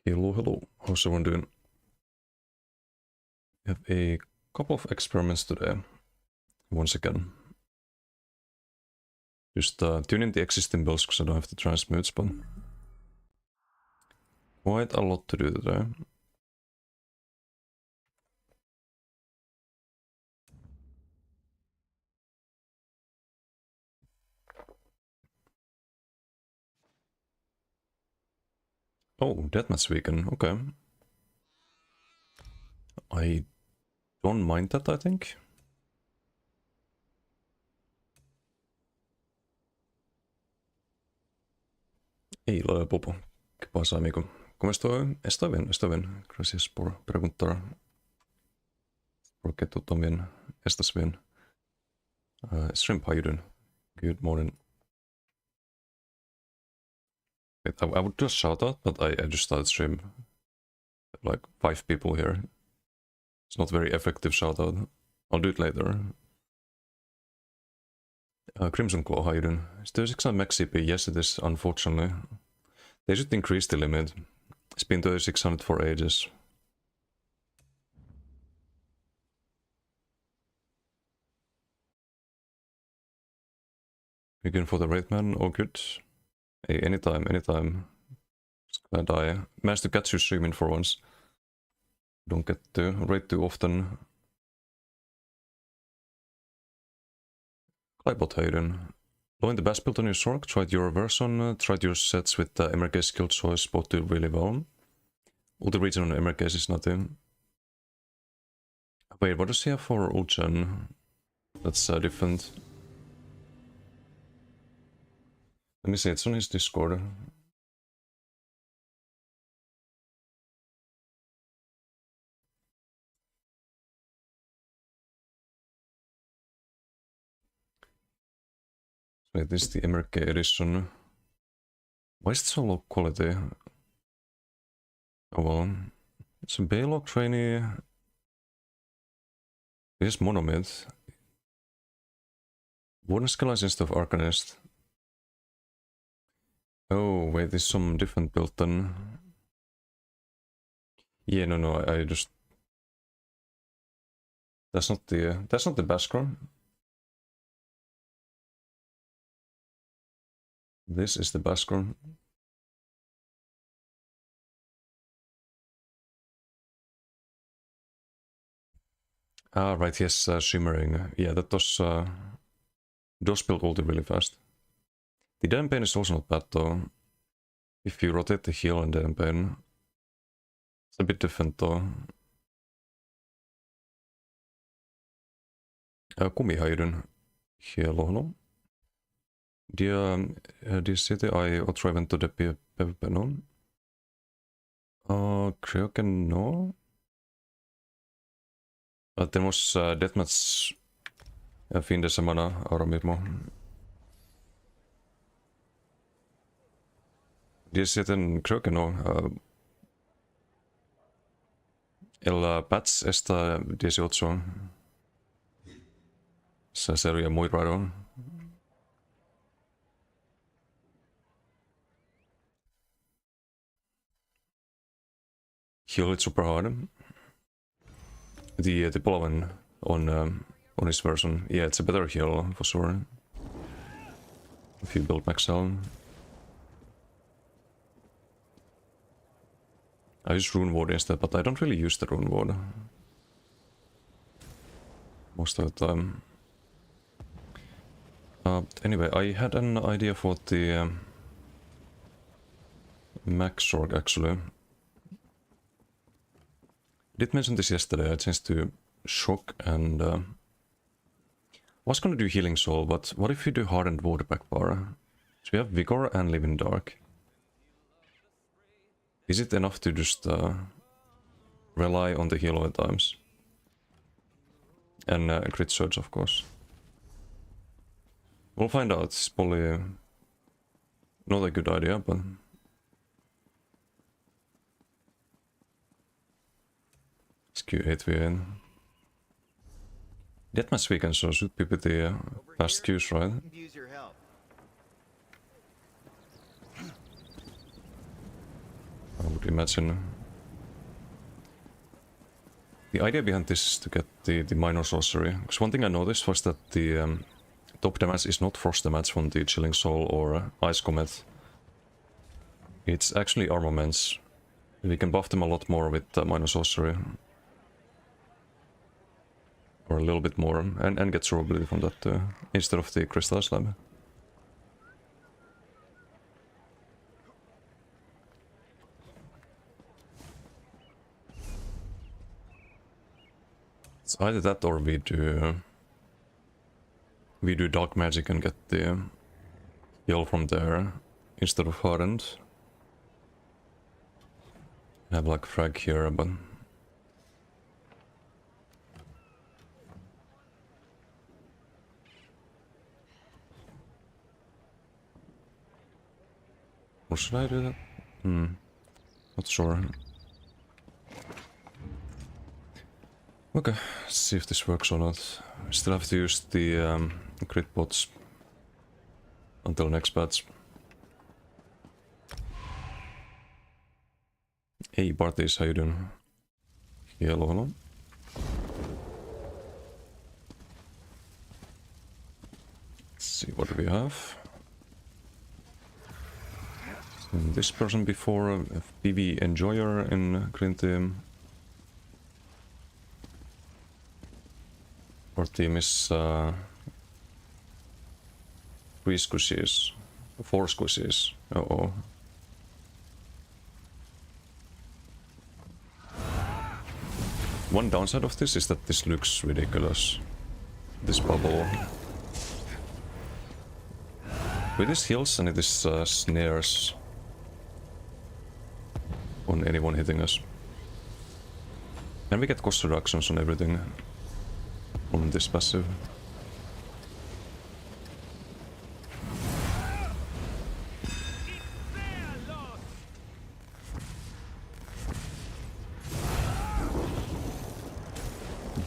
Hello, hello. How's everyone doing? We have a couple of experiments today. Once again. Just tuning the existing builds because I don't have the transmutes, but quite a lot to do today. Oh, Deathmatch weekend, okay. I don't mind that, I think. Hey, Popo. ¿Qué pasa, amigo? ¿Cómo estoy? Estoy bien, estoy bien. Gracias por preguntar. Porque tú también estás bien. Shrimp, how you doing? Good morning. Wait, I would do a shout out, but I just started stream. Like 5 people here. It's not very effective shout out. I'll do it later. Crimson Claw, how you doing? Is there 600 max CP? Yes, it is, unfortunately. They should increase the limit. It's been 3600 for ages. You going for the raid man? Oh, good. Hey, anytime, anytime. Just gonna die. Managed to catch you streaming for once. Don't get to raid too often. Clybot, how you doing? Knowing the best build on your Sork, tried your version, tried your sets with the MRK skill choice, both do really well. All the region on MRK is nothing. Wait, what does he have for Ulchen? That's different. Let me see, it's on his Discord. Wait, this is the MRK edition. Why is it so low quality? Oh well. It's a Baylog trainee. This is Monomid. Warden Skeleton instead of Arcanist. Oh, wait, there's some different build then. Yeah, no, I just... That's not the Baskron. This is the Baskron. Ah, right, yes, Shimmering. Yeah, that was... Those build ulti really fast. The Dead Pain is also not bad though. If you rotate the heal and Dead Pain. It's a bit different though. Kumihayden. Hello. Die city I or try to the PvP no? Creo que no. Tenemos deathmatch fin de semana ahora mismo. 17 creo que no. El patch está 18. Esa sería muy raro. Heal it super hard. The Polavan on his version. Yeah, it's a better heal for sure. If you build max health. I use Rune Ward instead, but I don't really use the Rune Ward most of the time. Anyway, I had an idea for the Max Sorg actually. I did mention this yesterday, I changed to Shock and was gonna do Healing Soul, but what if you do Hardened Water Backbar? So we have Vigor and Live in Dark. Is it enough to just rely on the heal all the times? And Crit Surge, of course. We'll find out. It's probably not a good idea, but... It's Q8v8. Deathmatch weekend, so should be pretty fast queues, right? would imagine. The idea behind this is to get the minor sorcery. Because one thing I noticed was that the top damage is not frost damage from the Chilling Soul or Ice Comet. It's actually armaments. We can buff them a lot more with minor sorcery. Or a little bit more, and get durability from that instead of the crystal slab. It's either that or we do dark magic and get the heal from there instead of hardened. I have like frag here, but or should I do that? Not sure. Okay, let's see if this works or not. Still have to use the crit bots until next patch. Hey Bartis, how you doing? Hello, hello. Let's see, what do we have? This person before, a PV enjoyer in green team. Our team is 3 squishies, 4 squishies. Uh-oh. One downside of this is that this looks ridiculous. This bubble. With these heals and it is snares on anyone hitting us. And we get cost reductions on everything on this passive.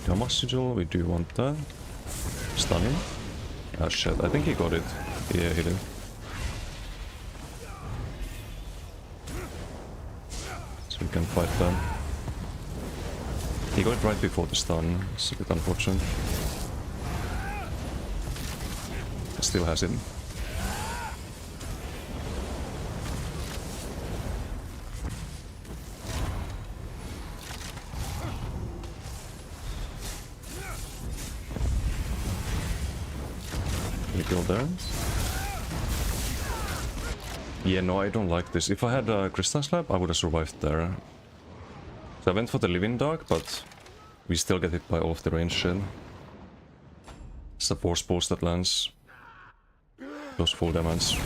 Damage sigil, we do want that. Stunning. Ah shit, I think he got it. Yeah, he did. So we can fight them. He got it right before the stun, it's a bit unfortunate. Still has it. Can you kill there? Yeah, no, I don't like this. If I had a Crystal Slab, I would have survived there. So I went for the Living Dark, but we still get hit by all of the range shit. It's a force pulse that lands. Does full damage.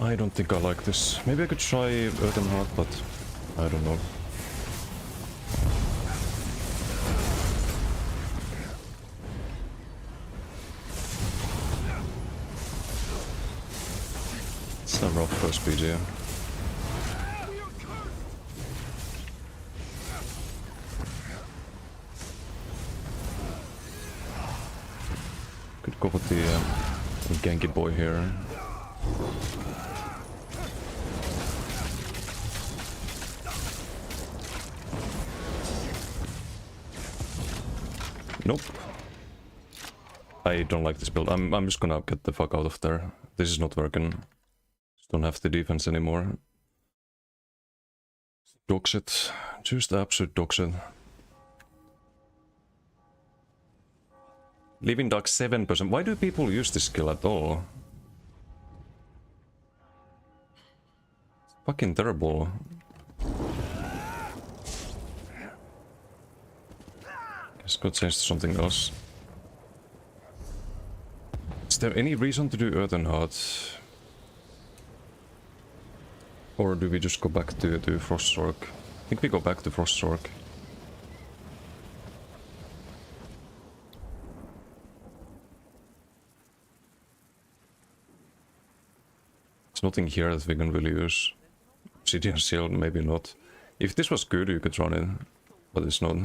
I don't think I like this. Maybe I could try Earthen Heart, but I don't know. It's a rough first PG. Could go with the Genki boy here. Nope. I don't like this build. I'm just gonna get the fuck out of there. This is not working. Just don't have the defense anymore. Dog shit. Just absolute dog shit. Living Dark 7%. Why do people use this skill at all? It's fucking terrible. Guess got changed to something else. Is there any reason to do Earthen Heart? Or do we just go back to Froststork? I think we go back to Froststork. There's nothing here that we can really use. Obsidian Shield, maybe not. If this was good, you could run it, but it's not.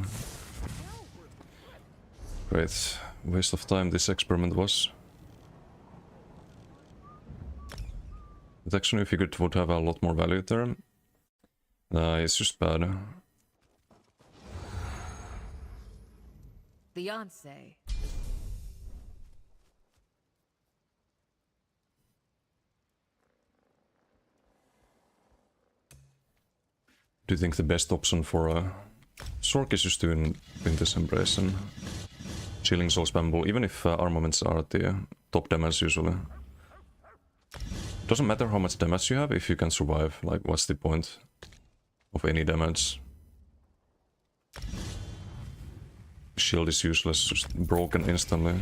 Great. Waste of time this experiment was. But actually I figured it would have a lot more value there. It's just bad. Beyonce. Do you think the best option for a Sork is just doing Winter's Embrace and chilling Soul Spamble, even if armaments are at the top damage usually? Doesn't matter how much damage you have if you can survive, like what's the point of any damage? Shield is useless, just broken instantly.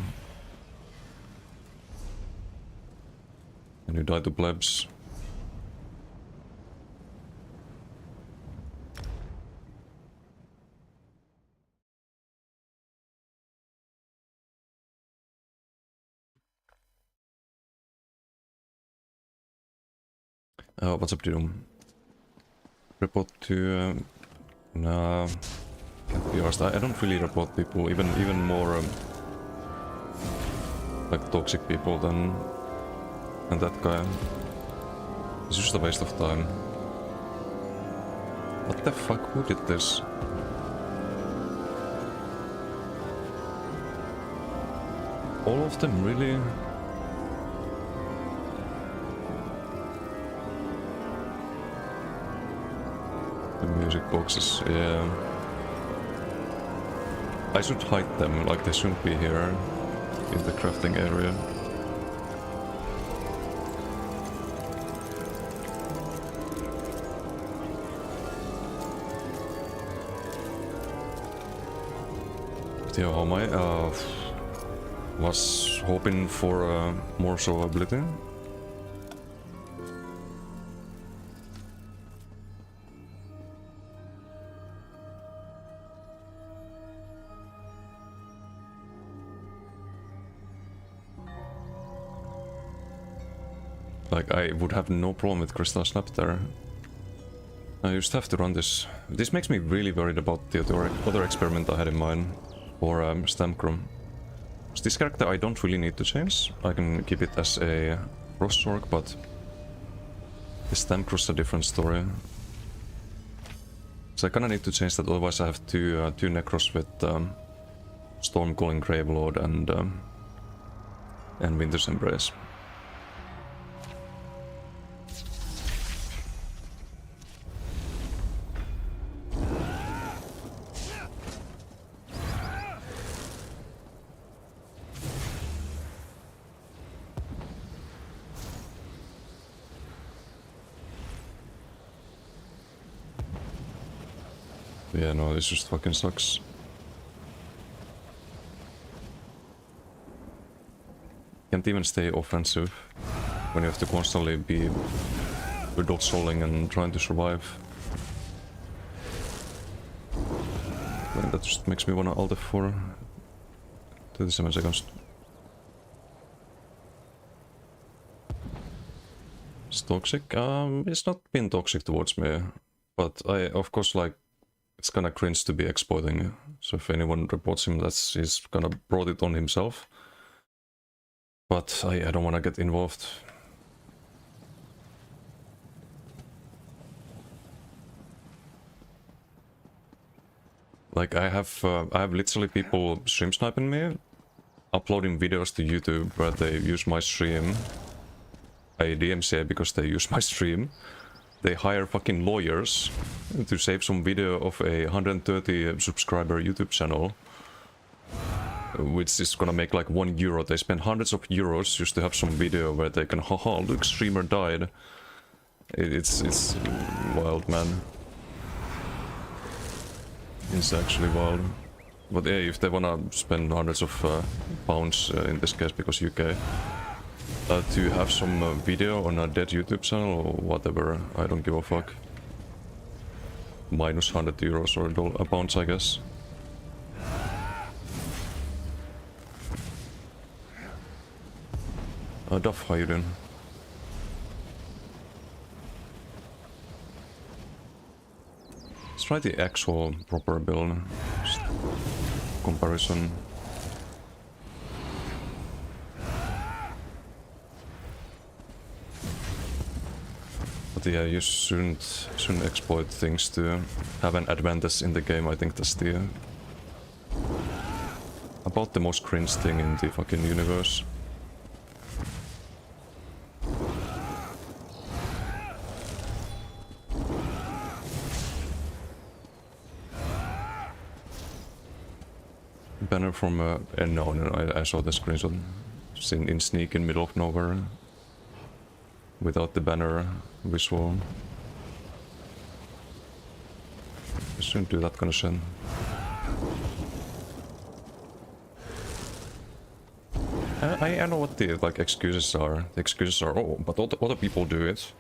And you die to plebs. What's up, Doom? Report to... nah... can't be arsed. I don't really report people, even more... like toxic people than that guy. It's just a waste of time. What the fuck? Who did this? All of them, really? The music boxes, yeah. I should hide them, like they shouldn't be here in the crafting area. But yeah, how am I? Was hoping for more survivability. Like, I would have no problem with Crystal Snap there. I just have to run this. This makes me really worried about the other experiment I had in mind for Stamcrum. This character I don't really need to change. I can keep it as a Frost Orc, but the Stamcrew's a different story. So I kinda need to change that, otherwise I have two Necros with Stormcalling Gravelord and Winter's Embrace. Yeah, no, this just fucking sucks. Can't even stay offensive when you have to constantly be dodge rolling and trying to survive. And that just makes me wanna alt F4 37 seconds. It's toxic? It's not been toxic towards me, but I, of course, like, it's kinda cringe to be exploiting, so if anyone reports him, he's kinda brought it on himself. But I don't wanna get involved. Like, I have literally people stream sniping me, uploading videos to YouTube where they use my stream. I DMCA because they use my stream. They hire fucking lawyers to save some video of a 130 subscriber YouTube channel, which is gonna make like €1. They spend hundreds of euros just to have some video where they can, haha, look, streamer died. It's wild, man. It's actually wild. But yeah, if they wanna spend hundreds of pounds, in this case because UK, to have some video on a dead YouTube channel or whatever, I don't give a fuck. Minus 100 euros or pounds, I guess. Duff, how you doing? Let's try the actual proper build. Just comparison. But yeah, you shouldn't exploit things to have an advantage in the game. I think that's the about the most cringe thing in the fucking universe. Banner from no, I saw the screenshot. It's in sneak in middle of nowhere. Without the banner visual. I shouldn't do that kind of shit. I know what the like excuses are. The excuses are, oh, but other people do it.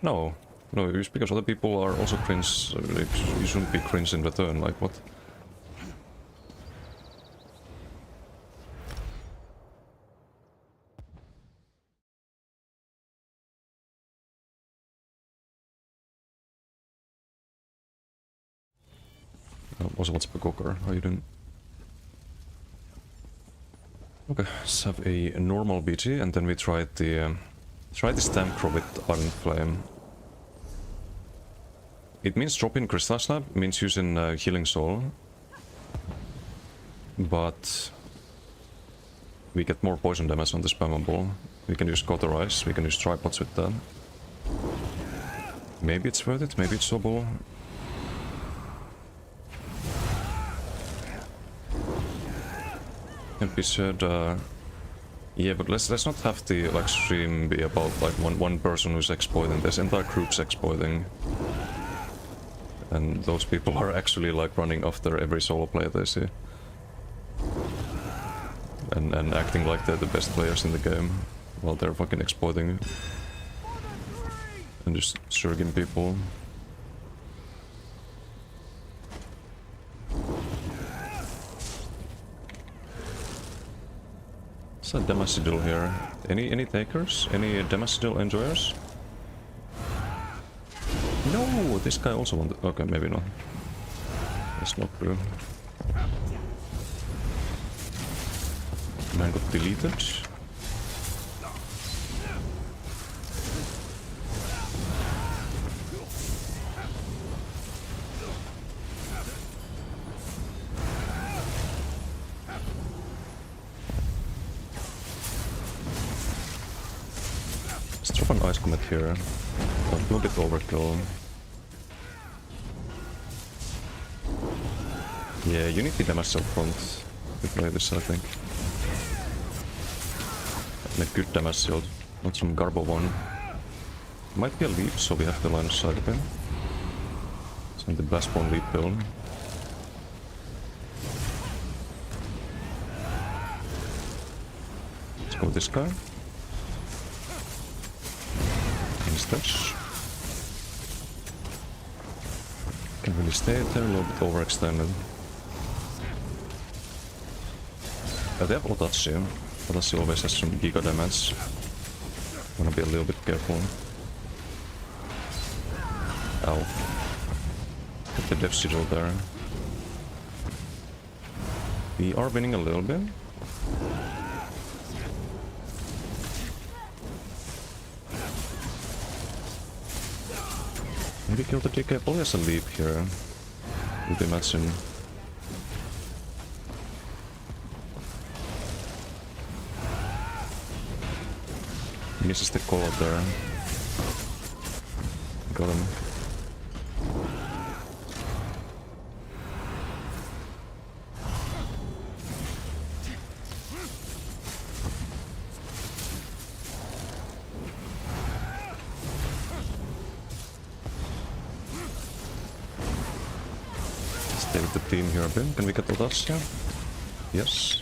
No, it's because other people are also cringe. You shouldn't be cringe in return. Like what? Also, what's up, Cocker? How you doing? Okay, let's have a normal BG, and then we try the Stamp Crow with Iron Flame. It means dropping Crystal Slab, means using Healing Soul, but we get more poison damage on the spammable. We can use Cauterize, we can use tripods with that. Maybe it's worth it, maybe it's double. And we should, yeah, but let's not have the like stream be about like one person who's exploiting this. Entire group's exploiting, and those people are actually like running after every solo player they see, and acting like they're the best players in the game while they're fucking exploiting and just shurking people. What's a Demacidil here? Any takers? Any Demacidil enjoyers? No, this guy also wanted. Okay, maybe not. That's not true. Man got deleted. Let's drop an Ice Comet here. A little bit overkill. Yeah, you need the damage up front to play this, I think. And a good damage shield, not some garbo one. Might be a leap, so we have to line of sight of him. It's on the Blastborn leap build. Let's go with this guy. Touch. Can really stay there, a little bit overextended. They have Otachi. Otachi always has some giga damage. Wanna be a little bit careful. Ow. Get the Death Sigil there. We are winning a little bit. Maybe kill the DK. Probably has a leap here. Would imagine. Misses the call out there. Got him. Stay with the team here a bit. Can we get Audacia? Yes.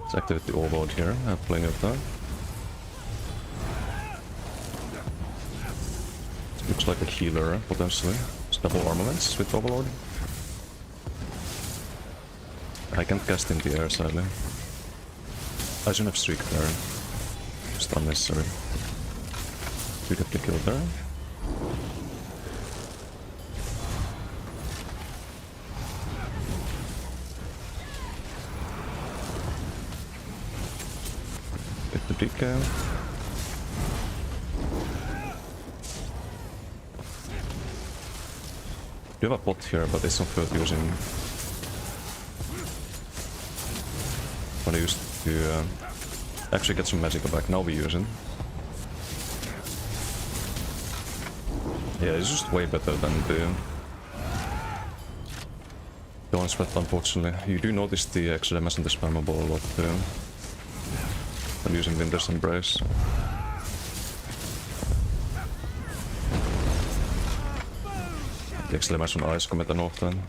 Let's activate the overload here. I have plenty of that. It looks like a healer, potentially. It's double armaments with overload. I can't cast in the air, sadly. I shouldn't have streaked there. Just unnecessary. We get the kill there. Get the DK. do have a pot here, but it's not worth using. When I used to actually get some magic back, now we use it. Yeah, it's just way better than the Dawn Sweat, unfortunately. You do notice the extra damage and the spammable a lot when using Winter's Embrace. The extra damage on ice kommer den often.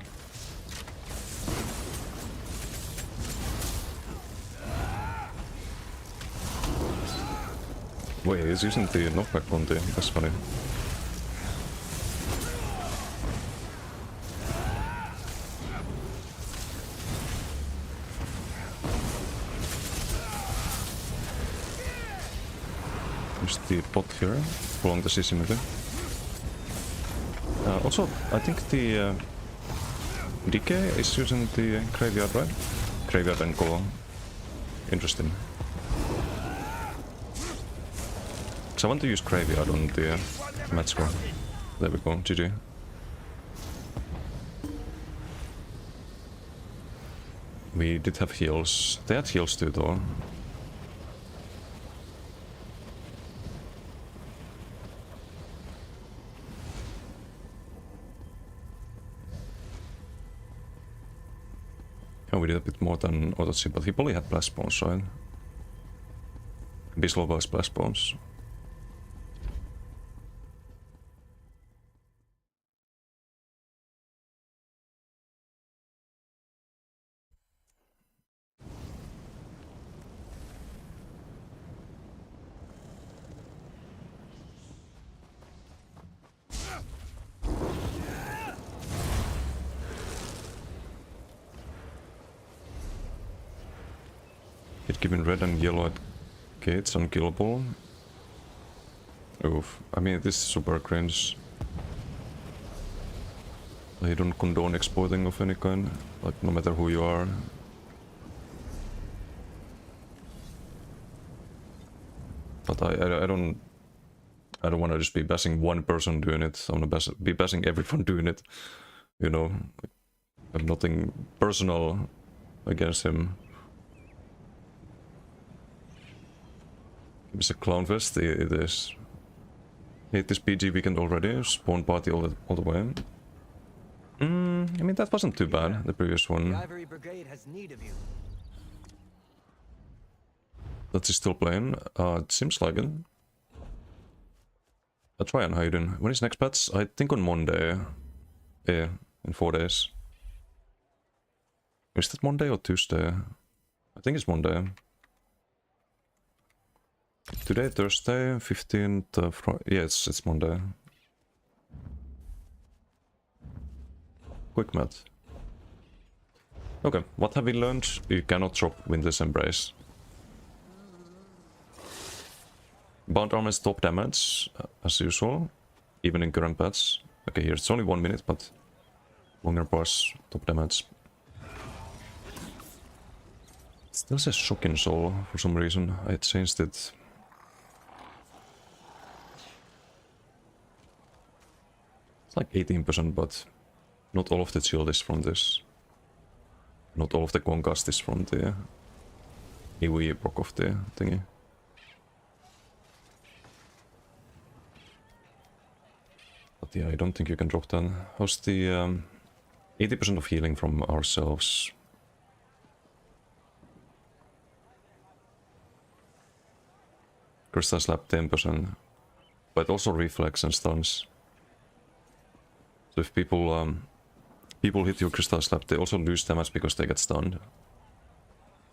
Wait, he's using the knockback on the... That's funny. Use the pot here, along the CC maybe. Also, I think the Decay is using the Graveyard, right? Graveyard and Go. Interesting. So I want to use Graveyard on the match score. There we go, GG. We did have heals. They had heals too though. Oh, we did a bit more than Otochi, but he probably had Blast Bones, right? Bislow was Blast Bones. Hit given red and yellow at gates unkillable. Oof. I mean, this is super cringe. I don't condone exploiting of any kind, like no matter who you are. But I don't want to just be bashing one person doing it. I want to be bashing everyone doing it. You know, I have nothing personal against him. It's a clown fest, it is. Hate this PG weekend already, spawn party all the way. I mean, that wasn't too bad, the previous one. The Ivory Brigade has need of you. That's still playing? It seems like it. I'll try and hide in. When is next patch? I think on Monday. Yeah, in 4 days. Is that Monday or Tuesday? I think it's Monday. Today, Thursday, 15th, yeah, it's Monday. Quick math. Okay, what have we learned? You cannot drop Winter's Embrace. Bound armor is top damage, as usual, even in current patch. Okay, here it's only 1 minute, but longer bars, top damage. It still says Shocking Soul for some reason. I changed it. It's like 18%, but not all of the shield is from this. Not all of the concussed is from the AoE proc of the thingy. But yeah, I don't think you can drop that. How's the 80% of healing from ourselves? Crystal Slap 10%, but also reflex and stuns. So if people hit your Crystal Slap, they also lose damage because they get stunned.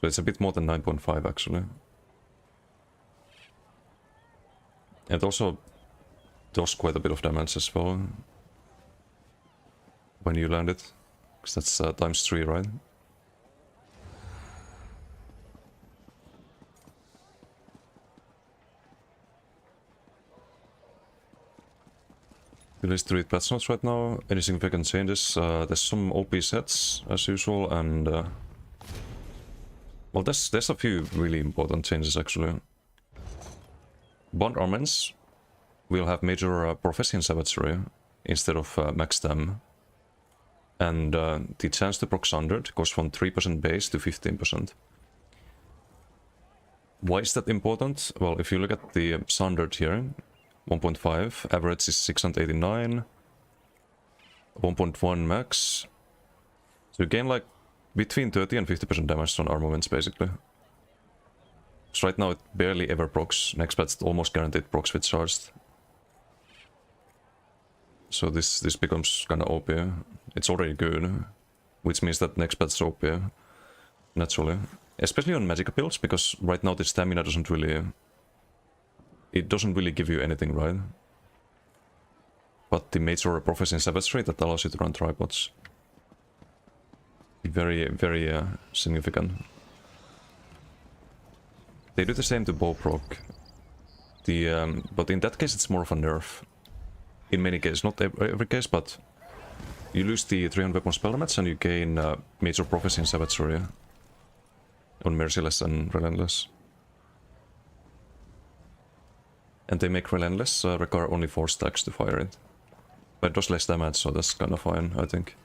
So it's a bit more than 9.5 actually. And also does quite a bit of damage as well when you land it, because that's times 3, right? Release 3 patch notes right now. Any significant changes? There's some OP sets as usual, and well, there's a few really important changes actually. Bond armaments will have major prophecy and savagery instead of max stam. And the chance to proc Sundered goes from 3% base to 15%. Why is that important? Well, if you look at the Sundered here, 1.5, average is 689, 1.1 max. So you gain like between 30 and 50% damage on armaments basically. So right now it barely ever procs, next patch it's almost guaranteed procs with charged. So this becomes kinda OP. It's already good, which means that next patch is OP, naturally. Especially on magic builds, because right now the stamina doesn't really... It doesn't really give you anything, right? But the major prophecy in savagery that allows you to run tripods. Very, very significant. They do the same to bow proc. But in that case it's more of a nerf. In many cases, not every case, but you lose the 300 weapon spell damage and you gain major prophecy in savagery on Merciless and Relentless. And they make Relentless require only 4 stacks to fire it. But it does less damage, so that's kinda fine, I think.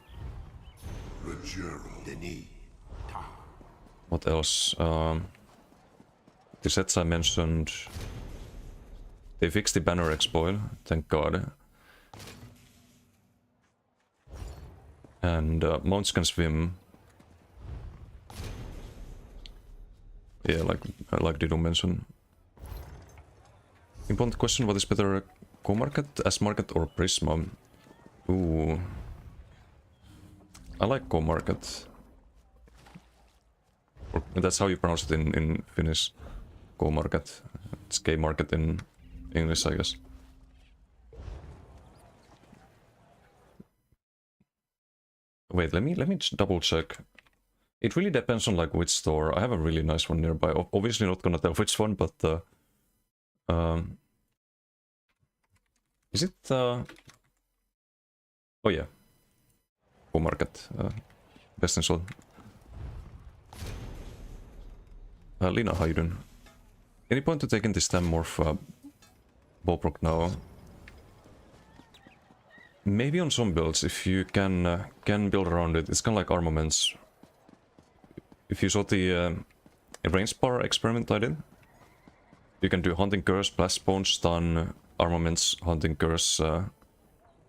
What else? The sets I mentioned... They fixed the banner exploit, thank god. And mounts can swim. Yeah, like Dido mentioned. Important question, what is better, Co-Market, S-Market or Prisma? Ooh. I like Co-Market. That's how you pronounce it in Finnish. Co-Market. It's K-Market in English, I guess. Wait, let me just double check. It really depends on like which store. I have a really nice one nearby. Obviously not gonna tell which one, but is it oh yeah. Co-Market. Best in slot. Lina, how you doing? Any point to taking this Stem-Morph Bowproc now? Maybe on some builds, if you can build around it. It's kind of like armaments. If you saw the range bar experiment I did, you can do Hunting Curse, Blast Bones, Stun, Armaments, Hunting Curse,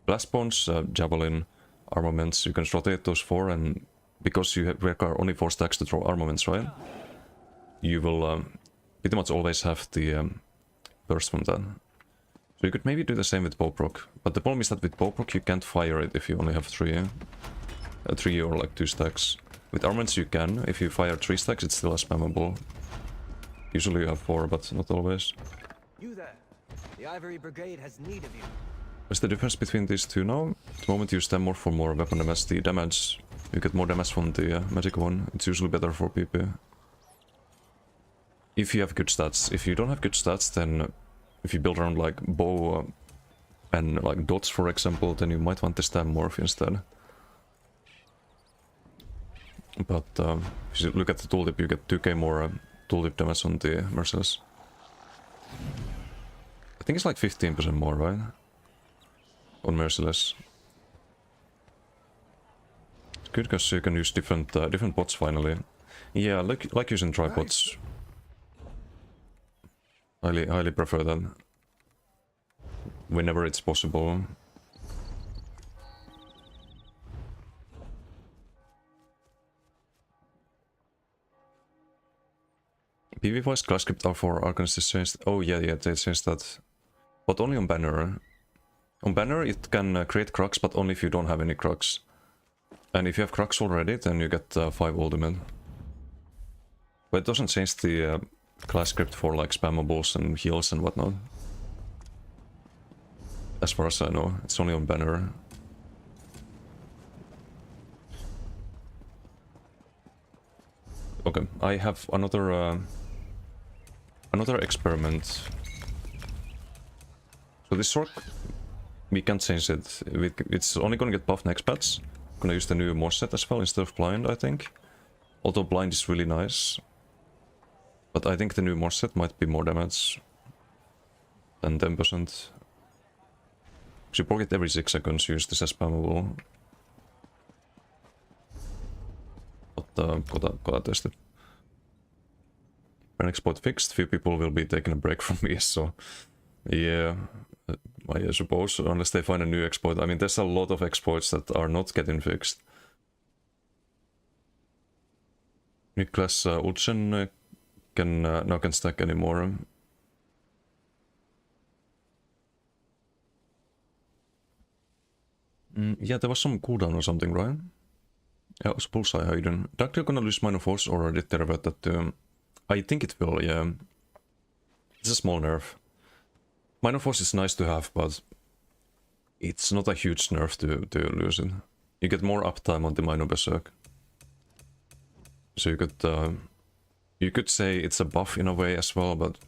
Blast Bones, Javelin, Armaments. You can rotate those 4, and because you require only 4 stacks to throw armaments, right? You will pretty much always have the burst from that. So you could maybe do the same with Bowproc, but the problem is that with Bowproc you can't fire it if you only have 3 or like 2 stacks. With armaments you can. If you fire 3 stacks it's still spammable. Usually you have 4, but not always. You there. The Ivory Brigade has need of you. What's the difference between these two now? At the moment you stem more for more weapon damage. The damage, you get more damage from the magic one. It's usually better for PP. If you have good stats. If you don't have good stats, then if you build around like bow and like dots for example, then you might want to stem morph instead. But if you look at the tooltip, you get 2k more tooltip damage on the Merciless. I think it's like 15% more, right? On Merciless. It's good because you can use different bots finally. Yeah, like using tripods. Highly prefer that. Whenever it's possible. PV voice class script are for Arcanist changed. Oh yeah, they changed that. But only on Banner. On Banner it can create Crux, but only if you don't have any Crux. And if you have Crux already, then you get 5 ultimate. But it doesn't change the class script for like spammables and heals and whatnot. As far as I know, it's only on Banner. Okay, I have another experiment. So this sword, we can't change it. It's only gonna get buffed next patch. Gonna use the new Morse set as well instead of Blind, I think. Although Blind is really nice. But I think the new Morse set might be more damage than 10%. You proc it every 6 seconds, use this as spammable. gotta test it. An exploit fixed, few people will be taking a break from ESO. Yeah, I suppose, unless they find a new exploit. I mean, there's a lot of exploits that are not getting fixed. Niklas Ulchen can now can stack anymore. Yeah, there was some cooldown or something, right? Yeah, it was bullseye hidden. Doctor gonna lose minor force, or did they revert that to... I think it will, yeah. It's a small nerf. Minor force is nice to have, but it's not a huge nerf to lose it. You get more uptime on the minor berserk. So you could say it's a buff in a way as well, but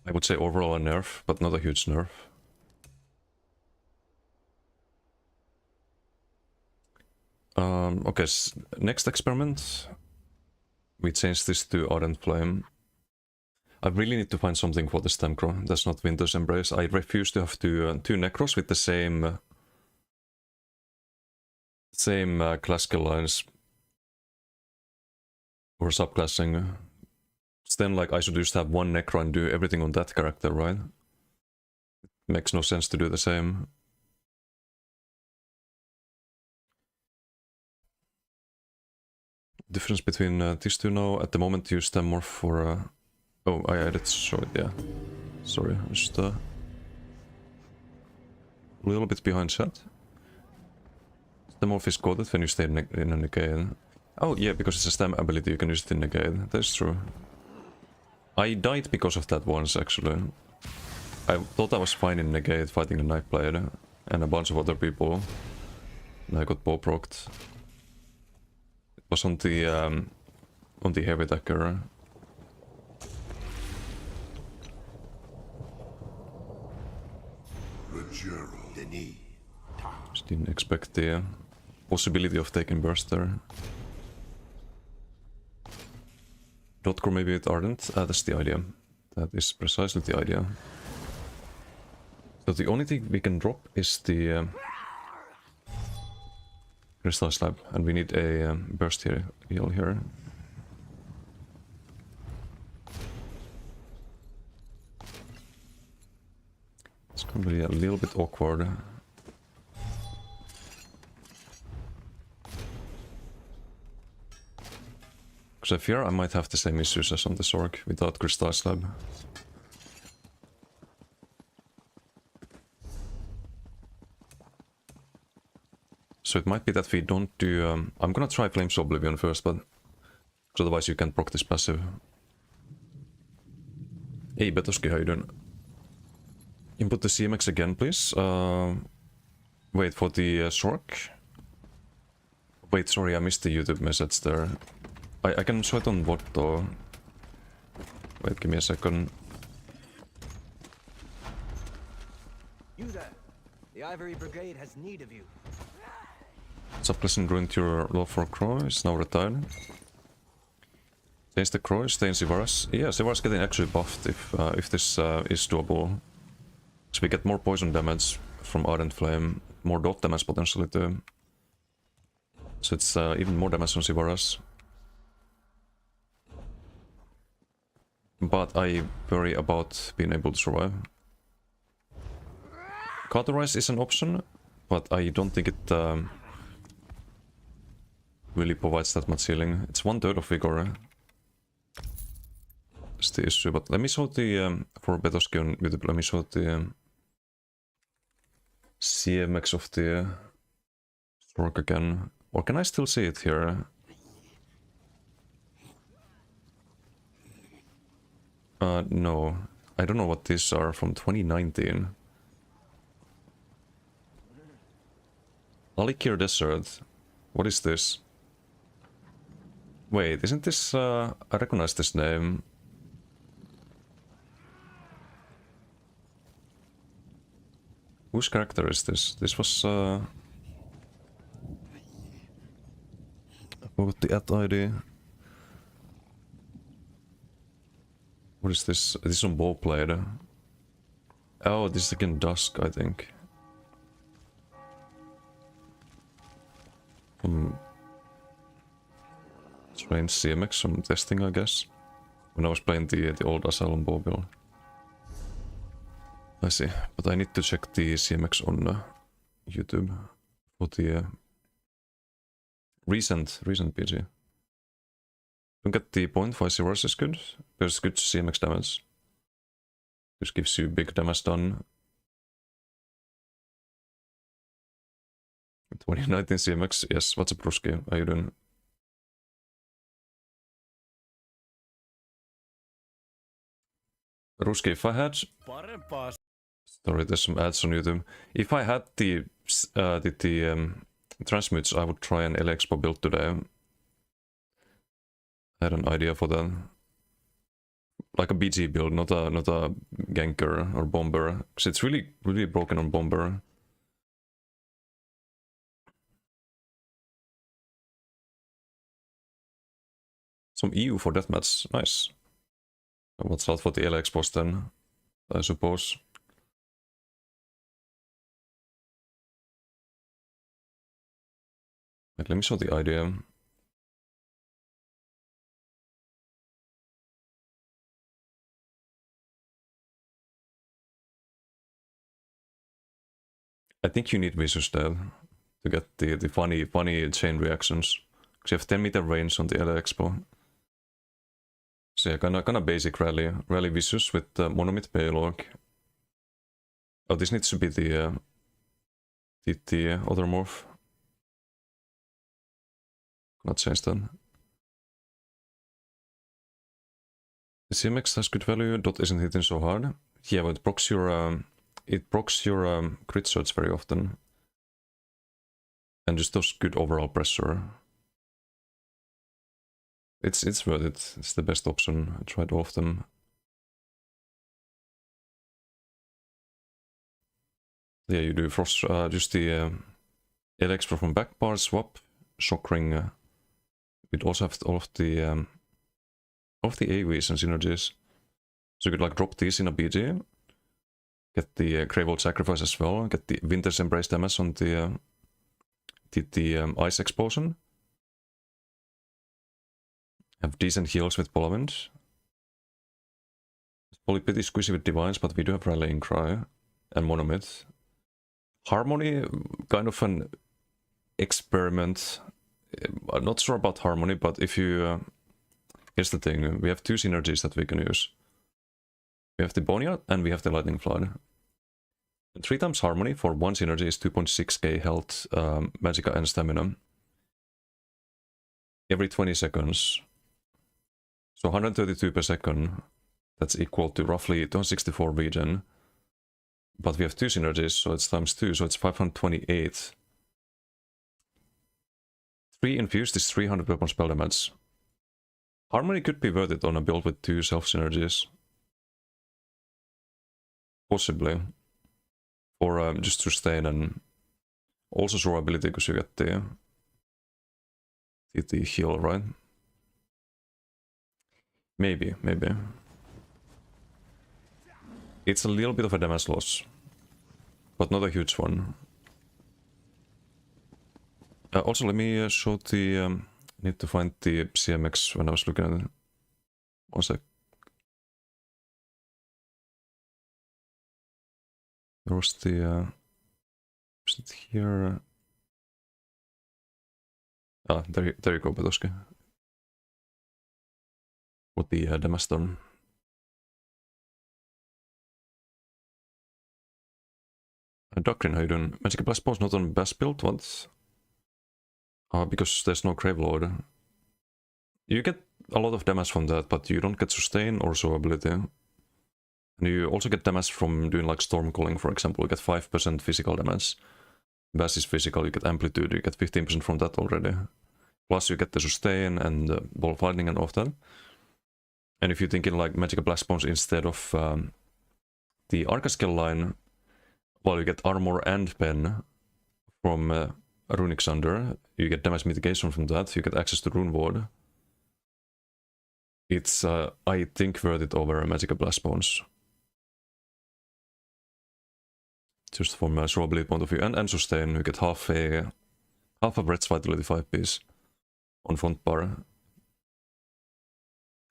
I would say overall a nerf, but not a huge nerf. Okay, next experiment. We change this to Ardent Flame. I really need to find something for the Stemcrow. That's not Winter's Embrace. I refuse to have two Necros with the same classical lines. Or subclassing. Then like I should just have one Necro and do everything on that character, right? It makes no sense to do the same. Difference between these two now, at the moment use them more for... Oh, I did show it, yeah. Sorry, I'm just a little bit behind chat. Stemorph is coded when you stay in a negate. Oh yeah, because it's a stem ability, you can use it in negate. That's true. I died because of that once, actually. I thought I was fine in negate fighting a knife blade and a bunch of other people. And I got bow procced. It was on the heavy attacker. Just didn't expect the possibility of taking burst there. Dotcore maybe with Ardent, that's the idea. That is precisely the idea. So the only thing we can drop is the Crystal Slab, and we need a burst heal here. It's gonna be a little bit awkward. Because I fear I might have the same issues as on the Sork without Crystal Slab. So it might be that we don't do... I'm gonna try Flames Oblivion first, but... Because otherwise you can't proc this passive. Hey, Betoski, how you doing? Input the CMX again, please. Wait for the Sork. Wait, sorry, I missed the YouTube message there. I can show it on what though? Wait, give me a second. You there. The Ivory Brigade has need of you. Subclassing ruined your love for Crow, is now retired. Change the Crow, stay in Sivaras. Yeah, Sivaras getting actually buffed if this is doable. So we get more poison damage from Ardent Flame, more dot damage potentially too. So it's even more damage on Sivaras. But I worry about being able to survive. Cauterize is an option, but I don't think it really provides that much healing. It's 1/3 of vigor. That's the issue, but let me show the, for Betoski on YouTube, let me show the CMX of the Stork again. Or can I still see it here? No. I don't know what these are from 2019. Alikir Desert. What is this? Wait, isn't this... I recognize this name. Whose character is this? This was... I forgot the ad ID. What is this? This is on Bowblade. Oh, this is again Dusk, I think. range CMX some testing, I guess. When I was playing the old Asylum bow build. I see, but I need to check the CMX on YouTube for the recent PG. Don't get the point 0.5 is good. There's good CMX damage. Just gives you big damage done. 2019 CMX, yes, what's up Ruski? How you doing? Ruski, if I had... Sorry, there's some ads on YouTube. If I had the transmutes, I would try an LA Expo build today. I had an idea for that. Like a BG build, not a ganker or bomber. Because it's really broken on bomber. Some EU for deathmatch, nice. What's out for the LA Expos then, I suppose. Wait, let me show the idea. I think you need Visus there to get the funny chain reactions. Because you have 10-meter range on the LA Expo. So yeah, kinda basic rally Visus with monomid Paylog. Oh, this needs to be the other morph. Not change that. The CMX has good value, dot isn't hitting so hard. Yeah, but it procs your crit shots very often. And just does good overall pressure. It's worth it. It's the best option. I tried all of them. Yeah, you do frost. Just the LX from back bar swap, shock ring. We'd also have all of the AoEs and synergies. So you could like drop these in a BG, get the Greyvolt Sacrifice as well, get the Winter's Embrace damage on the Ice Explosion. Have decent heals with Polarwind. It's probably pretty squishy with Divines, but we do have Rallying Cry and Monomid. Harmony, kind of an experiment. I'm not sure about Harmony, but if you... here's the thing, we have two synergies that we can use. We have the Boneyard and we have the Lightning Flood. 3 times Harmony for 1 synergy is 2.6k health, Magicka and Stamina. Every 20 seconds. So 132 per second. That's equal to roughly 264 regen. But we have 2 synergies, so it's times 2, so it's 528. 3 infused is 300 weapon spell damage. Harmony could be worth it on a build with 2 self-synergies. Possibly. Or just sustain and also survivability because you get the heal, right? Maybe. It's a little bit of a damage loss, but not a huge one. Also, let me show the... need to find the CMX when I was looking at it. 1 sec. There was the... is it here? Ah, there you go, Betoski. What the damage done. Doctrine, how you doing? Magic Blast Bow is not on best build, what? Because there's no Gravelord. You get a lot of damage from that, but you don't get sustain or survivability. And you also get damage from doing like Storm Calling, for example. You get 5% physical damage. Bass is physical, you get amplitude, you get 15% from that already. Plus you get the sustain and ball of lightning and all of that. And if you're thinking like Magic Blast Bombs instead of the Arcascale line, well, you get armor and pen from Runic Sunder. You get damage mitigation from that. You get access to Rune Ward. It's, I think, worth it over Magic Blast Bombs. Just from a survivability point of view. And sustain, you get half a Brett's Vitality 5 piece on front bar.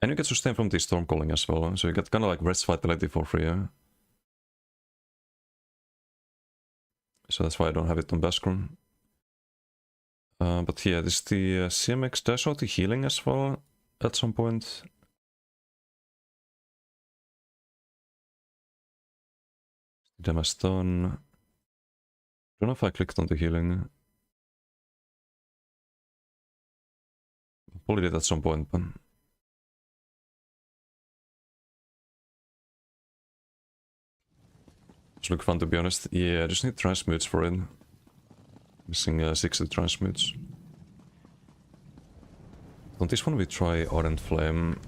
And you get sustain from the storm calling as well, so you get kind of like rest vitality for free. So that's why I don't have it on Baskroom. But yeah, this is the CMX dash out the healing as well at some point. Damage done. Don't know if I clicked on the healing. Probably did at some point, but it's look fun to be honest. Yeah, I just need transmutes for it. Missing 60 transmutes. On this one we try Ardent Flame.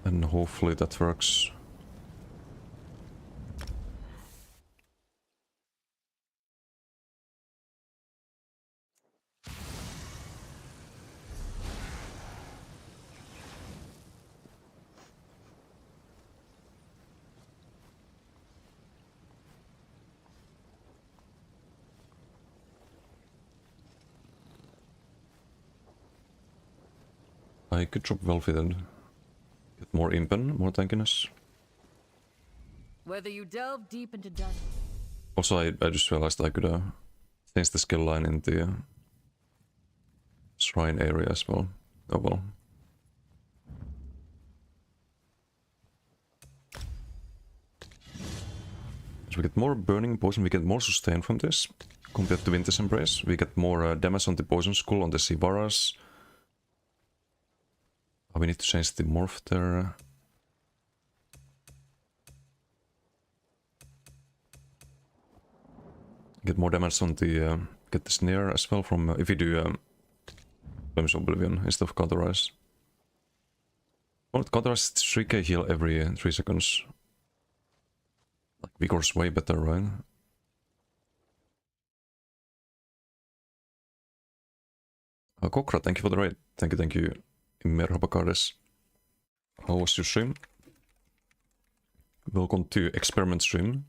And hopefully that works. I could drop well fitted. Get more impen, more tankiness. Whether you delve deep into dungeons. Also, I just realized I could change the skill line in the shrine area as well. Oh well. So we get more burning poison, we get more sustain from this compared to Winter's Embrace. We get more damage on the poison skull on the Sivaras. Oh, we need to change the morph there. Get more damage on the get the snare as well from if you do Flames Oblivion instead of Cauterize. Well, Cauterize 3k heal every 3 seconds. Like Vigor's way better, right? Kokra, thank you for the raid. Thank you. Merhaba Kardes. How was your stream? Welcome to Experiment stream.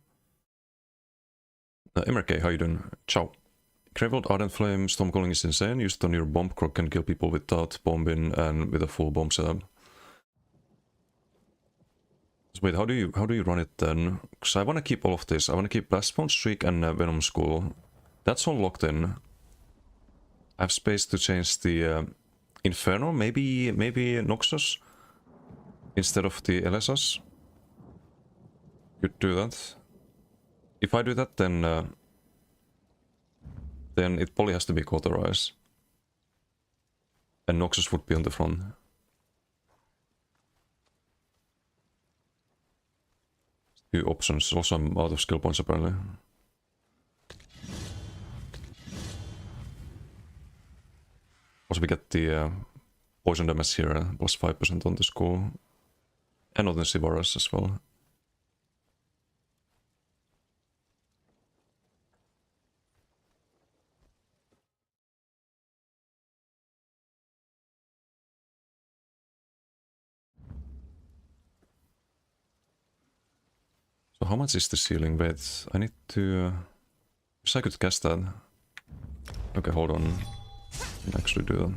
MRK, how you doing? Ciao. Craveled Ardent Flame, Stormcalling is insane. Used on your bomb croc can kill people without bombing and with a full bomb setup. So wait, how do you run it then? Because I want to keep all of this. I want to keep Blastbone, Streak and Venom Skull. That's all locked in. I have space to change the Inferno, maybe Noxus instead of the LSS. Could do that. If I do that, then it probably has to be Cauterize. And Noxus would be on the front. Two options. Also, I'm out of skill points apparently. Also, we get the poison damage here, plus 5% on the skull. And on the Sivaras as well. So how much is the ceiling? Wait, I need to... Wish I could cast that. Okay, hold on. I can actually do that.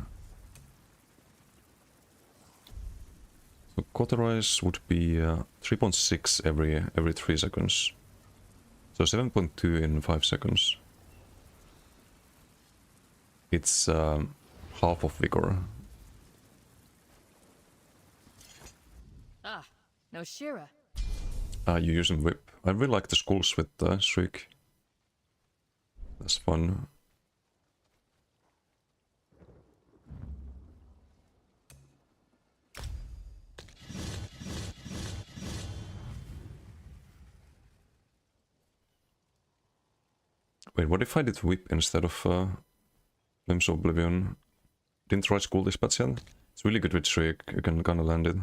So Cauterize would be 3.6 every 3 seconds. So 7.2 in 5 seconds. It's half of Vigor. Ah, no Shira. You use them whip. I really like the skulls with Shriek. That's fun. Wait, what if I did whip instead of Flames Oblivion? Didn't try school dispatch yet? It's really good with Shriek. You can kinda land it.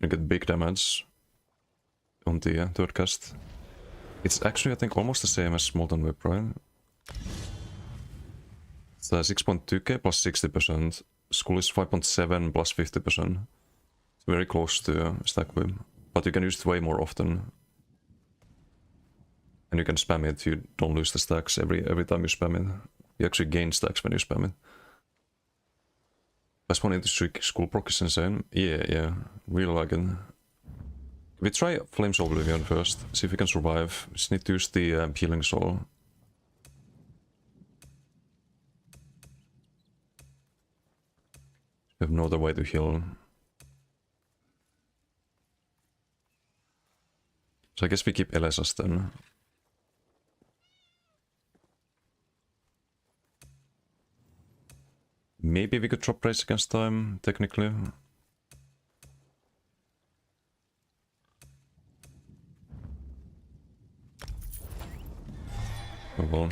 You get big damage on the third cast. It's actually, I think, almost the same as Molten Whip, right? It's 6.2k plus 60%. Skull is 5.7 plus 50%. It's very close to Stack Whip. But you can use it way more often. And you can spam it, you don't lose the stacks every time you spam it. You actually gain stacks when you spam it. I spawn into School Proc is insane. Yeah, really like it. We try Flames of Oblivion first, see if we can survive. Just need to use the healing soul. We have no other way to heal. So I guess we keep Elesas then. Maybe we could drop race against time, technically. Oh well.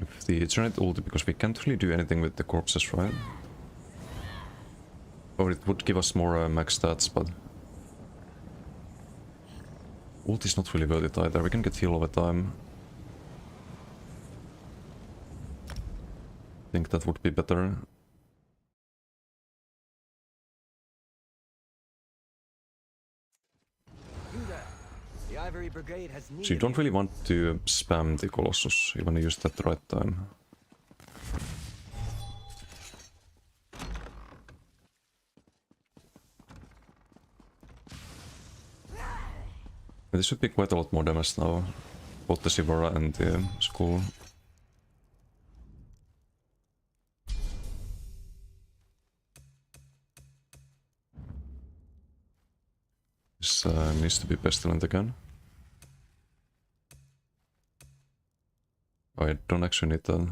If the Eternate ulti, because we can't really do anything with the corpses, right? Or it would give us more max stats, but... Ult is not really worth it either, we can get heal over time. I think that would be better. The Ivory Brigade has need So you don't really want to spam the Colossus, you want to use that at the right time. This should be quite a lot more damage now, both the Sivara and the Skull. This needs to be Pestilent again. Oh, I don't actually need that.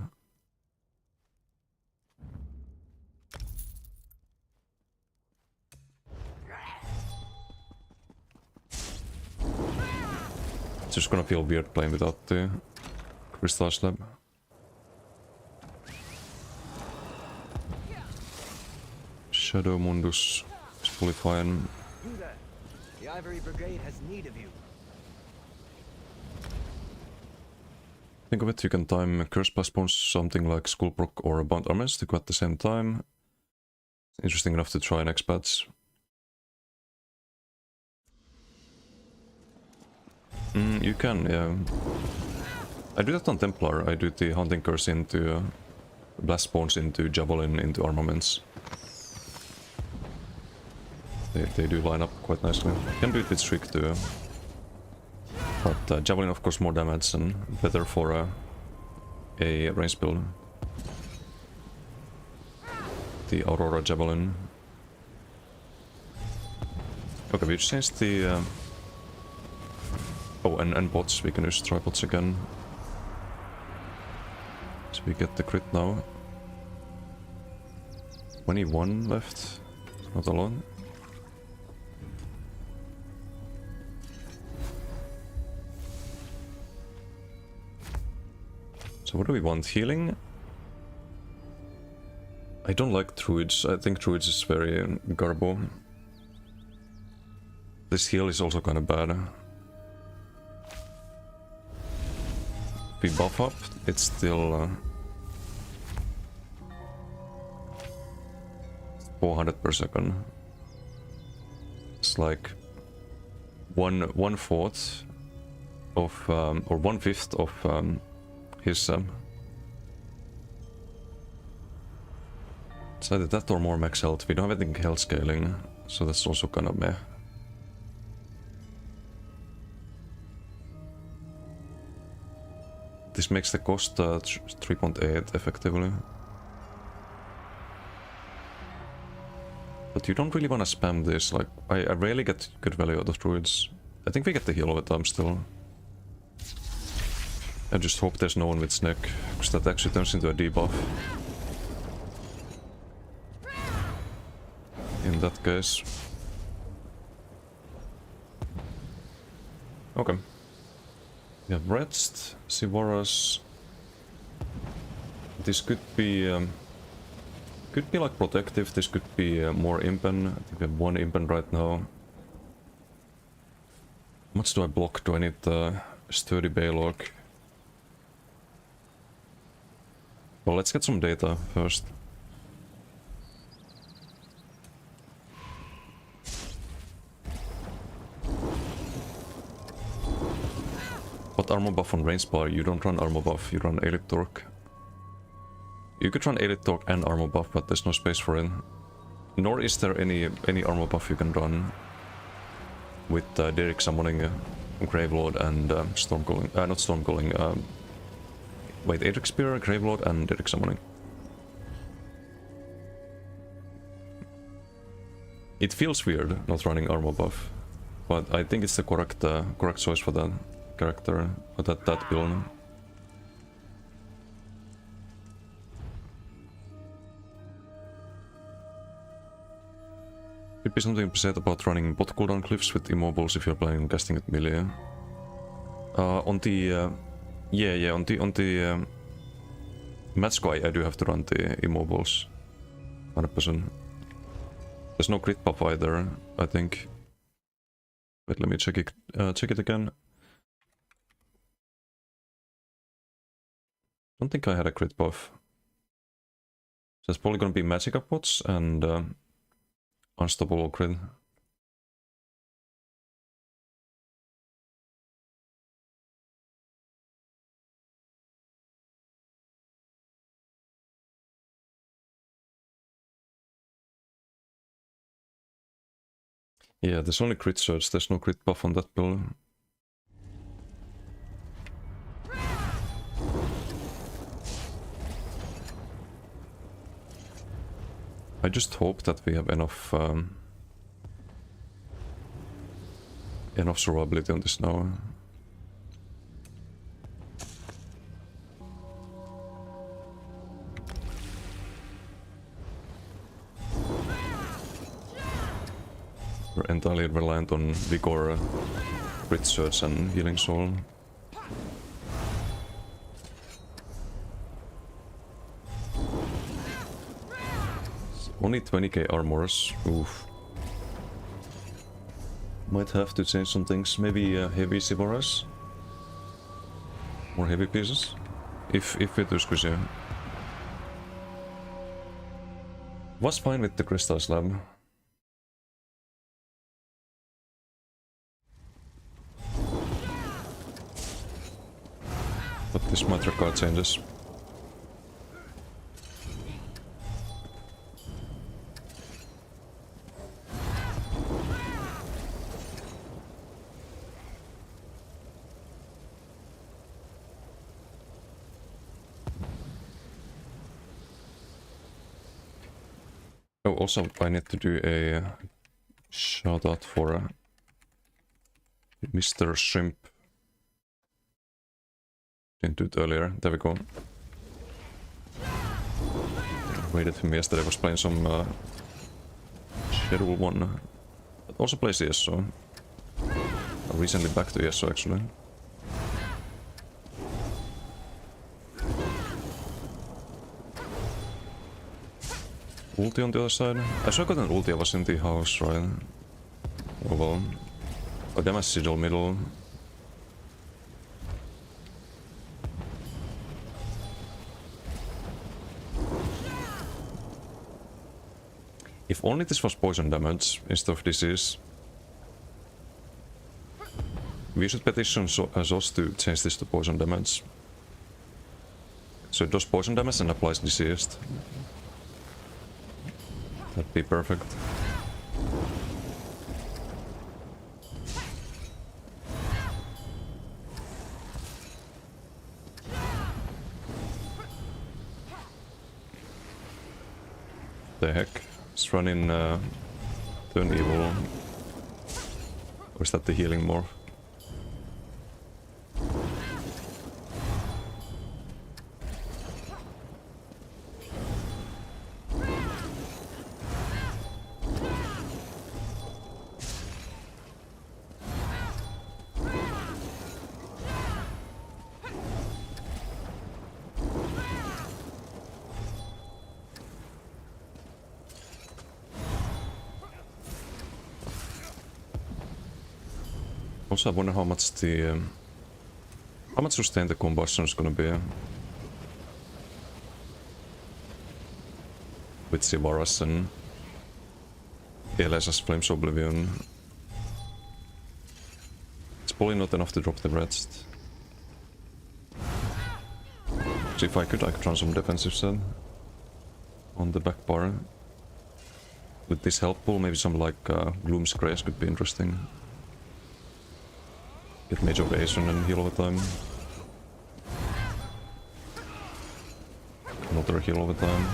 It's just gonna feel weird playing without the Crystal Slab. Shadow Mundus is fully fine. You there. The Ivory Brigade has need of you. Think of it, you can time Curse Blast spawns something like Skull Proc or Bound Armors to go at the same time. Interesting enough to try next patch. You can, yeah. I do that on Templar, I do the Hunting Curse into Blast Spawns into Javelin into armaments. They do line up quite nicely. You can do it with Shriek too. But Javelin of course more damage and better for a range build. The Aurora Javelin. Okay, we changed the... Oh, and bots, we can use tripods again. So we get the crit now. 21 left, not a lot. So what do we want? Healing? I don't like Druids, I think Druids is very garbo. This heal is also kind of bad. If we buff up, it's still 400 per second. It's like one fourth of or 1/5 of his it's either that or more max health. We don't have anything health scaling, so that's also kind of meh. This makes the cost 3.8 effectively. But you don't really want to spam this, like, I rarely get good value out of Druids. I think we get the heal over time still. I just hope there's no one with Snake, because that actually turns into a debuff. In that case. Okay. We have Rest, Sivaras. This could be like protective, this could be more impen. I think we have one impen right now. How much do I block? Do I need sturdy Baylog? Well, let's get some data first. But armor buff on range bar, you don't run armor buff, you run elite torque. You could run elite torque and armor buff, but there's no space for it. Nor is there any armor buff you can run with Derek summoning Gravelord and Stormcalling. Not Stormcalling. Wait, Edric Spear, Gravelord, and Derek summoning. It feels weird not running armor buff, but I think it's the correct choice for that character, or that build. Could be something to be said about running bot cooldown cliffs with immobiles if you're planning on casting at melee. On the on the match guy I do have to run the immobiles, 100%. There's no crit buff either, I think. Wait, let me check it again. Don't think I had a crit buff. So it's probably gonna be magic up bots and unstoppable crit. Yeah, there's only crit surge, there's no crit buff on that build. I just hope that we have enough survivability on this now. We're entirely reliant on Vigor, Crit Surge and Healing Soul. Only 20k armors, oof. Might have to change some things, maybe heavy Sivaras? More heavy pieces? If we do squeeze here. Was fine with the Crystal Slab. But this might require changes. Oh, also I need to do a shout out for Mr. Shrimp. Didn't do it earlier. There we go. Waited for him yesterday. Was playing some Schedule 1. But also plays ESO. Recently back to ESO actually. Ulti on the other side. I saw I got an ulti, I was in the house, right? Oh well. Oh, damage sigil middle. If only this was poison damage instead of disease. We should petition Zos to change this to poison damage. So it does poison damage and applies diseased. That'd be perfect. The heck? It's running Turn Evil. Or is that the healing morph? Also, I wonder how much sustained the combustion is gonna be with Sivaras and Elesa's Flames Oblivion. It's probably not enough to drop the rest. So if I could run some defensive set on the back bar. With this help pool, maybe some like Gloom's Grace could be interesting. Get Mage of Evasion and heal all the time. Another heal all the time.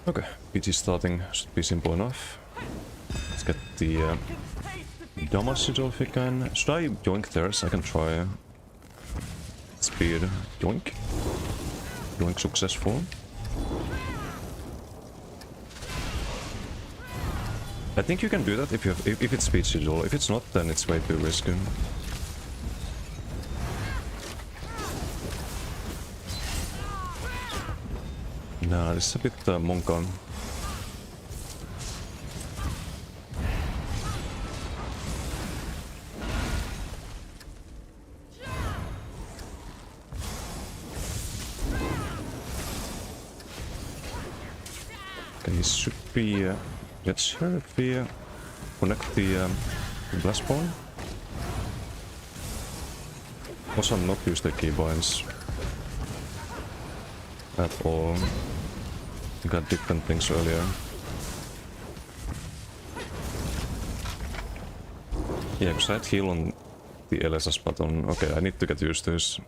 Okay, PG starting should be simple enough. Let's get the damage if we can. Should I yoink theirs? I can try. Speed. Yoink. Yoink successful. I think you can do that if you have, if it's speed schedule. If it's not, then it's way too risky. Nah, this is a bit Monka. Okay, he should be gets here if we connect the blast ball. Also, not use the keybinds at all. We got different things earlier. Yeah, because I had heal on the LSS button. Okay, I need to get used to this.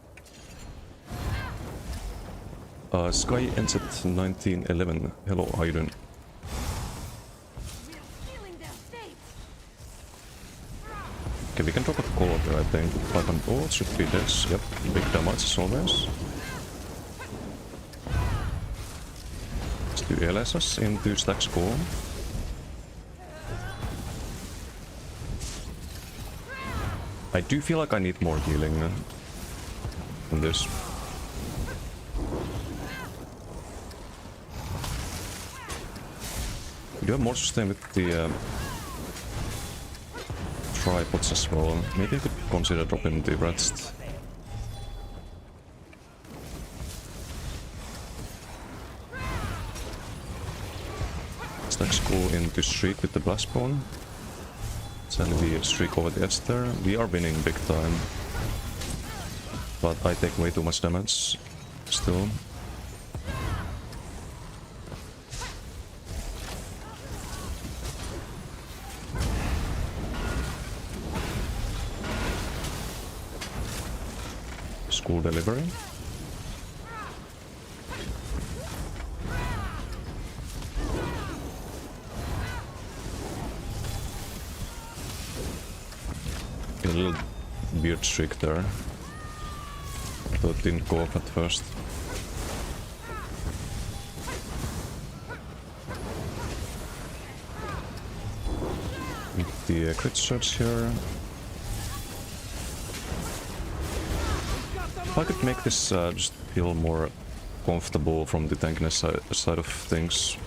Sky ends at 1911. Hello, how you doing? Okay, we can drop a call here, I think. 500. Oh, it should be this. Yep, big damage as always. Let's do LSS into stack score. I do feel like I need more healing than this. We do have more sustain with the tripods as well. Maybe I could consider dropping the rest. Let's go into streak with the blast ball. Send the streak over the edge there. We are winning big time. But I take way too much damage still. School delivery. A little weird streak there. Though it didn't go off at first. With the crit surge here. If I could make this just feel more comfortable from the tankiness side of things,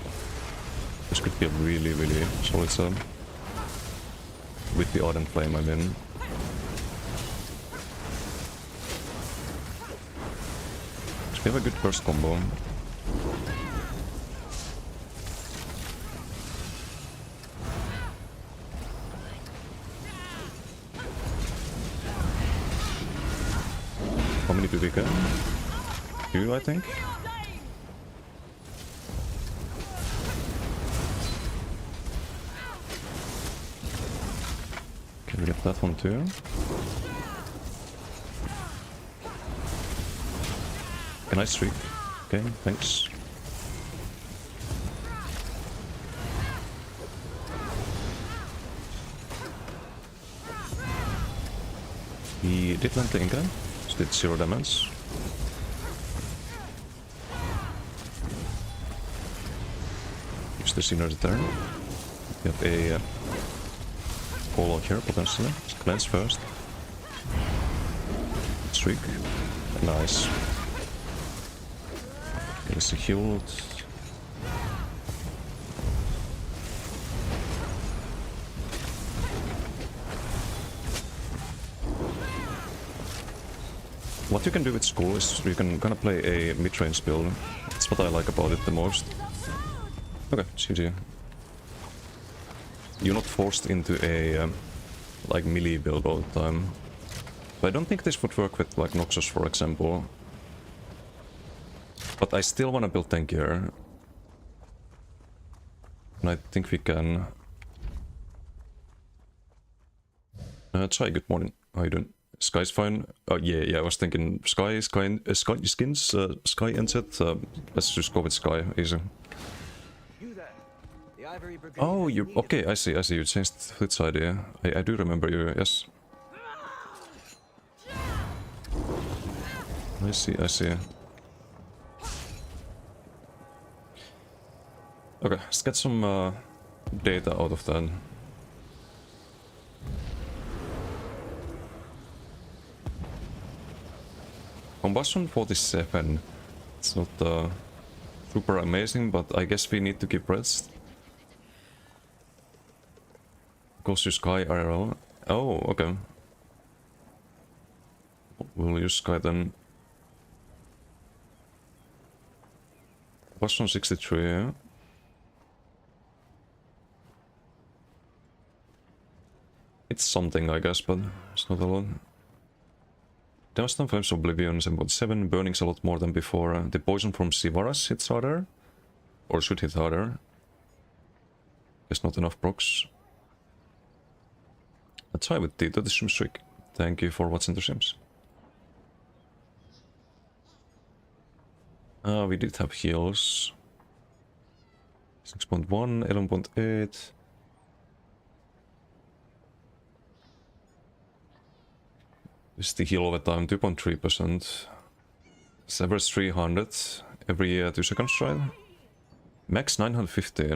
this could be a really, really solid sub. With the Ardent Flame, I mean. We have a good burst combo. How many do we get? 2, I think. Can we get that one too? Can I streak? Okay, thanks. He did land the Inca. Did 0 damage. Use the Sinner's there. We have a call out here potentially. Let's cleanse first. Streak. Nice. He's healed. What you can do with school is you can kind of play a mid-range build. That's what I like about it the most. Okay, GG. You're not forced into a like melee build all the time. But I don't think this would work with like Noxus, for example. But I still want to build tankier. And I think we can... Chai, good morning. How you doing? Sky's fine. Yeah, I was thinking Sky skins, Sky NZ. Let's just go with Sky, easy. You there. The Ivory Brigade Oh, has you need of okay? you. I see. You changed flip side. Yeah, I do remember you. Yes. I see. Okay, let's get some data out of that. Combustion 47. It's not super amazing, but I guess we need to keep rest. Goes to Sky IRL. Oh, okay. We'll use Sky then. Combustion 63, yeah. It's something, I guess, but it's not a lot. Downstone Flames Oblivion 7.7, burning's a lot more than before. The poison from Sivaras hits harder. Or should hit harder. Guess not enough procs. Let's try with Tito the Sim Streak. Thank you for watching the Sims. We did have heals. 6.1, 11.8. This is the heal over time, 2.3%. Severs 300 every 2 seconds trial. Max 915. I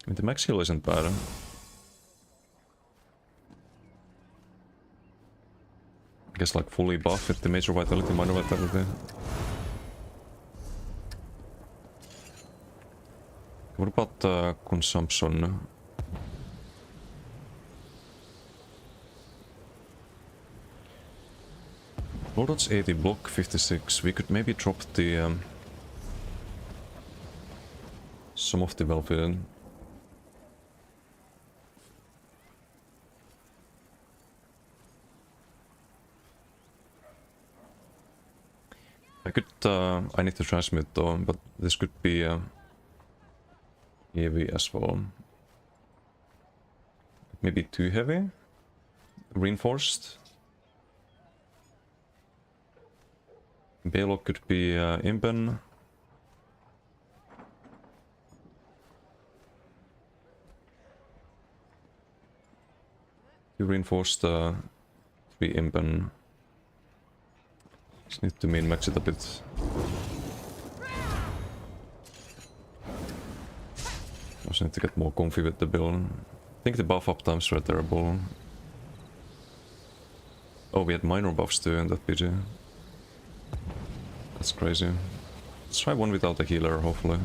mean, the max heal isn't bad. I guess like fully buff with the major vitality, minor vitality. What about consumption? Lord's 80, block 56. We could maybe drop the some of the Velvet. I could I need to transmit though, but this could be heavy as well. Maybe too heavy? Reinforced? Baylock could be Impen. You reinforced to be Impen. Just need to min-max it a bit. Also need to get more comfy with the build. I think the buff uptimes were terrible. Oh, we had minor buffs too in that PG. That's crazy. Let's try one without a healer, hopefully.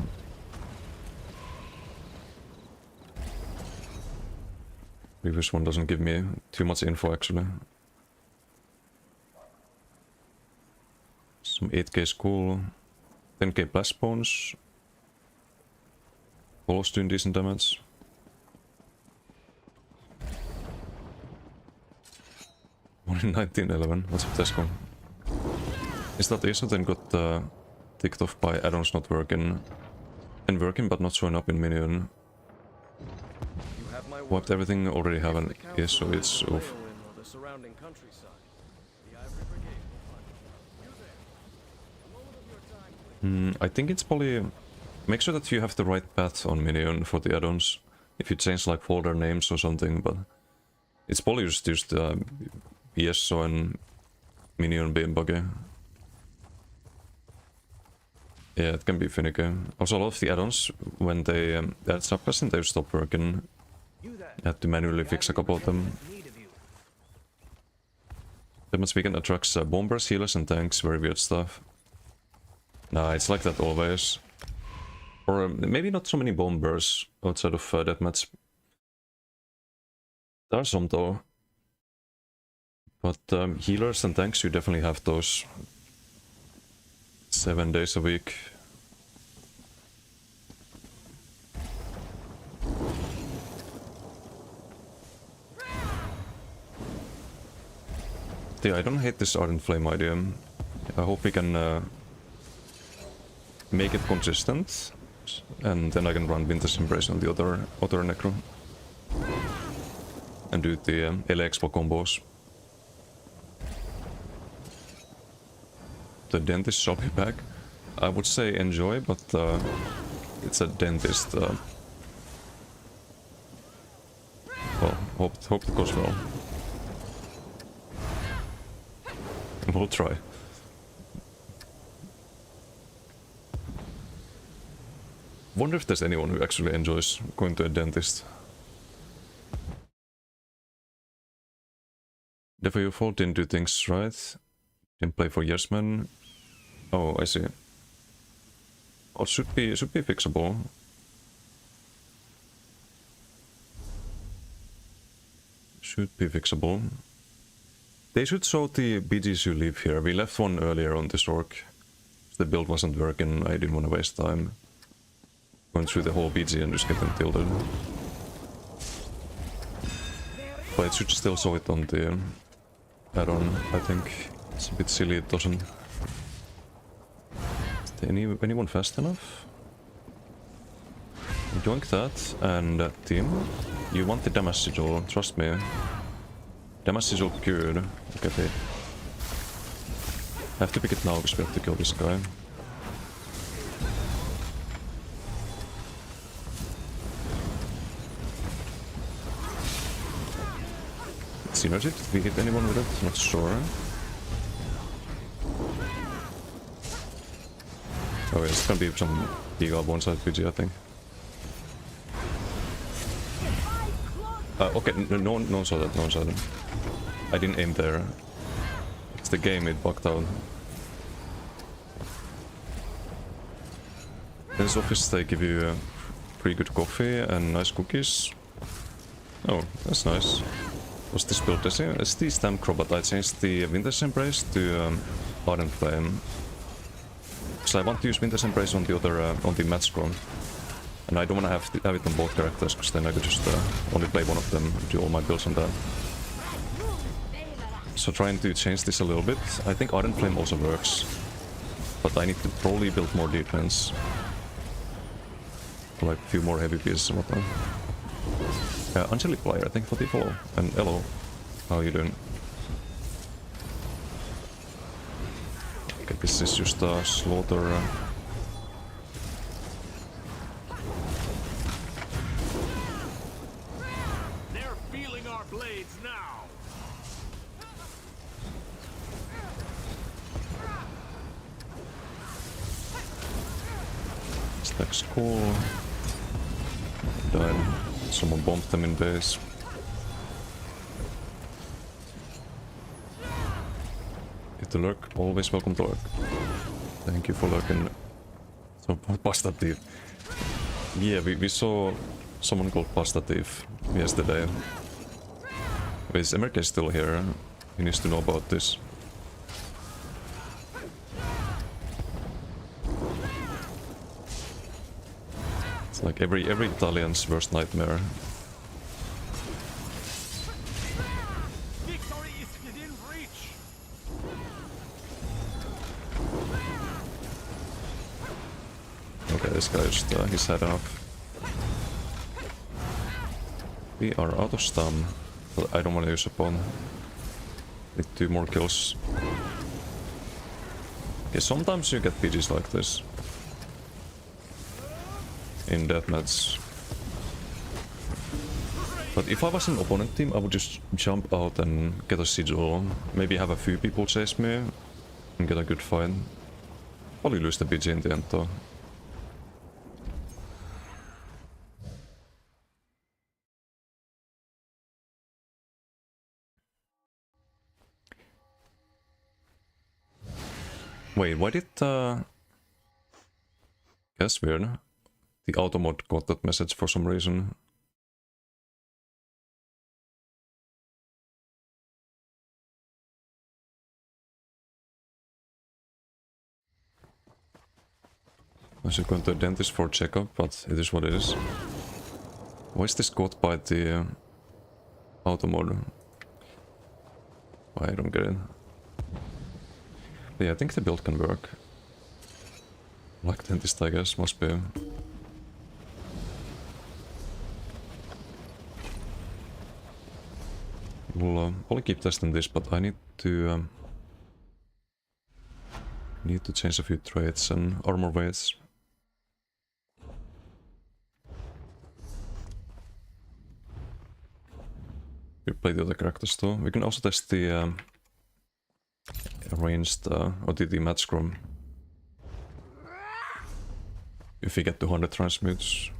Previous one doesn't give me too much info, actually. Some 8k is cool. 10k blast bones. Bolos doing decent damage. One in 1911. What's up, Tesco? Is that ESO then got ticked off by add-ons not working? And working but not showing up in minion. Wiped everything, already have an ESO, it's oof. I think it's probably... Make sure that you have the right path on minion for the add-ons. If you change like folder names or something, but... It's probably just ESO and minion being buggy. Yeah, it can be finicky. Also, a lot of the add-ons, when they add subclass, they stop working. You have to manually fix a couple of them. Damage Weekend attracts bombers, healers, and tanks. Very weird stuff. Nah, it's like that always. Or maybe not so many bombers outside of deathmatch. There are some though. But healers and tanks, you definitely have those 7 days a week. Yeah, I don't hate this Ardent Flame idea. I hope we can make it consistent, and then I can run Winter's Embrace on the other Necro. And do the Ele-Expo combos. The dentist shall be back. I would say enjoy, but it's a dentist. Well, hope it goes well. We'll try. Wonder if there's anyone who actually enjoys going to a dentist. Therefore your fault didn't do things right. Didn't play for Yes Man. Oh, I see. Oh, it should be fixable. Should be fixable. They should show the BGs you leave here. We left one earlier on this orc. The build wasn't working, I didn't want to waste time going through the whole BG and just getting tilted. But it should still show it on the add-on, I think. It's a bit silly it doesn't. Is there anyone fast enough? Doing that, and team, you want the damage sigil, trust me. Damage sigil good. Look at it. I have to pick it now because we have to kill this guy. Synergy? Did we hit anyone with it? Not sure. Oh yeah, it's gonna be some Giga one-side PG, I think. Okay, no one saw that, no one saw that. I didn't aim there. It's the game, it bugged out. In this office they give you pretty good coffee and nice cookies. Oh, that's nice. What's this build? It's the Stamp Crop, I changed the Winter's Embrace to Ardent Flame. So I want to use Winter's Embrace on the other, on the Match Scroll. And I don't want to have it on both characters, because then I could just only play one of them, do all my builds on that. So trying to change this a little bit. I think Ardent Flame also works. But I need to probably build more defense. Like a few more heavy pieces and whatnot. Angelic Player, thank you for the follow. And hello, how are you doing? Okay, this is just a slaughter. They're feeling our blades now. Stacks cool. Died. Someone bombed them in base. If to lurk, always welcome to lurk. Thank you for lurking. So, Pasta Thief. Yeah, we saw someone called Pasta Thief yesterday. Is America still here? He needs to know about this. It's like every Italian's worst nightmare. Victory is within reach. Okay, this guy just he's had enough. We are out of stun, but I don't want to use a pawn. Need 2 more kills. Okay, sometimes you get PGs like this. In deathmatch. But if I was an opponent team, I would just jump out and get a sigil. Maybe have a few people chase me and get a good fight. Probably lose the PG in the end though. Wait, why did that's weird. The automod got that message for some reason. I should go to a dentist for a checkup, but it is what it is. Why is this caught by the automod? I don't get it. But yeah, I think the build can work. Like dentist, I guess, must be. We'll probably keep testing this, but I need to change a few traits and armor weights. We play the other characters too. We can also test the ranged or the match scrum. If we get to 100 transmutes.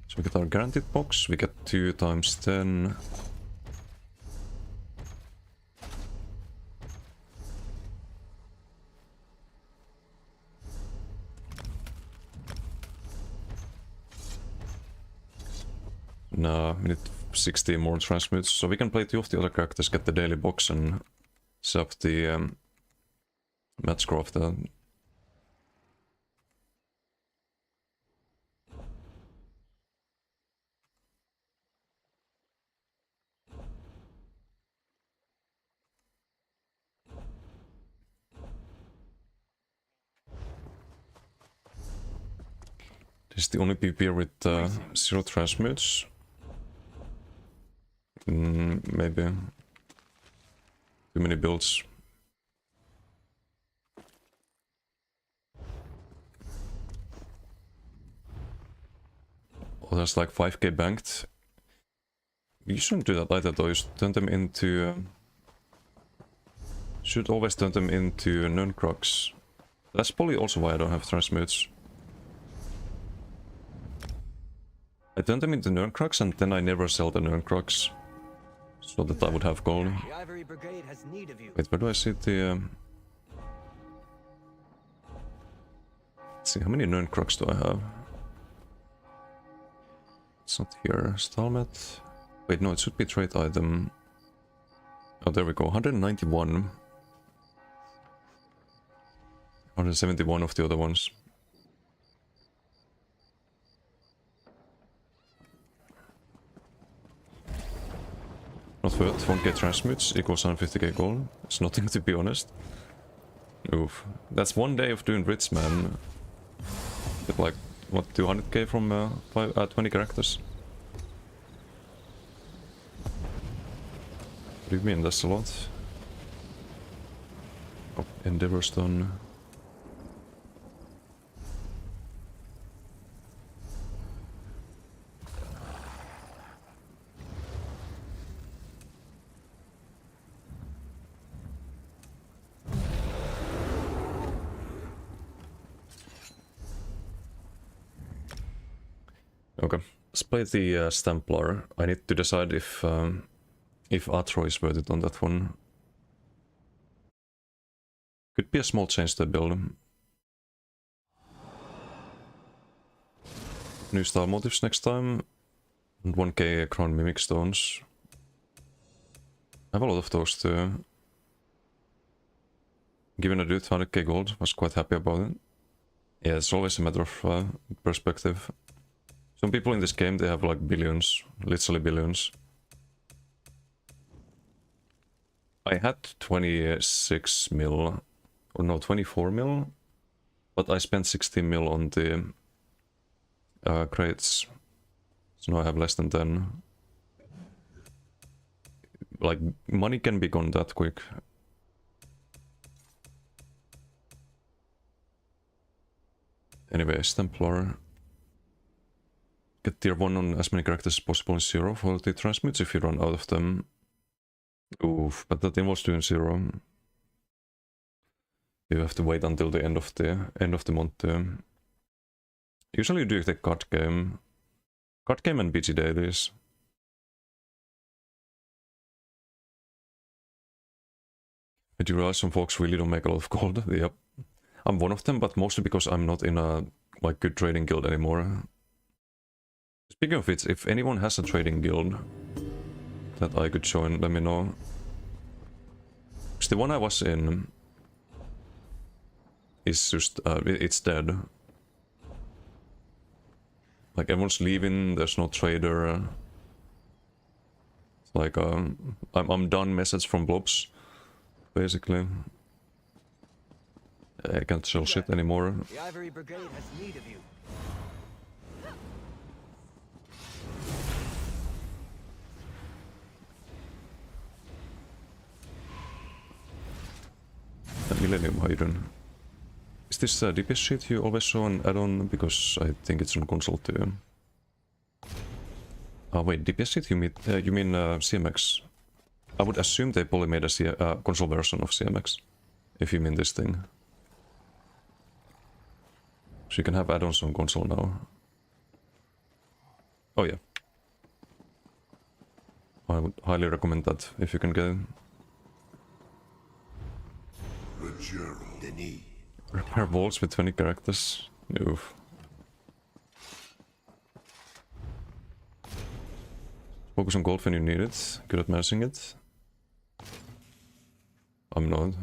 So we get our guaranteed box, we get 2 times 10. No, we need 16 more transmutes, so we can play 2 of the other characters, get the daily box and set up the match craft. This is the only PvP with 0 transmutes. Maybe too many builds. Oh, there's like 5k banked. You shouldn't do that either though, you should turn them into... should always turn them into Nurncrocs. That's probably also why I don't have transmutes. I turn them into Nurncrocs and then I never sell the Nurncrocs. So that I would have gold. The Ivory Brigade has need of you. Wait, where do I see the... Let's see, how many Nurncrocs do I have? It's not here. Stalmet. Wait, no, it should be trade item. Oh, there we go. 191. 171 of the other ones. Not worth 1k transmutes equals 150k gold. It's nothing, to be honest. Oof. That's 1 day of doing Brits, man. Get like, what, 200k from 20 characters? What do you mean? That's a lot. Oh, Endeavor's done. Okay, let's play the Stamplar. I need to decide if Atro is worth it on that one. Could be a small change to the build. New style motifs next time. And 1k Crown Mimic Stones. I have a lot of those too. Given a dude 100k gold, was quite happy about it. Yeah, it's always a matter of perspective. Some people in this game, they have like billions, literally billions. I had 26 mil, or no, 24 mil, but I spent 16 mil on the crates. So now I have less than 10. Like, money can be gone that quick. Anyway, Templar. Get tier 1 on as many characters as possible in 0 for the transmutes if you run out of them. Oof, but that involves doing 0. You have to wait until the end of the month. Usually you do the card game and BG dailies. But you realize some folks really don't make a lot of gold. Yep, I'm one of them, but mostly because I'm not in a like good trading guild anymore. Speaking of which, if anyone has a trading guild that I could join, let me know. Because the one I was in, is just it's dead. Like everyone's leaving. There's no trader. It's like I'm done message from blobs, basically. I can't sell shit anymore. The Ivory Brigade has need of you. Millennium, how you doing? Is this DPS sheet you always show on add-on? Because I think it's on console too. Oh wait, DPS sheet you mean CMX? I would assume they probably made a console version of CMX, if you mean this thing. So you can have add-ons on console now. Oh yeah. I would highly recommend that if you can get it. Repair walls with 20 characters. Oof. Focus on gold when you need it. Good at managing it. I'm not.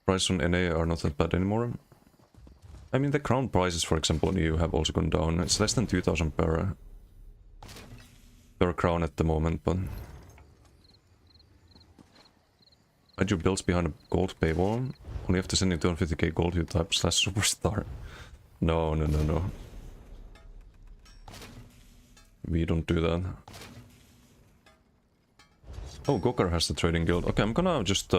Prices on NA are not that bad anymore. I mean, the crown prices, for example, you have also gone down. It's less than 2,000 per crown at the moment, but add your builds behind a gold paywall. Only have to send in 250k gold, you type /superstar. No. We don't do that. Oh, Gokar has the trading guild. Okay, I'm gonna just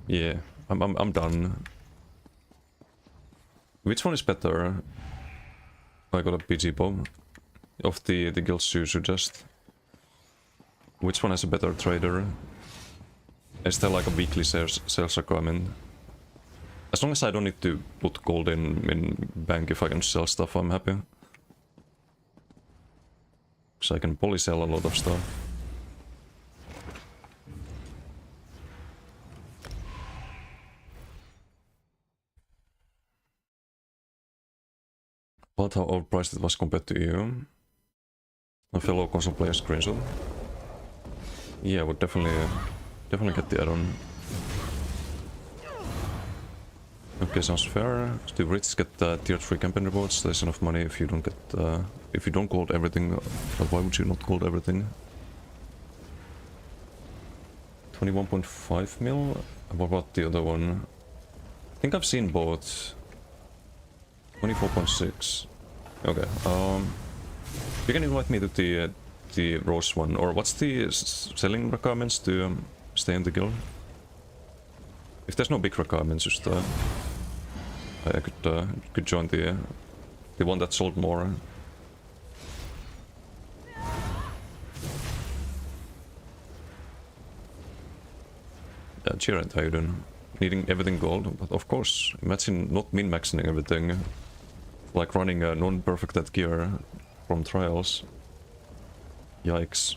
yeah, I'm done. Which one is better? I got a PG bomb of the guilds you suggest. Which one has a better trader? Is there like a weekly sales requirement? As long as I don't need to put gold in bank, if I can sell stuff, I'm happy. So I can probably sell a lot of stuff. But how overpriced it was compared to EU. A fellow console player screenshot. Yeah, I would definitely get the add-on. Okay, sounds fair. Still rich get tier 3 campaign rewards. There's enough money if you don't get if you don't gold everything. But why would you not gold everything? 21.5 mil. What about the other one? I think I've seen both. 24.6. Okay. You can invite me to the Rose one, or what's the selling requirements to stay in the guild? If there's no big requirements, just I could join the one that sold more. Cheer, how you doing? Needing everything gold, but of course, imagine not min-maxing everything. Like running a non-perfected gear from trials. Yikes.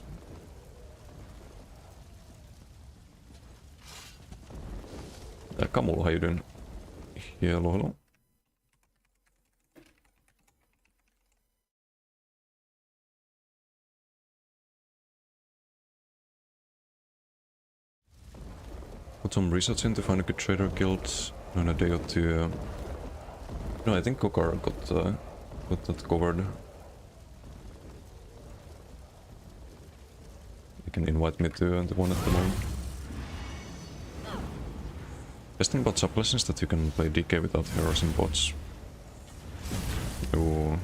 Kamul, how you doing? Hello. Put some research in to find a good trader guild in a day or two. No, I think Kokar got that covered. You can invite me to the one at the moment. Best thing about Subless is that you can play DK without heroes and bots. Ooh.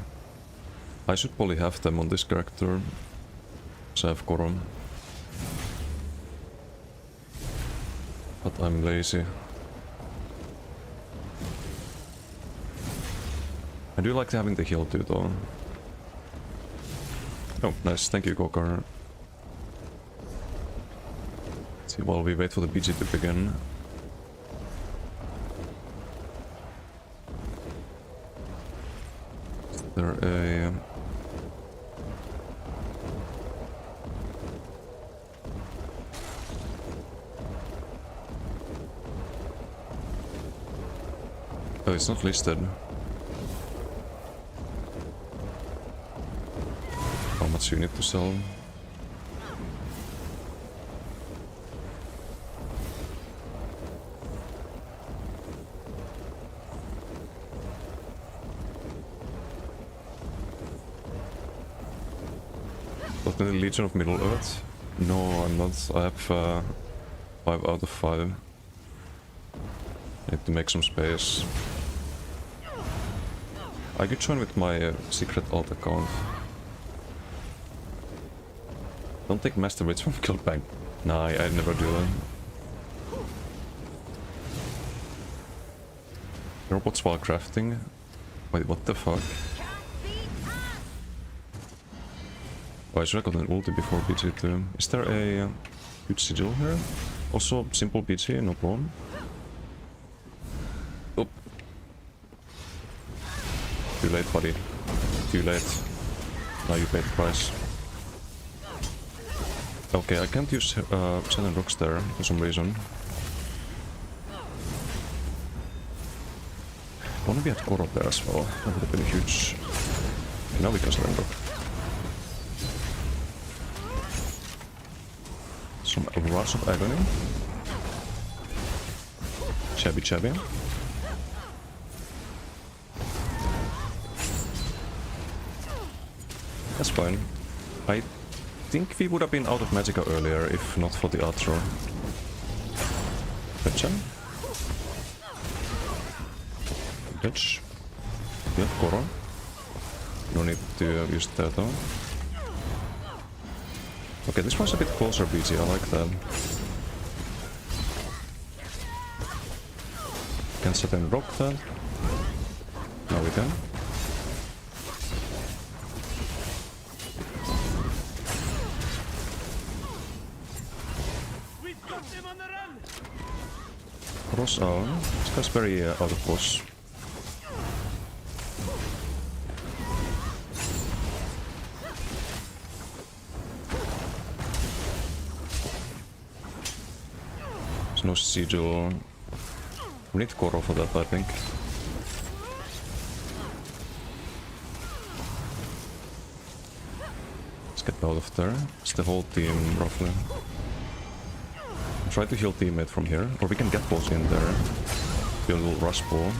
I should probably have them on this character. So I have Korum. But I'm lazy. I do like having the heal too, though. Oh, nice. Thank you, Gokar. Let's see, while we wait for the BG to begin. Is there a... Oh, it's not listed. How much you need to sell? Not in the Legion of Middle Earth? No, I'm not. I have 5 out of 5. Need to make some space. I could join with my secret alt account. Don't take master rates from Guild Bank. Nah, I never do that. Robots while crafting? Wait, what the fuck? Oh, I should have got an ulti before BG too. Is there a good sigil here? Also, simple BG, no problem. Oh. Too late, buddy. Too late. Now you pay the price. Okay, I can't use Sand and Rocks there for some reason. Wanna be at Koro there as well. That would have been huge. Okay, now we can Sand and Rock. Some Rush of Agony. Shabby Shabby. That's fine. I think we would have been out of Magicka earlier if not for the outro. Gotcha. Dodge. We have Koro. No need to use that though. Okay, this one's a bit closer BG, I like that. Can set and rock that. Now we can. Cross out. This guy's very out of boss. There's no sigil. We need Koro for that, I think. Let's get out of there. It's the whole team, roughly. Try to heal teammate from here, or we can get balls in there. Build a little rush ball.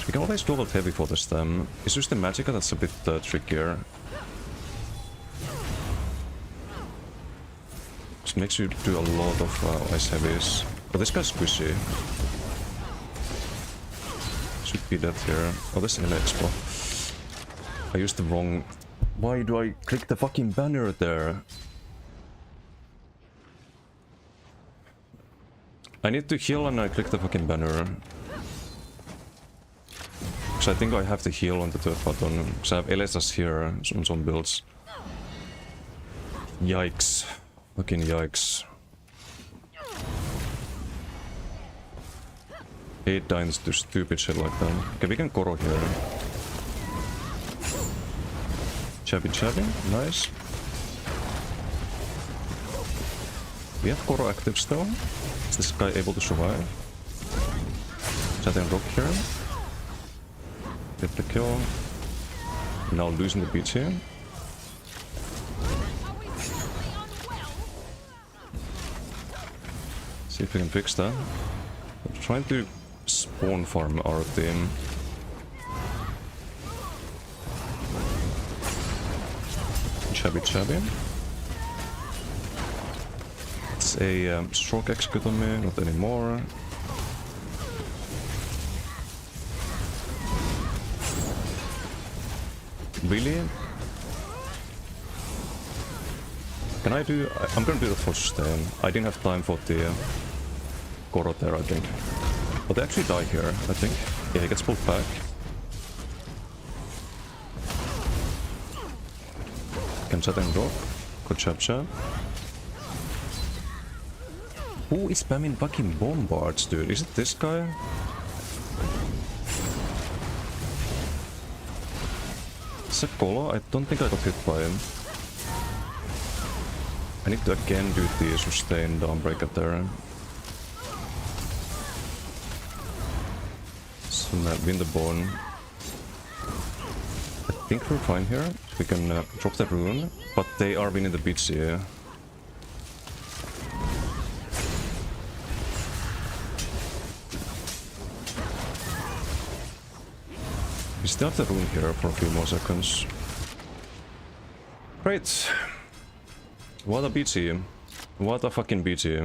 We can always go out heavy for the stem. It's just the Magicka that's a bit trickier. It makes you do a lot of ice heavies. But this guy's squishy. Should be dead here. Oh, this is an expo. I used the wrong... Why do I click the fucking banner there? I need to heal and I click the fucking banner. Because I think I have to heal on the third button. Because I have Elesas here on some builds. Yikes. Fucking yikes. 8 dimes to stupid shit like that. Okay, we can Koro here. Chabby Chabby, nice. We have Koro active still. Is this guy able to survive? Chat and rock here. Get the kill. Now losing the beach here. See if we can fix that. I'm trying to spawn farm our team. Chabby Chabby. It's a stroke execute on me, not anymore. Really? Can I do... I'm gonna do that for sustain. I didn't have time for the Koro there, I think. But they actually die here, I think. Yeah, he gets pulled back. Can set and rock. Good chap chap. Who is spamming fucking bombards, dude? Is it this guy? Is it Kolo? I don't think I got hit by him. I need to again do the sustain downbreaker there. Some win the bone. I think we're fine here. We can drop the rune, but they are winning the beach here. We still have the rune here for a few more seconds. Great. What a BT. What a fucking BT.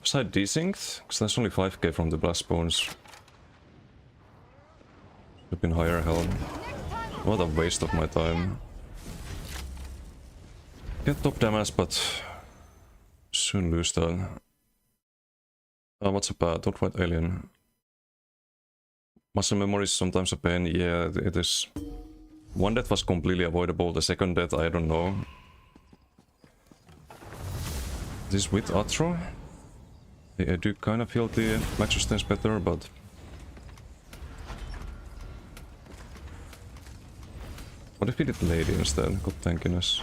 Was I desynced? Because that's only 5k from the blast bones. Should have been higher, hell. What a waste of my time. Get top damage, but soon lose that. What's a bad? Don't fight alien. Muscle memory is sometimes a pain. Yeah, it is. One death was completely avoidable. The second death, I don't know. This with Atro. I do kind of feel the max resistance better, but what if we did Lady instead? Got tankiness.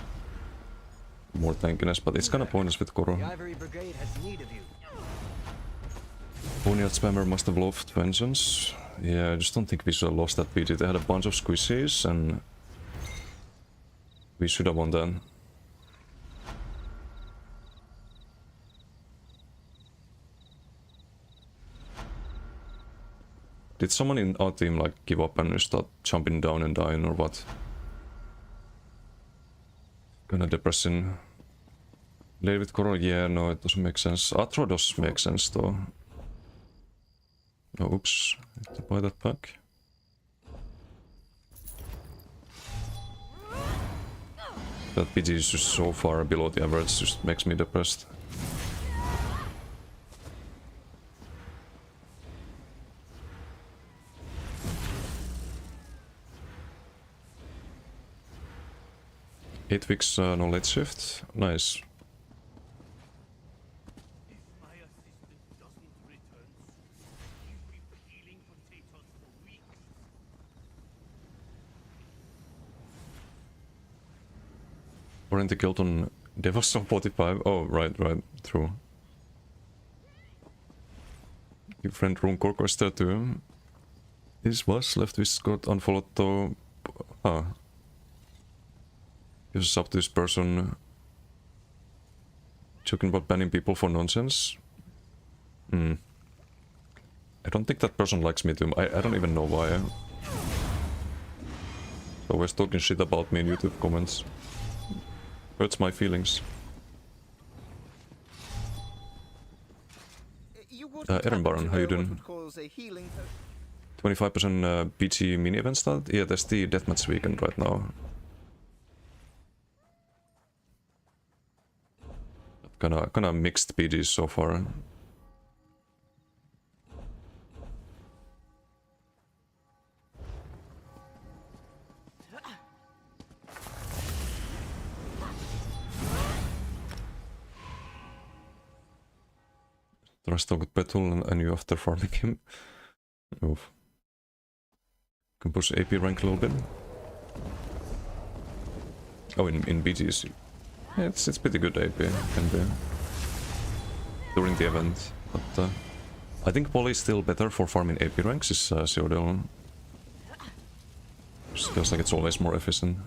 More tankiness, but it's kinda pointless with Koro. The Ivory Brigade has need of you. Ponyard Spammer must have loved Vengeance. Yeah, I just don't think we should have lost that BT. They had a bunch of squishies and we should have won that. Did someone in our team like give up and start jumping down and dying or what? Kinda depressing. Lady with Koro, yeah, no, it doesn't make sense. Atro does make sense though. Oh, oops. I have to buy that back. That PG is just so far below the average, just makes me depressed. Eight weeks knowledge shift. Nice. Warranty killed on Devos on 45. Oh, right, true. Your friend Rune Cork was there too. This was left with got unfollowed though. Ah. This is up to this person joking about banning people for nonsense. I don't think that person likes me too. I don't even know why. Always talking shit about me in YouTube comments. Hurts my feelings. Aaron Baron, how you doing? 25% BT mini event start? Yeah, that's the deathmatch weekend right now. Kinda mixed BGs so far. Trust with Petul and you after farming him. Oof. Can push AP rank a little bit. Oh, in BGs. Yeah, it's pretty good AP, can be. During the event. But I think Poly is still better for farming AP ranks, is Seodil. Just feels like it's always more efficient.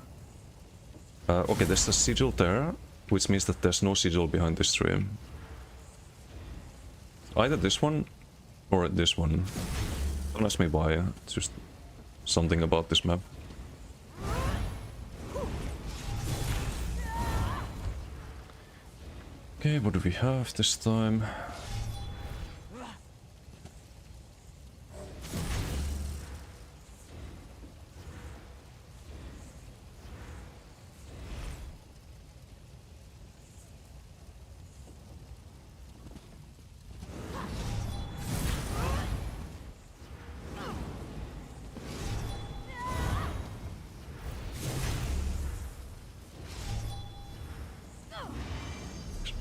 Okay, there's the sigil there, which means that there's no sigil behind this tree. Either this one or this one. Don't ask me why, it's just something about this map. Okay, what do we have this time?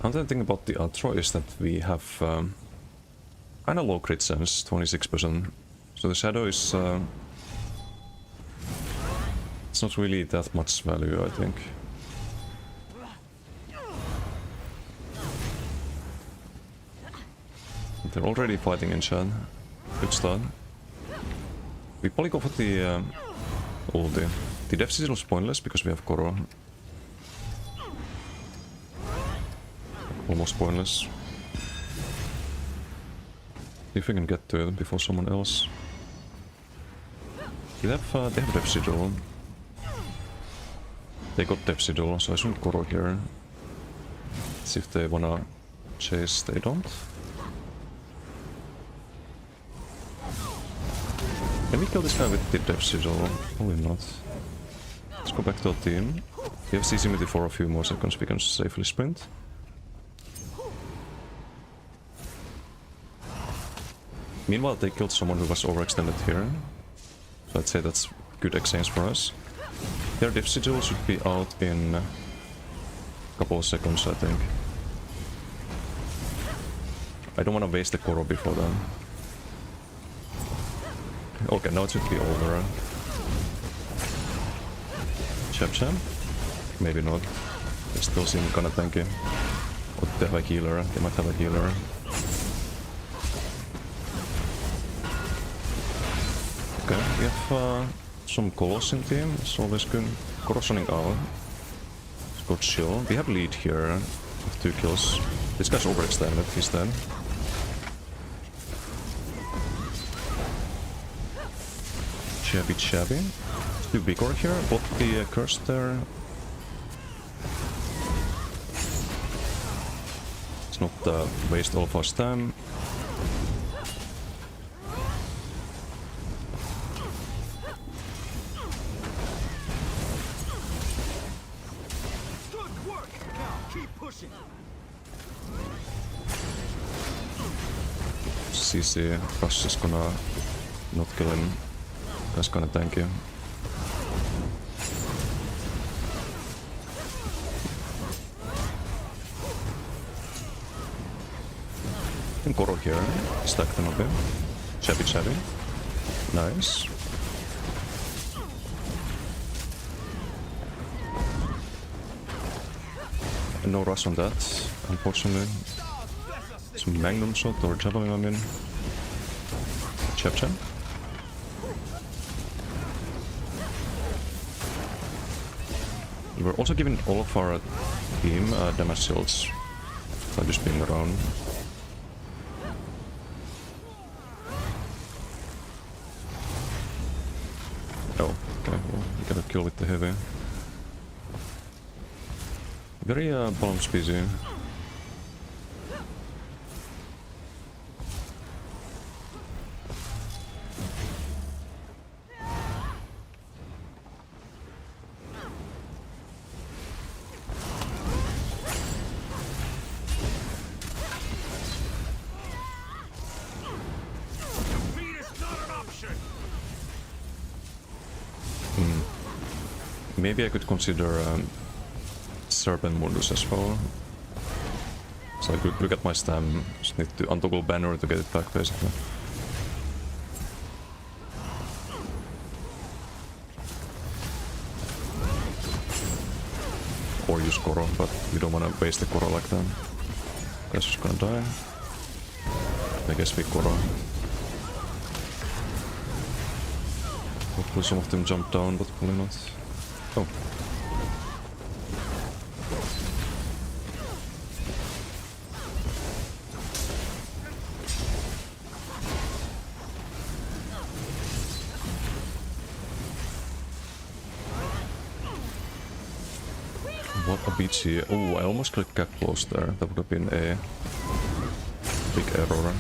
Another thing about the outro is that we have kinda low crit sense, 26%. So the shadow is it's not really that much value, I think. They're already fighting in chat. Good start. We probably go for the ulti. The death sigil was pointless because we have Koro. Almost pointless. See if we can get to it before someone else. They have death sigil. They got Depsidol, so I shouldn't Koro here. Let's see if they wanna chase. They don't. Can we kill this guy with the Depsidol? Probably not. Let's go back to our team. We have CCMT for a few more seconds, we can safely sprint. Meanwhile, they killed someone who was overextended here. So I'd say that's good exchange for us. Their Depsidol should be out in a couple of seconds, I think. I don't want to waste the Koro before then. Okay, now it should be over. Chap. Maybe not. They still seem kinda tanky. Or they have a healer. They might have a healer. Okay, we have some Colos in team. It's always good. Koro's running out. Let's go chill. We have lead here with 2 kills. This guy's overextended. He's dead. Shabby. Let's do Vigor here, block the curse there. Let's not waste all of our stam. Good work. Now keep pushing. CC Rush is gonna not kill him. That's kinda tanky. And Koro here, stack them a bit. Shabby. Nice. And no rush on that, unfortunately. Some Magnum shot or Javelin, I mean. Chap. We're also giving all of our team damage shields by just being around. Oh, okay, well, we gotta kill with the heavy. Very balance busy. Maybe I could consider Serpent Mundus as well. So I could look at my stam, just need to untoggle banner to get it back basically. Or use Koro, but we don't want to waste the Koro like that. Guy's just gonna die. I guess we Koro. Hopefully some of them jump down, but probably not. Oh. What a BT. Oh, I almost clicked cat close there. That would have been a big error.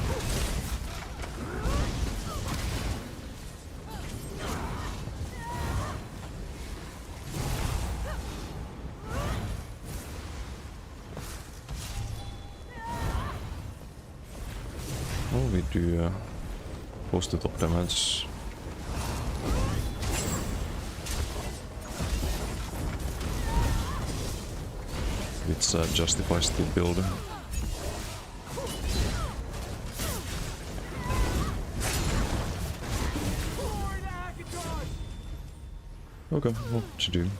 Oh, we do close to top damage. It justifies the build. Okay, what to do?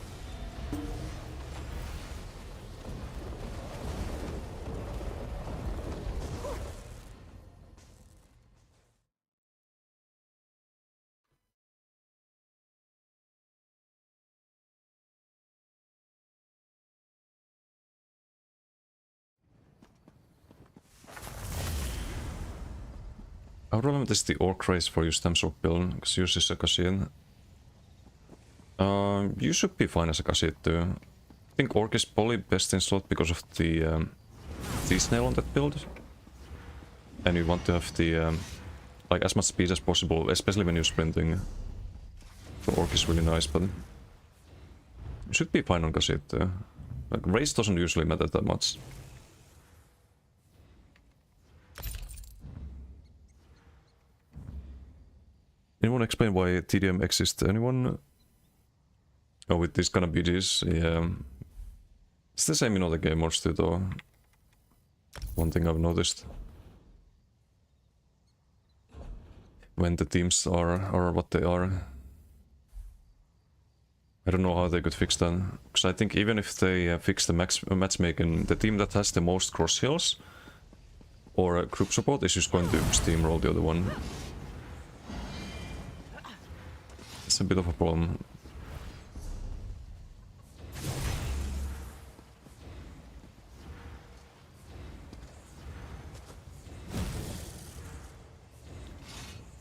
I would rather test the Orc race for your stem sword build, because uses a Kashin. You should be fine as a cassette too. I think Orc is probably best in slot because of the snail on that build. And you want to have the like as much speed as possible, especially when you're sprinting. The Orc is really nice, but you should be fine on cassette too. Like race doesn't usually matter that much. Anyone explain why TDM exists? Anyone? Oh, with these kind of BGs, yeah. It's the same in other game modes too, though. One thing I've noticed. When the teams are what they are. I don't know how they could fix that. Because I think even if they fix the matchmaking, the team that has the most cross hills or group support is just going to steamroll the other one. It's a bit of a problem.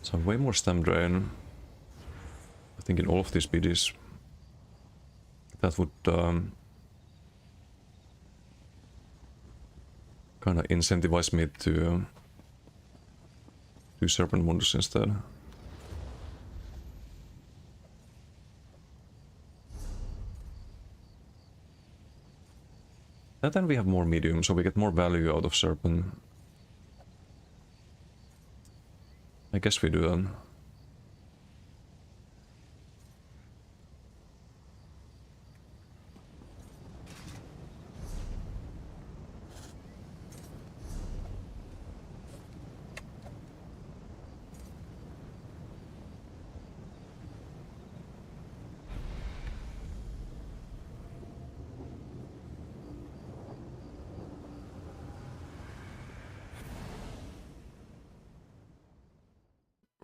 So way more stam drain. I think in all of these BDs. That would kind of incentivize me to do Serpent Mundus instead. And then we have more medium, so we get more value out of Serpent. I guess we do then.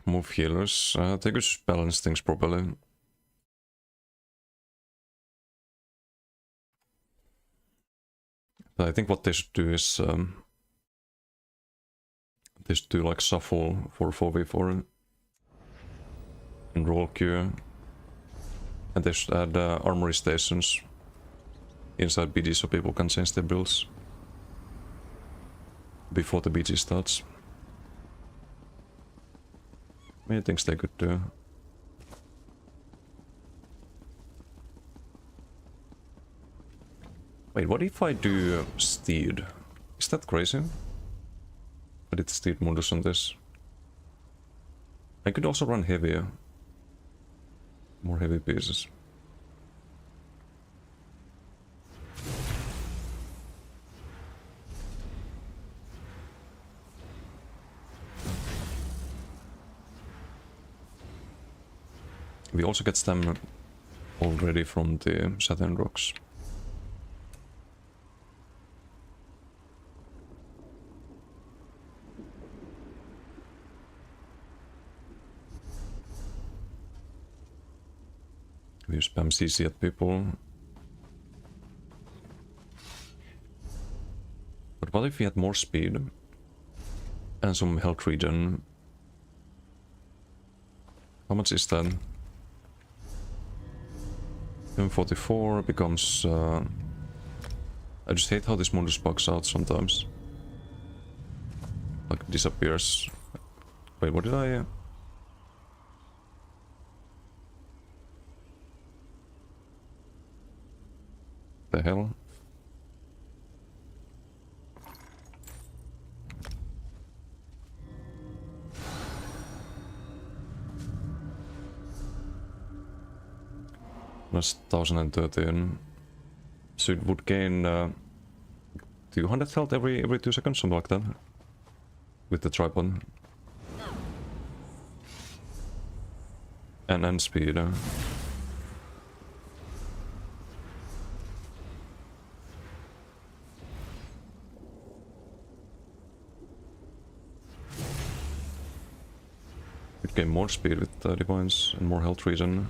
Move healers. They could just balance things properly. But I think what they should do is they should do like shuffle for 4v4 and roll queue. And they should add armory stations inside BG so people can change their builds before the BG starts. Many things they could do. Wait, what if I do Steed? Is that crazy? I did Steed Mundus on this. I could also run heavier. More heavy pieces. We also get stamina already from the Saturn rocks. We spam CC at people. But what if we had more speed and some health regen? How much is that? M44 becomes... I just hate how this Mundus bugs out sometimes. Like, disappears. Wait, what did I... The hell? That's 1013. So it would gain 200 health every 2 seconds, something like that. With the tripod. And speed. It gain more speed with divines and more health regen.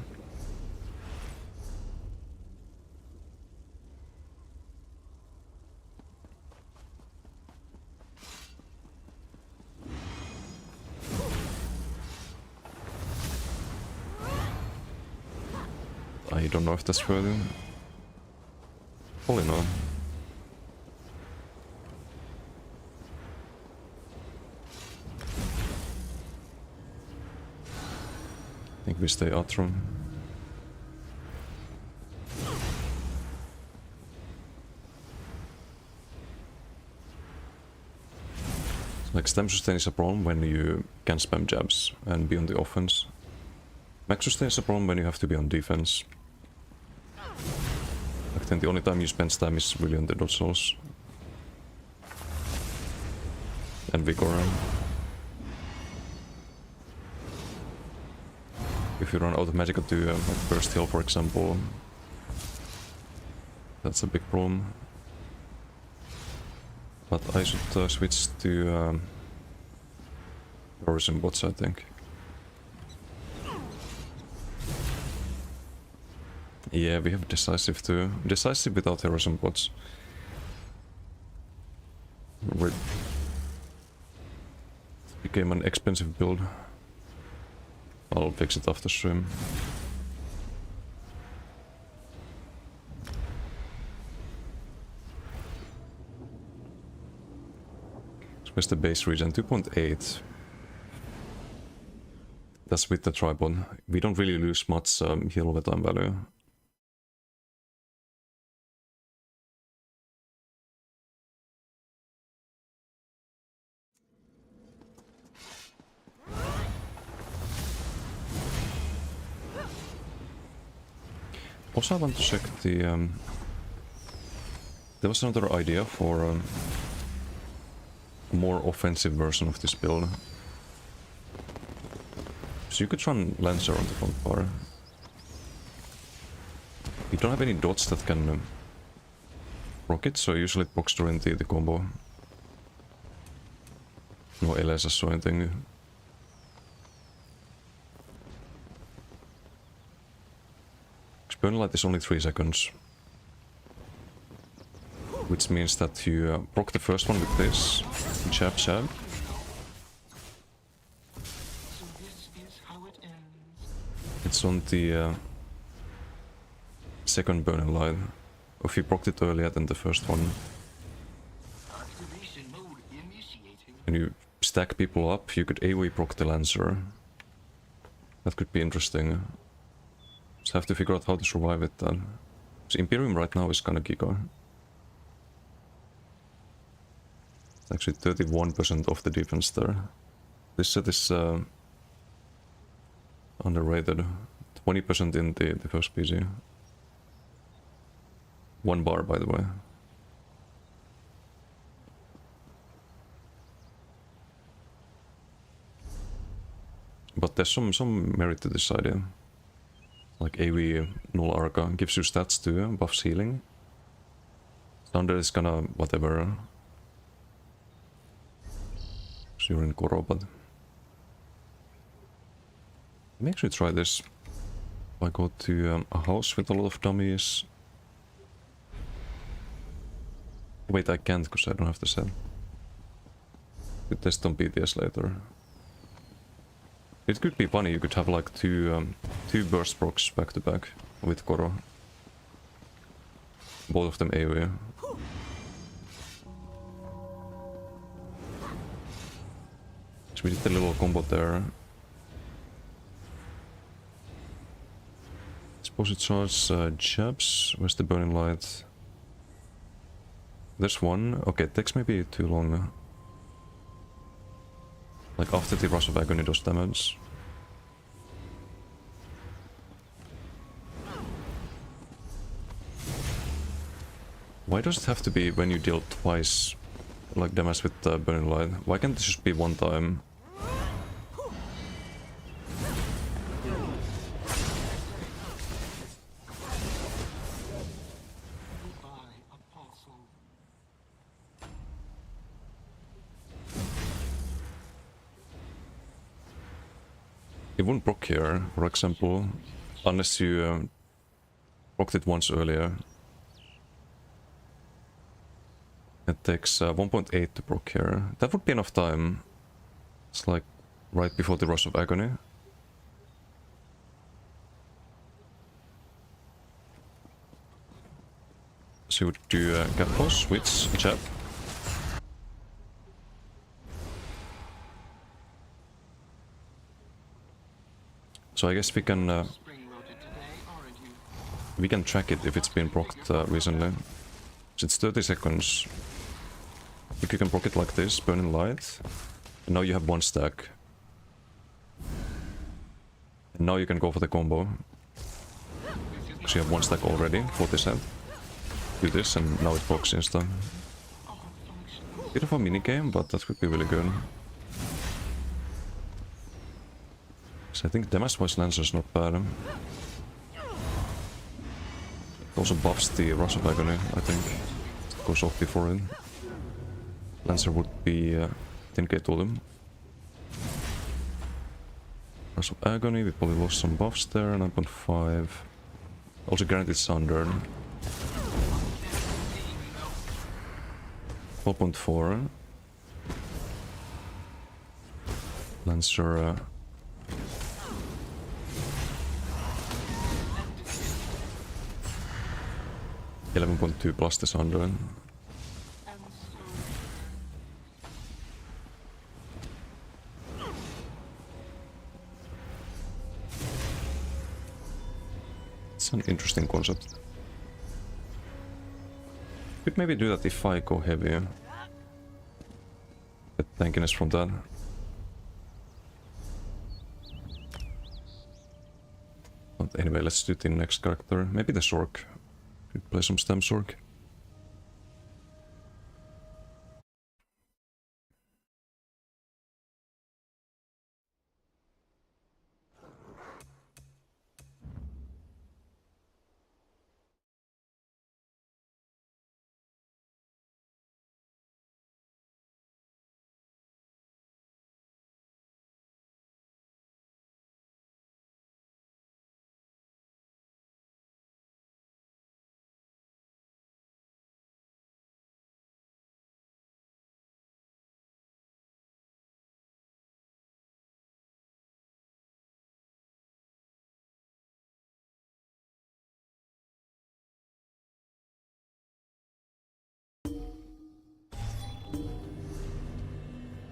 I don't know if that's worthy. Probably not. I think we stay Atron. Like stem sustain is a problem when you can spam jabs and be on the offense. Max sustain is a problem when you have to be on defense. Like then the only time you spend stam is really on the dodge souls. And vigor. If you run out of magic to like burst heal, for example, that's a big problem. But I should switch to terrorism bots, I think. Yeah, we have decisive too. Decisive without terrorism bots. It became an expensive build. I'll fix it after stream. So where's the base region? 2.8. That's with the tripod. We don't really lose much heal over time value. Also, I want to check the... there was another idea for a more offensive version of this build. So you could run Lancer on the front bar. You don't have any dots that can proc it, so usually it procs during the combo. No LSS or anything. Burn light is only 3 seconds. Which means that you proc the first one with this. Jab, jab. It's on the second burning light. If you procced it earlier than the first one. And you stack people up, you could AoE proc the Lancer. That could be interesting. Just have to figure out how to survive it then. So Imperium right now is kinda giga. It's actually 31% of the defense there. This set is underrated. 20% in the first PC. 1 bar, by the way. But there's some merit to this idea. Like AoE null Arca gives you stats too, buffs healing. Thunder is gonna whatever. So you're in Koro, but... Let me actually try this. If I go to a house with a lot of dummies... Wait, I can't because I don't have the set. Could test on BTS later. It could be funny, you could have like two burst procs back to back with Koro. Both of them AoE. So we did a little combo there. Suppose it charges jabs. Where's the burning light? There's one. Okay, it takes maybe too long. Like after the Rush of Agony does damage. Why does it have to be when you deal twice, like damage with Burning Light? Why can't this just be one time? It wouldn't proc here, for example, unless you procced it once earlier. It takes 1.8 to proc here. That would be enough time. It's like right before the Rush of Agony. So do cat pose, switch, jab. So I guess we can track it if it's been procced recently. So it's 30 seconds. If you can proc it like this, burning light, and now you have 1 stack. And now you can go for the combo. Because you have 1 stack already, 40%. Do this and now it procs insta. Bit of a minigame, but that could be really good. So I think damage-wise Lancer's not bad. It also buffs the Rush of Agony, I think. It goes off before it. Lancer would be 10k to him. Rush of Agony, we probably lost some buffs there, 9.5. Also guaranteed Sunder. 12.4. Lancer 11.2 plus the Sunder. It's an interesting concept. Could maybe do that if I go heavier. Get tankiness from that. But anyway, let's do the next character. Maybe the Sork. Could play some Stem Sork.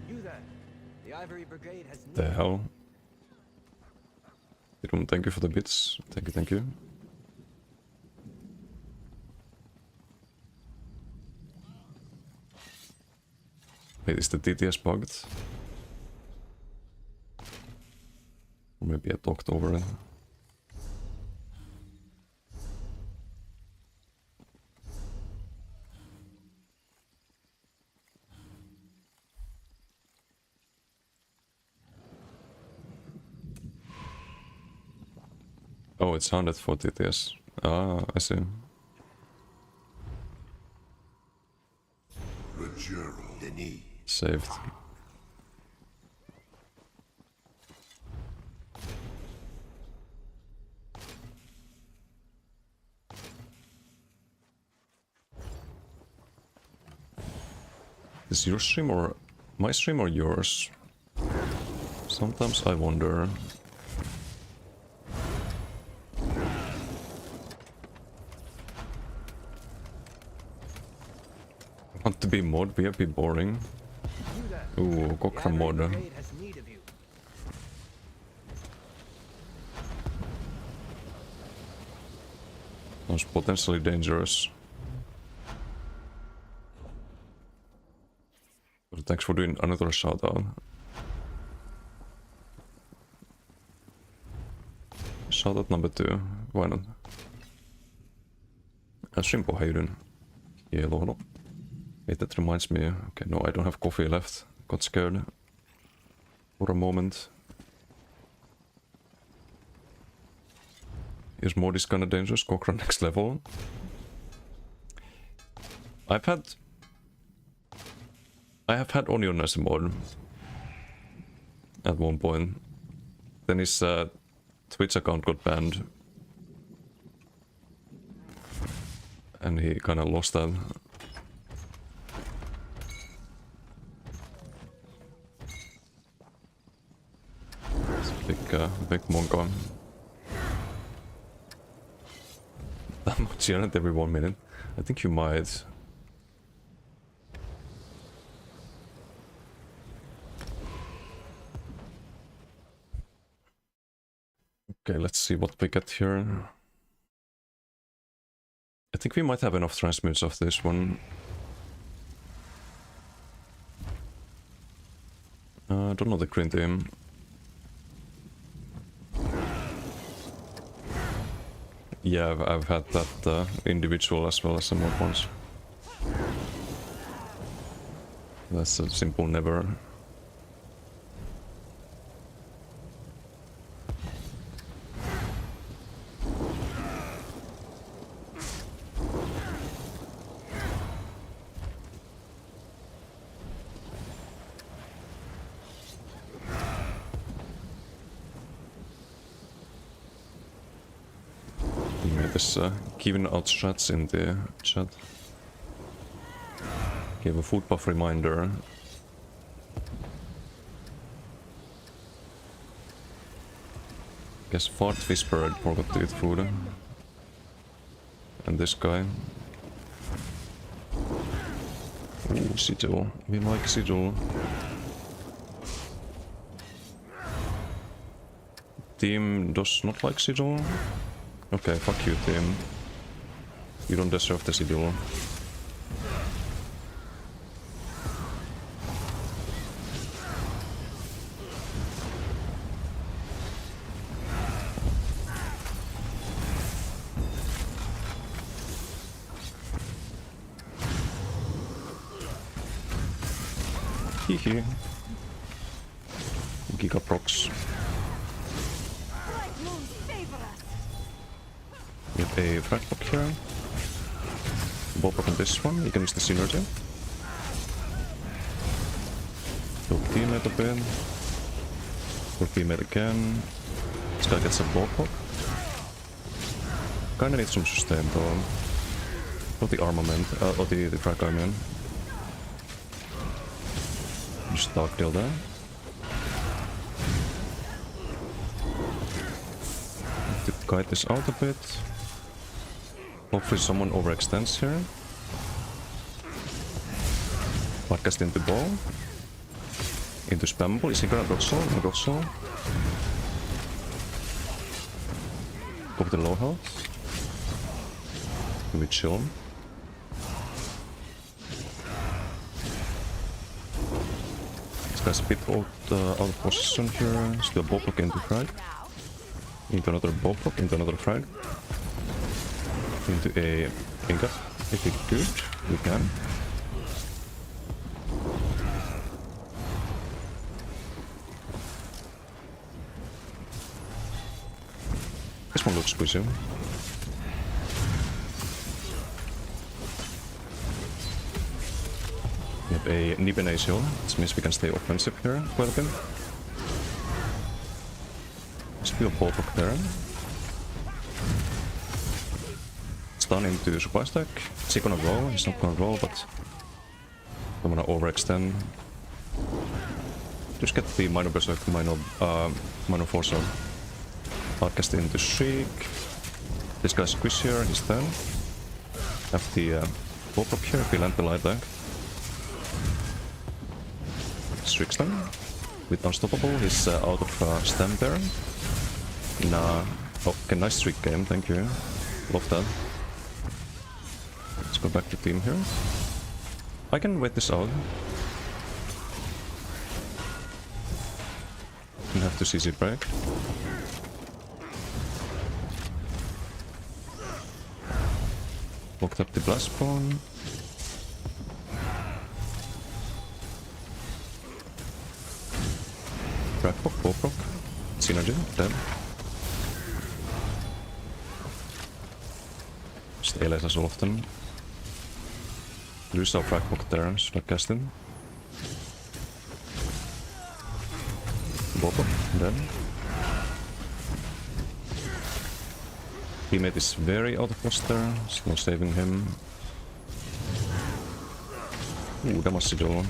You there. The Ivory Brigade has The need. hell? Thank you for the bits. Thank you, thank you. Wait, is the TTS bugged? Or maybe I talked over it. Oh, it's 100 TTS. Ah, I see. Saved. Is your stream or my stream or yours? Sometimes I wonder. Want to be mod, be boring. You there. Ooh, The Kokra Ivory mod. Brigade has need of you. Sounds potentially dangerous. But thanks for doing another shout out. Shout out number 2. Why not? Shrimpo, how you doing? Hello. Wait, that reminds me. Okay, no, I don't have coffee left. Got scared for a moment. Is mod is kinda dangerous. Cochrane next level. I have had Onion as a mod at one point. Then his Twitch account got banned. And he kinda lost that. Big Monka. that much unit every 1 minute. I think you might. Okay, let's see what we get here. I think we might have enough transmutes of this one. I don't know the green team. Yeah, I've had that individual as well as some more ones. That's a simple never. There's giving out shots in the chat. Give a food buff reminder. Guess Fart Whisperer forgot to eat food. And this guy. Ooh, Sigil. We like Sigil. Team does not like Sigil. Okay, fuck you, team. You don't deserve the Sigil. Hehe. Gigaprox. We have a frag block here. Ballpark on this one, you can use the synergy. Go teammate a bit. Go teammate again. This guy gets a ballpark. Kinda needs some sustain though. Or the armament, or the frag I mean. Just dark deal there. Have to guide this out a bit. Hopefully someone overextends here. Podcast into ball. Into spam ball. Is he gonna doxel? No doxel. Go with the low health. We chill. This guy's a bit out of position here. Still ball block into frag. Into another ball block, into another frag. Into a pink up. If we could, we can. This one looks squishy. We have a Niben ACL, which means we can stay offensive here quite a bit. Still ballpark there. Stun into supply stack. Is he gonna roll? He's not gonna roll, but I'm gonna overextend. Just get the minor berserk, minor force out. Podcast into Shriek. This guy's squish here, he's done. Have the ballpark here, we land the light tank. Shriek stun. With Unstoppable, he's out of stem there. Nah. Okay, nice Shriek game, thank you. Love that. Let's go back to team here. I can wait this out. You have to CC break. Walked up the blast spawn. Crackpock, ballproc. Synergy, dead. Just ALS as all of them. Lose our fragbook there, should I cast him? Ballproc, dead. Teammate is very out of cluster, so no saving him. Ooh, damage sigil.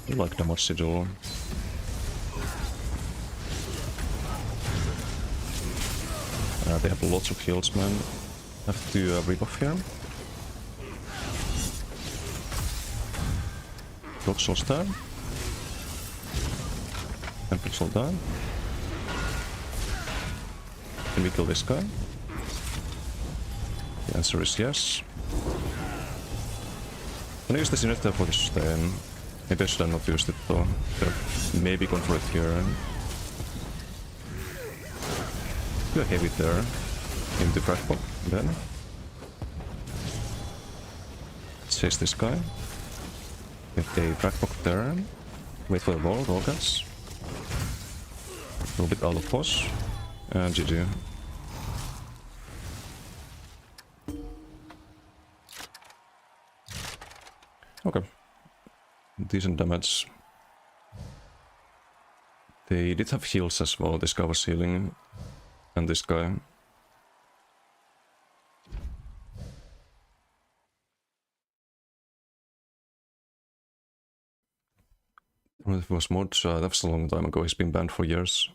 You like damage sigil. They have lots of heals, man. Have to rip off here. Rock Soul's down. Temperate Soul down. Can we kill this guy? The answer is yes. Can I use this unit for the sustain? Maybe I should have not used it though. Could have maybe gone for it here. Do a heavy there. Into Fragpop, then. Chase this guy. Get a Fragpop there. Wait for the roll guys. Roll bit out of pause. And GG. Okay. Decent damage. They did have heals as well. This guy was healing. And this guy. Well, it was mods, that was a long time ago. He's been banned for years.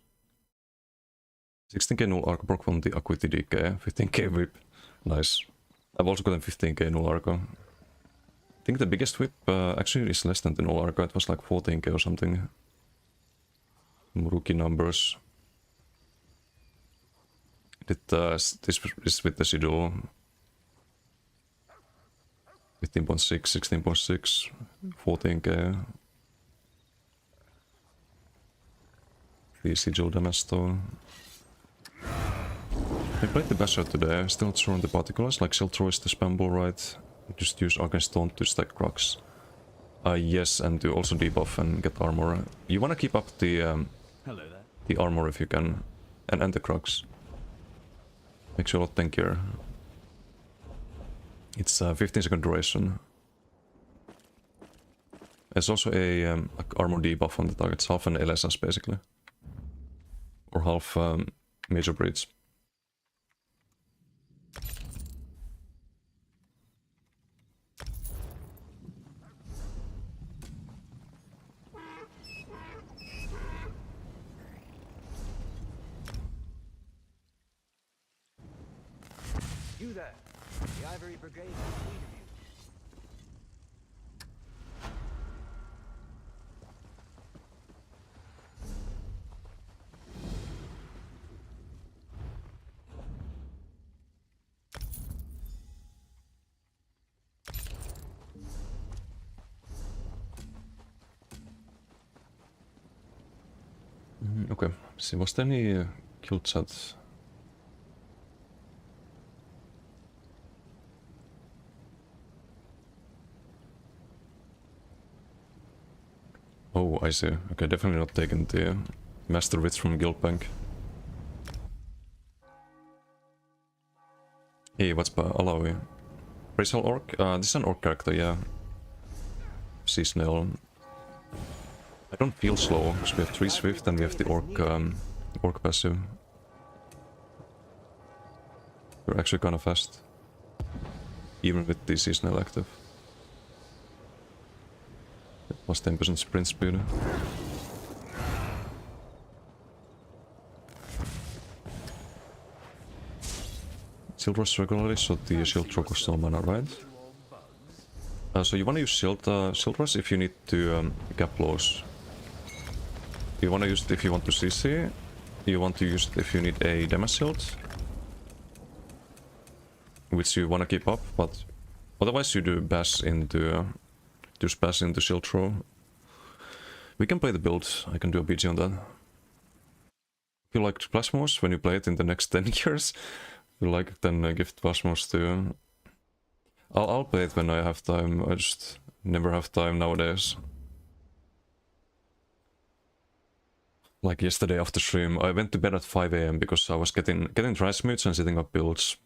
16k null arco proc from the Acuity DK. 15k whip. Nice. I've also gotten 15k null arco. I think the biggest whip actually is less than the null arco. It was like 14k or something. Rookie numbers. This is with the Sido. 15.6, 16.6, 14k. The Sigil damage though. I played the Basher today, still not sure on the particulars, like Shield Throw is the spam ball, right? Just use Arcane Stone to stack Crocs. Yes, and to also debuff and get armor. You wanna keep up the armor if you can, and the Crocs. Makes you a lot tankier. It's 15-second duration. There's also a armor debuff on the target. It's half an LSS basically. Or half major breach. You there. The Ivory Brigade has need of you. Okay, see, was there any kill chats? Oh, I see. Okay, definitely not taking the Master Wits from Guildbank. Hey, what's by Alawi? Braceal Orc? This is an Orc character, yeah. Seasonal. I don't feel slow, because we have 3 Swift and we have the Orc passive. We're actually kinda fast. Even with the seasonal active. Plus 10% sprint speed. Shield rush regularly, so the shield throw costs no mana, right? So you wanna use shield rush if you need to gap close. You wanna use it if you want to CC. You want to use it if you need a damage shield. Which you wanna keep up, but otherwise you do bash into just pass into shield throw. We can play the build. I can do a BG on that. If you like Plasmos when you play it in the next 10 years, if you like, then give Plasmos to. I'll play it when I have time. I just never have time nowadays. Like yesterday after stream, I went to bed at 5 AM because I was getting transmutes and setting up builds.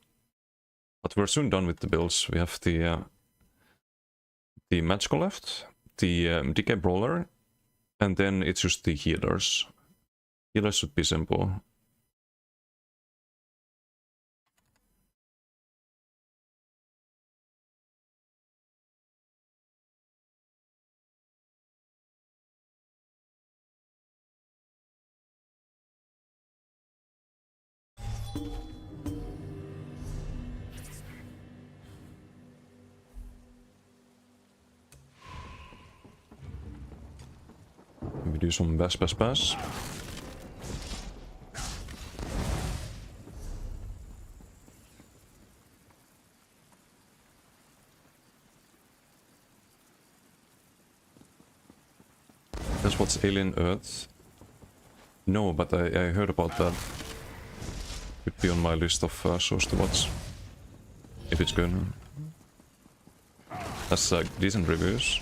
But we're soon done with the builds. We have the Magical left, the Decay Brawler, and then it's just the healers. Healers should be simple. Do some bash. That's what's Alien Earth. No, but I heard about that. Could be on my list of shows to watch. If it's good. That's decent reviews.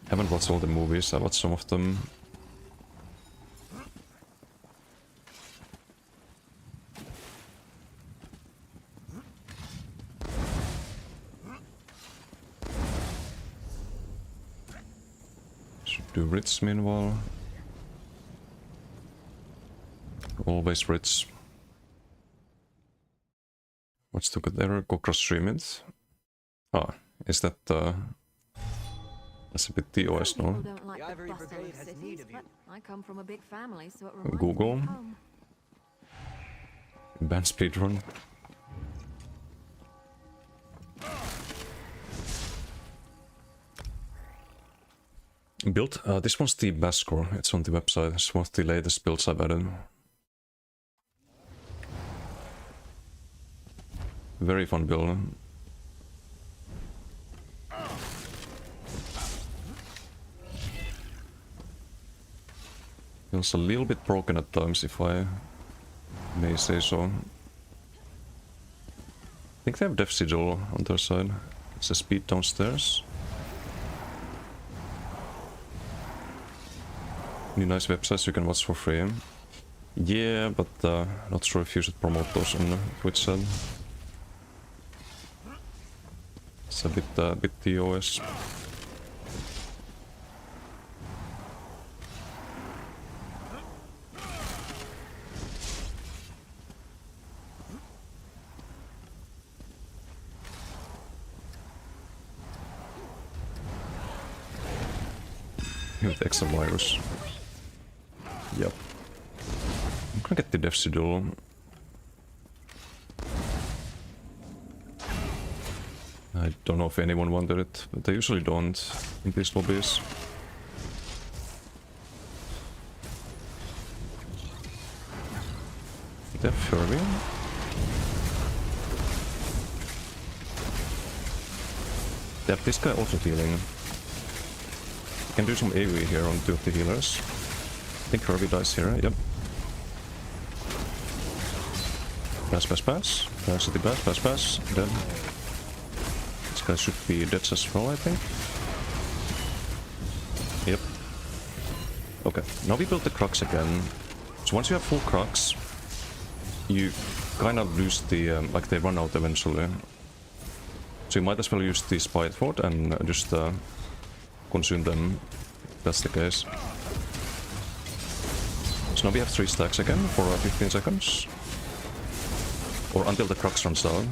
Haven't watched all the movies, I watched some of them. Should do Ritz meanwhile. Always Ritz. What's the good error? Go cross stream it. Ah, is that that's a bit TOS, no? Don't like The the Ivory bustle Brigade of has cities, need of you. but I come from a big family, so it reminds Google. me of home. Ban speedrun. Build. This one's the best score. It's on the website. It's one of the latest builds I've added. Very fun build. Feels a little bit broken at times, if I may say so. I think they have Death Sigil on their side. It's a speed downstairs. Any nice websites you can watch for free. Yeah, but not sure if you should promote those on Twitch side. It's a bit TOS. With extra virus. Yep. I'm gonna get the Death Sigil. I don't know if anyone wanted it, but they usually don't in these lobbies. Death Fury. They have this guy also healing. Can do some AoE here on two of the healers. I think Kirby dies here, yep. Pass. Pass at the pass. Dead. This guy should be dead as well, I think. Yep. Okay, now we build the Crux again. So once you have full Crux, you kind of lose the, like they run out eventually. So you might as well use the Spite Fort and just consume them, if that's the case. So now we have 3 stacks again for 15 seconds. Or until the Crux runs out.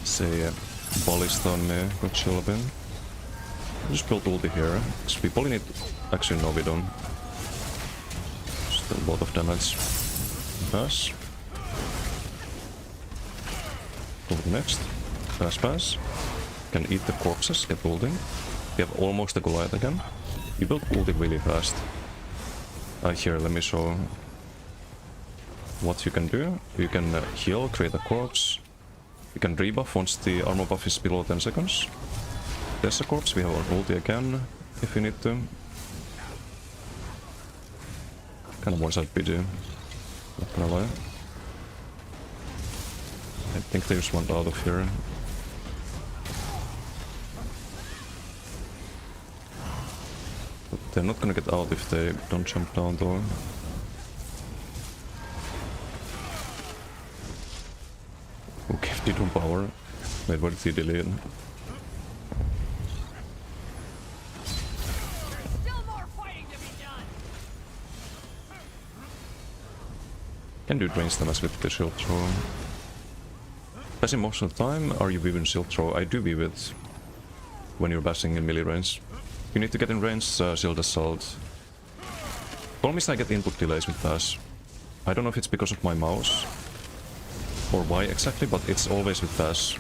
Say ballista on me, go chill a bit. Just build ulti here, because we probably need... Actually no, we don't. Just a lot of damage. Pass. Go to the next. Pass. Can eat the corpses, get ulting. We have almost a Goliath again. You build ulti really fast. Here, let me show what you can do. You can heal, create a corpse. You can rebuff once the armor buff is below 10 seconds. There's a corpse, we have our ulti again, if you need to. Kind of one-side BG, not gonna lie. I think they just want out of here. But they're not gonna get out if they don't jump down though. Who gave the Doom power? Wait, what did he delete? Still more fighting to be done. Can do range damage with the shield throw. Bashing most of the time, are you weaving shield throw? I do weave it when you're bashing in melee range. You need to get in range, shield assault. problem is I get input delays with Bash. I don't know if it's because of my mouse or why exactly, but it's always with Bash.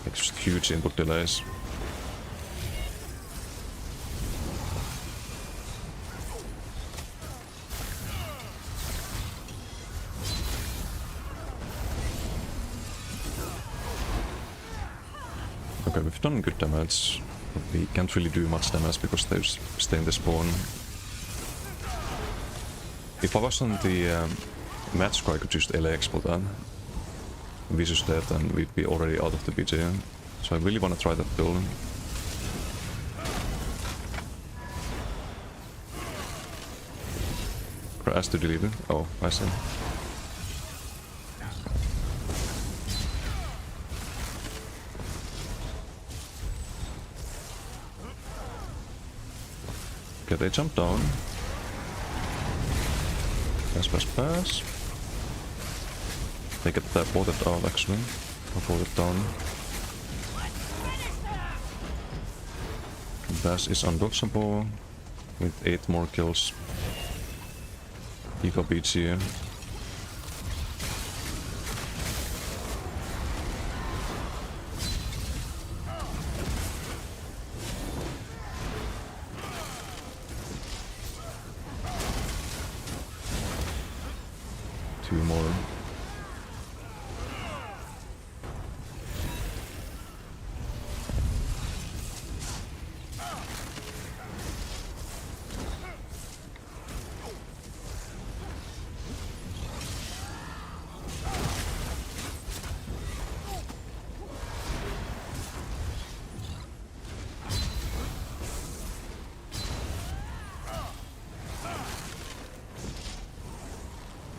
Like just huge input delays. Okay, we've done good damage. We can't really do much damage because they stay in the spawn. If I was on the match score, I could just LA export that. Visu's dead and we'd be already out of the BG. So I really want to try that build. Asked to delete it. Oh, I see. Okay, they jump down. Pass. They get ported out actually. Or ported down. Bass is undodgeable with 8 more kills. Eco beats here. Two more.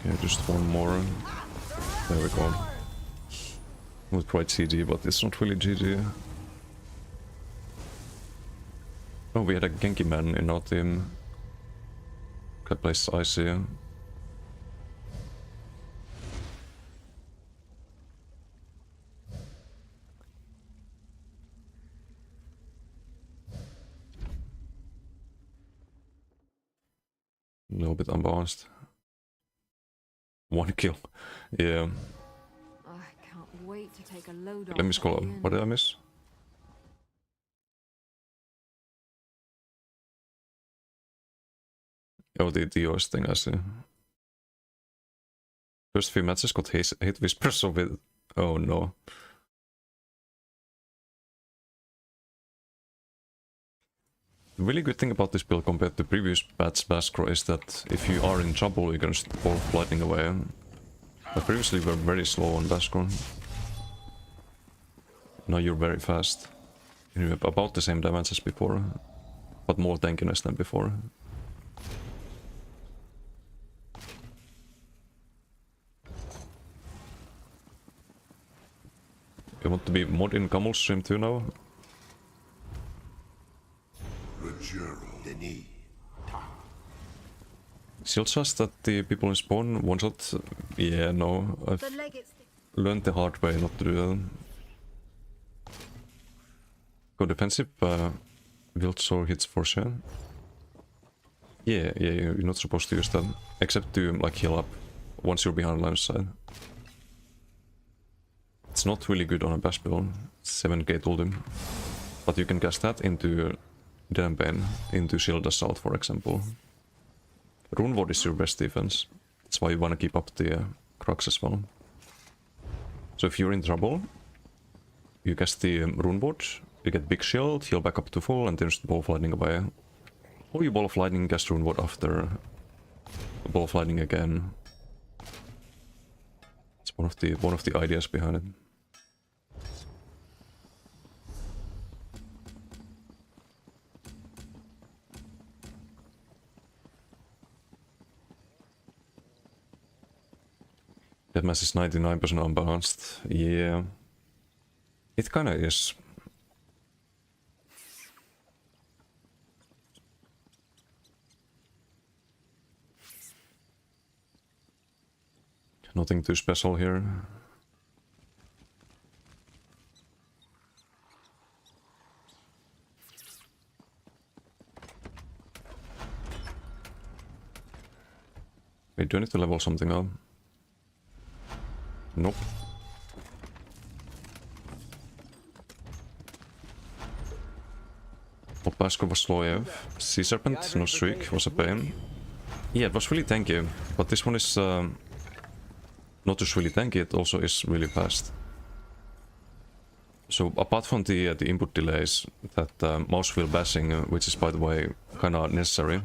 Okay, just one more. There we go. Not quite GG, but it's not really GG. Oh, we had a Genki man in our team. That plays Icy. A little bit unbalanced. 1 kill. Yeah. I can't wait to take a load Let me scroll up. What did I miss? Oh, the DOS thing, I see. First few matches got hate whispers of it. Oh no. The really good thing about this build compared to previous patch Baskro is that if you are in trouble, you can just ball lightning away. But previously we were very slow on Baskro. Now you're very fast. You have about the same damage as before, but more tankiness than before. You want to be mod in Camel's stream too now? Still just that the people in spawn one shot? Yeah, no. I've learned the hard way not to do that. Go defensive, Wild Sword hits for sure. Yeah, you're not supposed to use that. Except to like heal up once you're behind line of sight. It's not really good on a bash build. 7k told him. But you can cast that into Dampen, into Shield Assault for example. Rune Ward is your best defense. That's why you want to keep up the Crux as well. So if you're in trouble, you cast the Rune Ward, you get big shield, heal back up to full, and then just Ball of Lightning away. Or you Ball of Lightning, cast Rune Ward after Ball of Lightning again. It's one of the ideas behind it. That match is 99% unbalanced. Yeah. It kinda is. Nothing too special here. do I need to level something up? Nope. Opasko was slow AF. Sea Serpent, no streak, was a pain. Yeah, it was really tanky, but this one is not just really tanky, it also is really fast. So apart from the input delays, that mouse wheel bashing, which is by the way kinda necessary.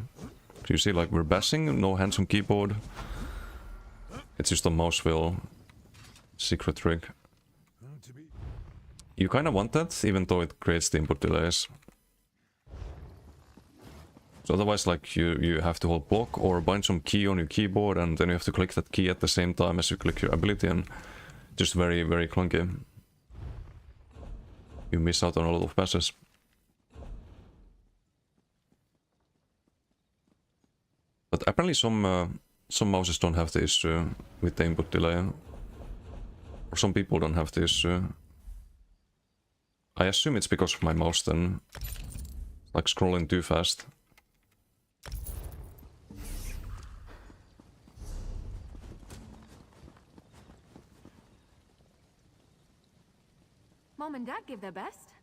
You see, like, we're bashing, no hands on keyboard. It's just a mouse wheel secret trick. You kinda want that, even though it creates the input delays. So otherwise, like, you have to hold block or bind some key on your keyboard, and then you have to click that key at the same time as you click your ability, and just very, very clunky. You miss out on a lot of passes. But apparently some mouses don't have the issue with the input delay. Or some people don't have the issue. I assume it's because of my mouse then. Like scrolling too fast. Mom and Dad give their best.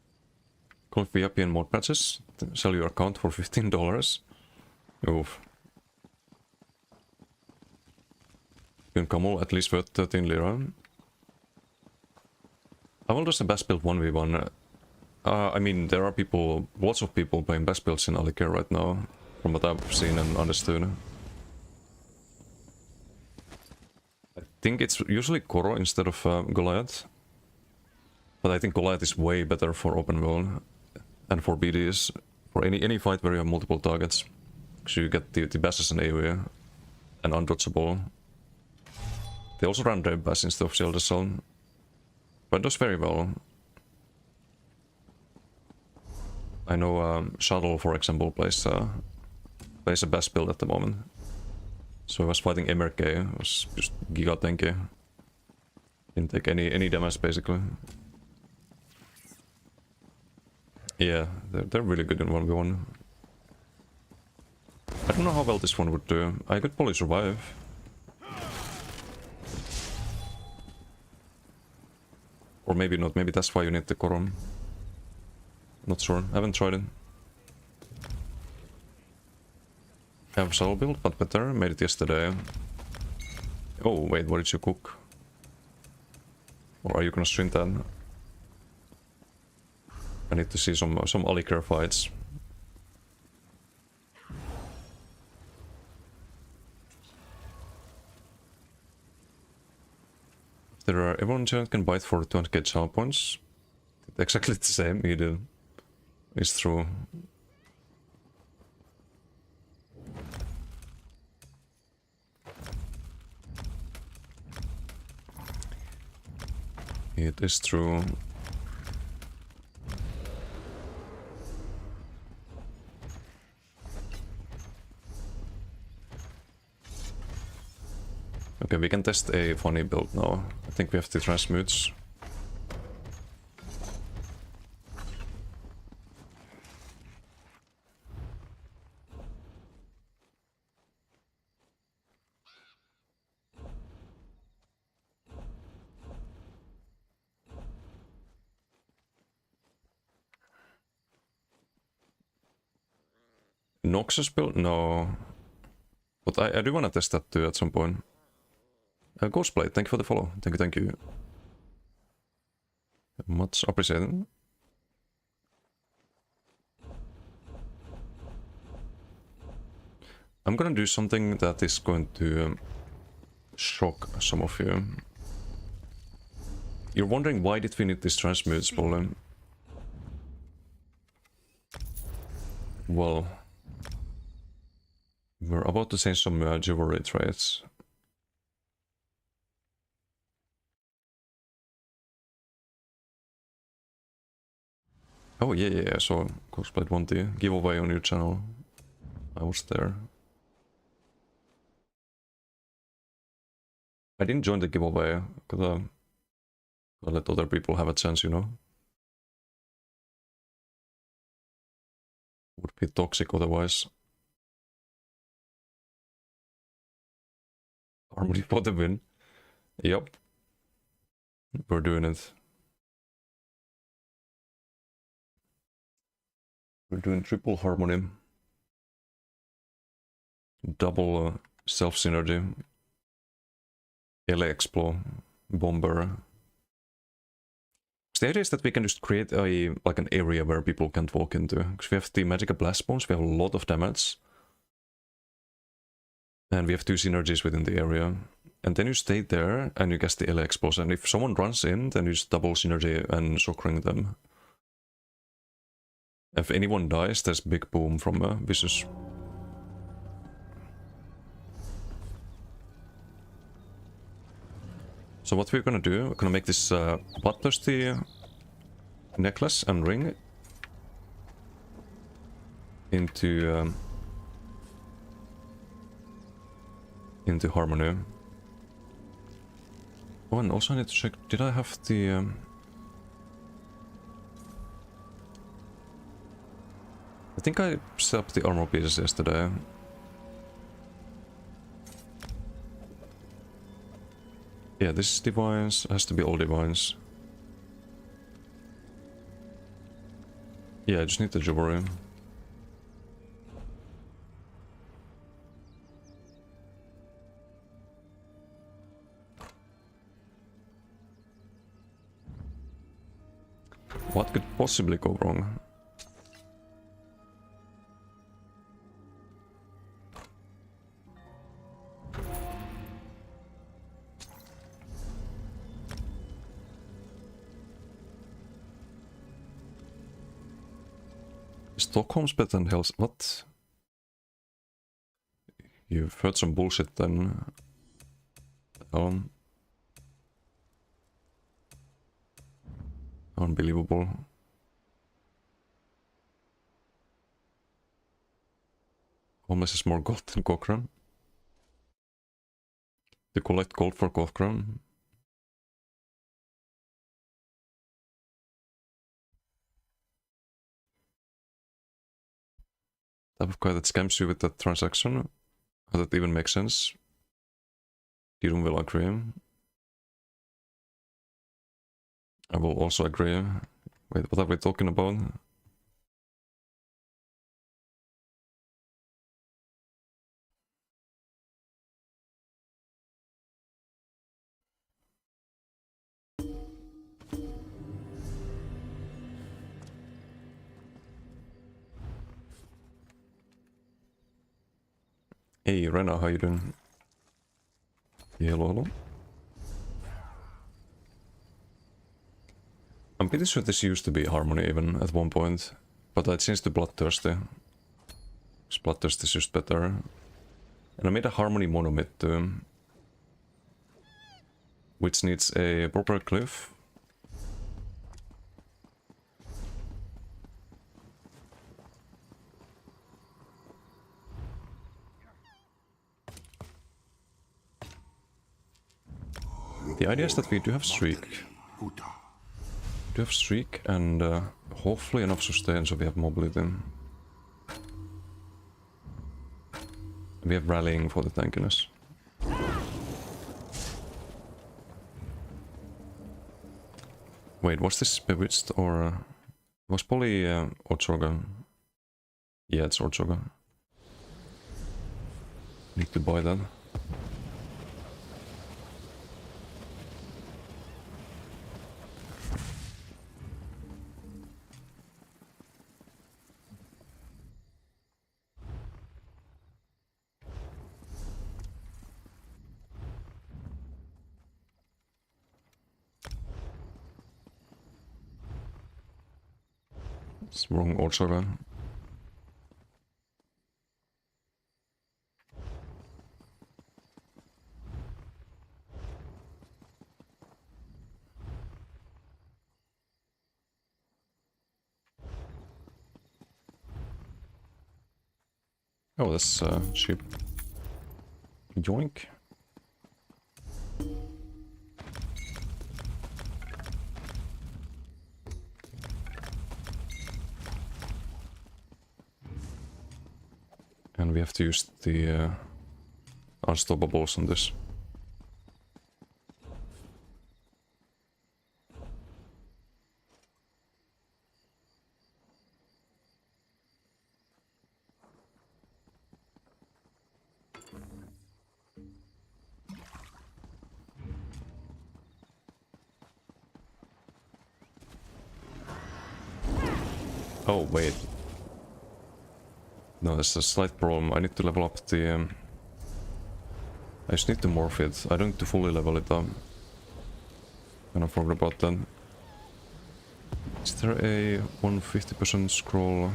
Call VIP and mod patches. Sell your account for $15. Oof. Can Camel at least worth 13 lira. How well does the best build 1v1? I mean, there are people, lots of people playing best builds in Alicare right now, from what I've seen and understood. I think it's usually Koro instead of Goliath. But I think Goliath is way better for open world and for BDs, for any fight where you have multiple targets. Because you get the bash as an AoE and undodgeable. They also run Red Bash instead of Shield Cell. But it does very well. I know Shuttle, for example, plays a best build at the moment. So I was fighting MRK, it was just giga tanky. Didn't take any damage basically. Yeah, they're really good in 1v1. I don't know how well this one would do. I could probably survive. Or maybe not, maybe that's why you need the Koron. Not sure, I haven't tried it. I have Soul build, but better, made it yesterday. Oh wait, what did you cook? Or are you gonna stream that? I need to see some Alicare fights. There are everyone can bite for 200k channel points. Exactly the same, either. It's true. It is true. Okay, we can test a funny build now. I think we have the transmutes. Noxus build? No. But I do want to test that too at some point. Ghostblade, thank you for the follow. Thank you. Much appreciated. I'm gonna do something that is going to shock some of you. You're wondering why did we need this transmute problem? Well, we're about to change some jewelry traits. Oh yeah, so Ghostblade won the giveaway on your channel. I was there. I didn't join the giveaway, because I let other people have a chance, you know? Would be toxic otherwise. Harmony for the win. Yep. We're doing it. We're doing triple harmony. Double self-synergy. Ele-Explo. Bomber. So the idea is that we can just create a like an area where people can't walk into. Because we have the magical blast bombs, we have a lot of damage. And we have 2 synergies within the area. And then you stay there and you cast the Ele-Explos. And if someone runs in, then you just double synergy and shockring them. If anyone dies, there's big boom from Vicious. So what we're gonna do, we're gonna make this bloodthirsty necklace and ring into harmony. Oh, and also I need to check, did I have the I think I set up the armor pieces yesterday. Yeah, this is divines, has to be all divines. Yeah, I just need the jewelry. What could possibly go wrong? Stockholm's better than Hells. What? You've heard some bullshit then. Unbelievable. Holmes is more gold than Cochrane. To collect gold for Cochrane. Type of guy that scams you with that transaction. How that even makes sense? Dirun will agree. I will also agree. Wait, what are we talking about? Hey Rena, how you doing? Yeah, hello, hello. I'm pretty sure this used to be Harmony even at one point, but I changed to Bloodthirsty. Because Bloodthirsty is just better. And I made a Harmony monomyth too, which needs a proper cliff. The idea is that we do have streak. We do have streak and hopefully enough sustain so we have mobility. We have rallying for the tankiness. Wait, was this Bewitched or was Polly Ochoga? Yeah, it's Ochoga. Need to buy that. It's wrong Ochoga. Oh, that's cheap. Yoink. And we have to use the unstoppables on this. Oh, wait. No, there's a slight problem. I need to level up the... I just need to morph it. I don't need to fully level it up. And I forgot about that. Is there a 150% scroll?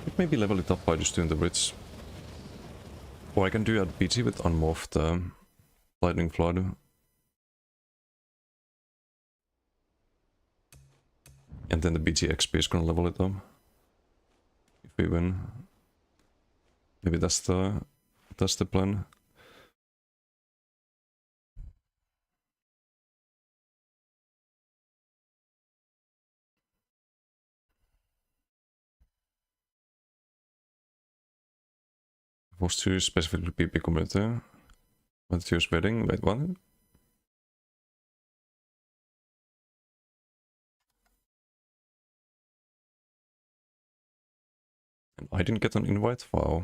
It maybe level it up by just doing the Brits. Or I can do a BG with unmorphed Lightning Flood. And then the BG XP is gonna level it up. If we win. Maybe that's the plan. Was to specifically PvP community. Matthew's wedding. Wait, what? I didn't get an invite? Wow.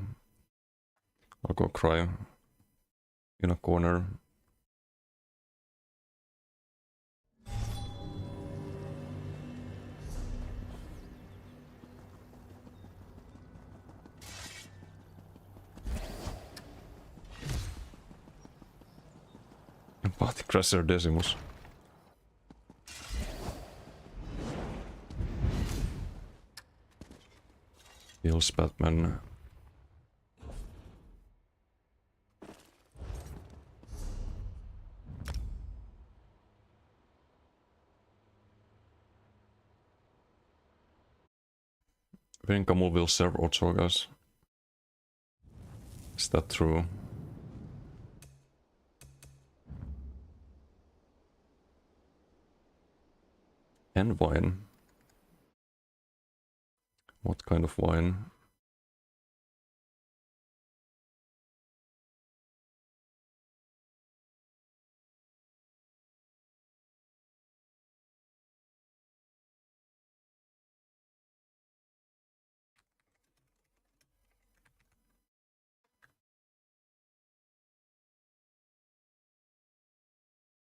I'll go cry in a corner. Party Crasher Decimus. Heals Batman. Venkamul will serve Otsogas. Is that true? And wine. What kind of wine?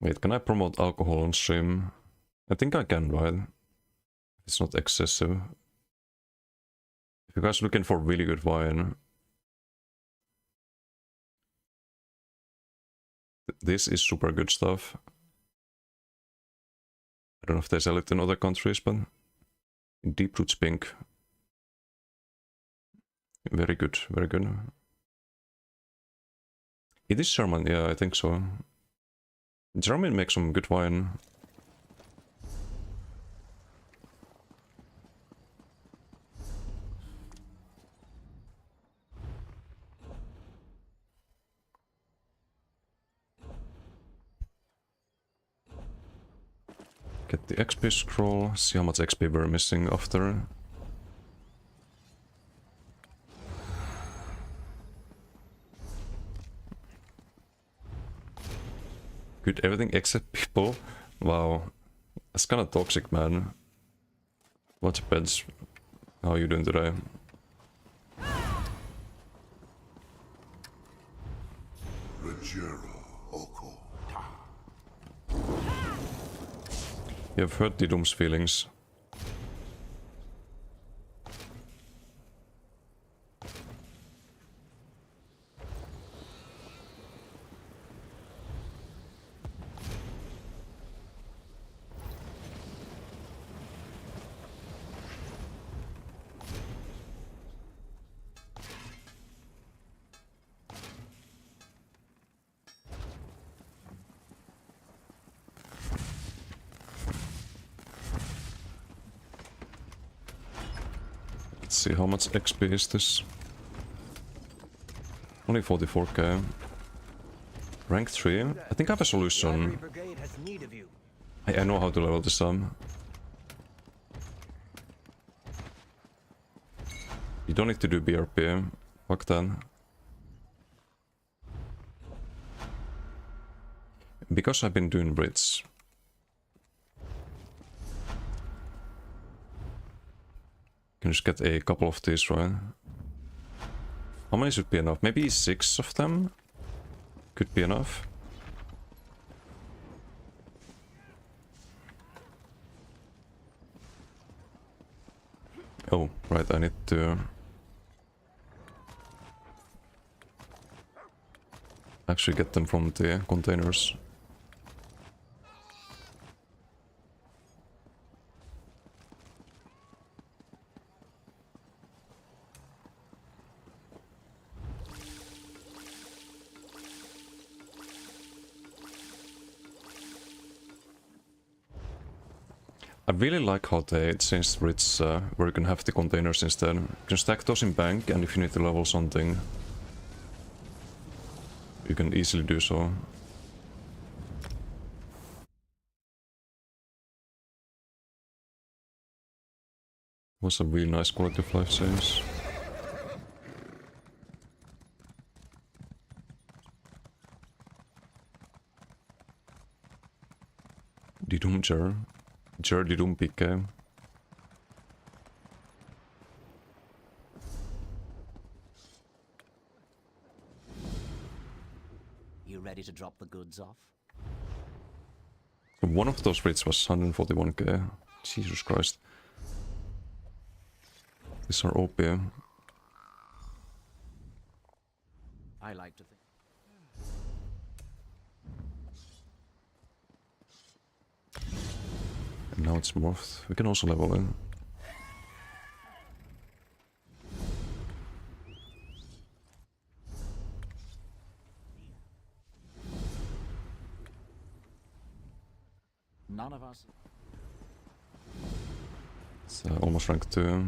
Wait, can I promote alcohol on stream? I think I can, right? It's not excessive. If you guys are looking for really good wine, this is super good stuff. I don't know if they sell it in other countries, but in Deep Roots Pink. Very good, very good. It is German, yeah, I think so. German makes some good wine. Get the XP scroll, see how much XP we're missing after. Good, everything except people. Wow, that's kind of toxic, man. What's pets? How are you doing today? You've heard the Doom's feelings. Let's see how much XP is this. Only 44k. Rank 3. I think I have a solution. I know how to level this up. You don't need to do BRP. Fuck that. Because I've been doing Brits. Can just get a couple of these, right? How many should be enough? Maybe 6 of them? Could be enough. Oh, right, I need to actually get them from the containers. I really like how they changed grids where you can have the containers instead. You can stack those in bank, and if you need to level something, you can easily do so. Was a really nice quality of life change. Didum Jer. Jer Didum PK. You ready to drop the goods off? One of those rates was 141k. Jesus Christ. These are OP. I like to think. And now it's morphed. We can also level in. None of us. It's almost rank 2.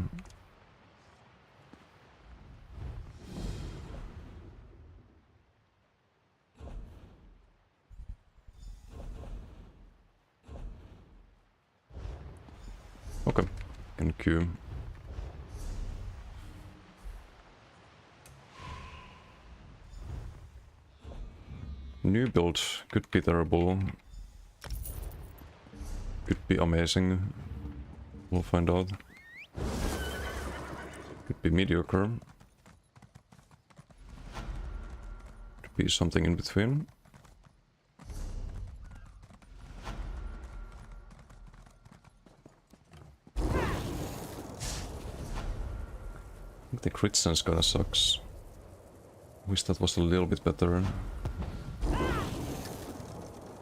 Okay, can queue. New build could be terrible. Could be amazing. We'll find out. Could be mediocre. Could be something in between. I think the crit sense kinda sucks. Wish that was a little bit better.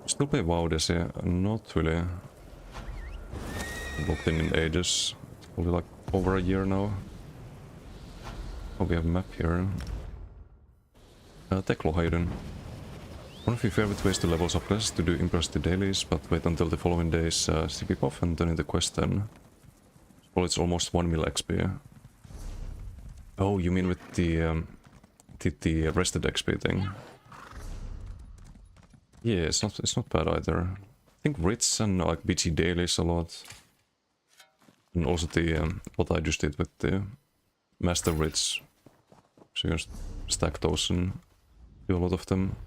Still play WoW this year, not really logged in ages. It's probably like over a year now. Oh, we have a map here. Teklohayden. One of your favorite ways to level up quests to do impressive dailies, but wait until the following day's CP off and turn in the quest then. Well, it's almost 1 mil XP. Oh, you mean with the rested XP thing? Yeah, it's not bad either. I think Ritz and like BG dailies a lot. And also the what I just did with the Master Ritz. So you just stack those and do a lot of them.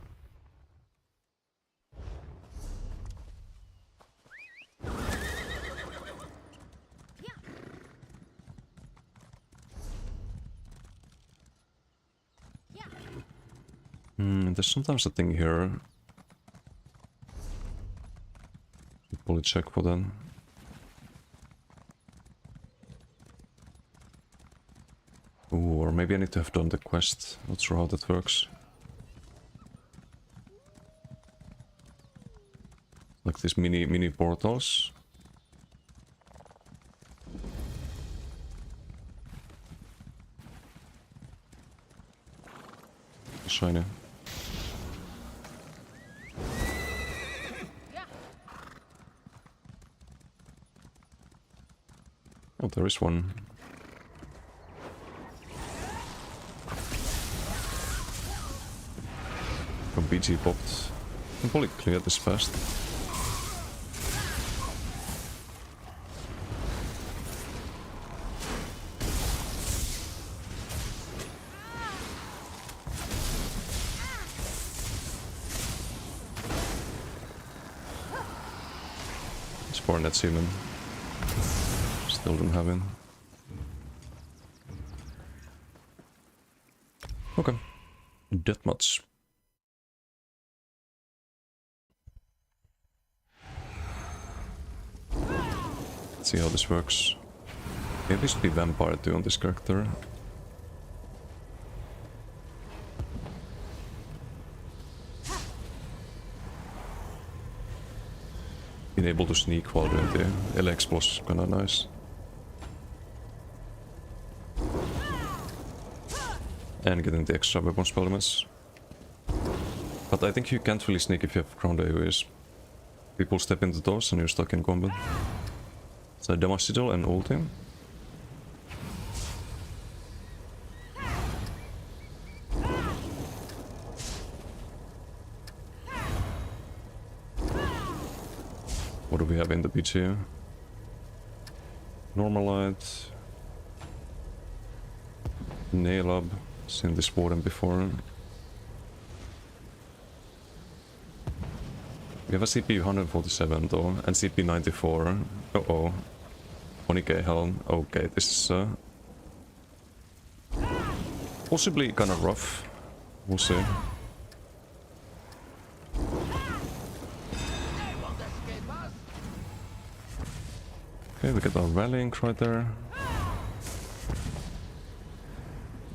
There's sometimes a thing here. Probably check for that. Ooh, or maybe I need to have done the quest. Not sure how that works. Like these mini portals. Shiny. Oh, there is one. From BG popped. I can probably clear this fast. Spawn that seaman. Still don't have it. Okay. That much. Let's see how this works. Maybe it should be vampire too on this character. Being able to sneak while doing the LX was kinda nice. And getting the extra weapon spell elements. But I think you can't really sneak if you have ground AoEs. People step into those and you're stuck in combat. So damage sigil and ulti. What do we have in the beach here? Normalite. Nail up. Seen this warden before. We have a CP 147 though, and CP 94. Uh-oh. 20k helm. Okay, this is possibly kinda rough. We'll see. Okay, we get our rallying right there.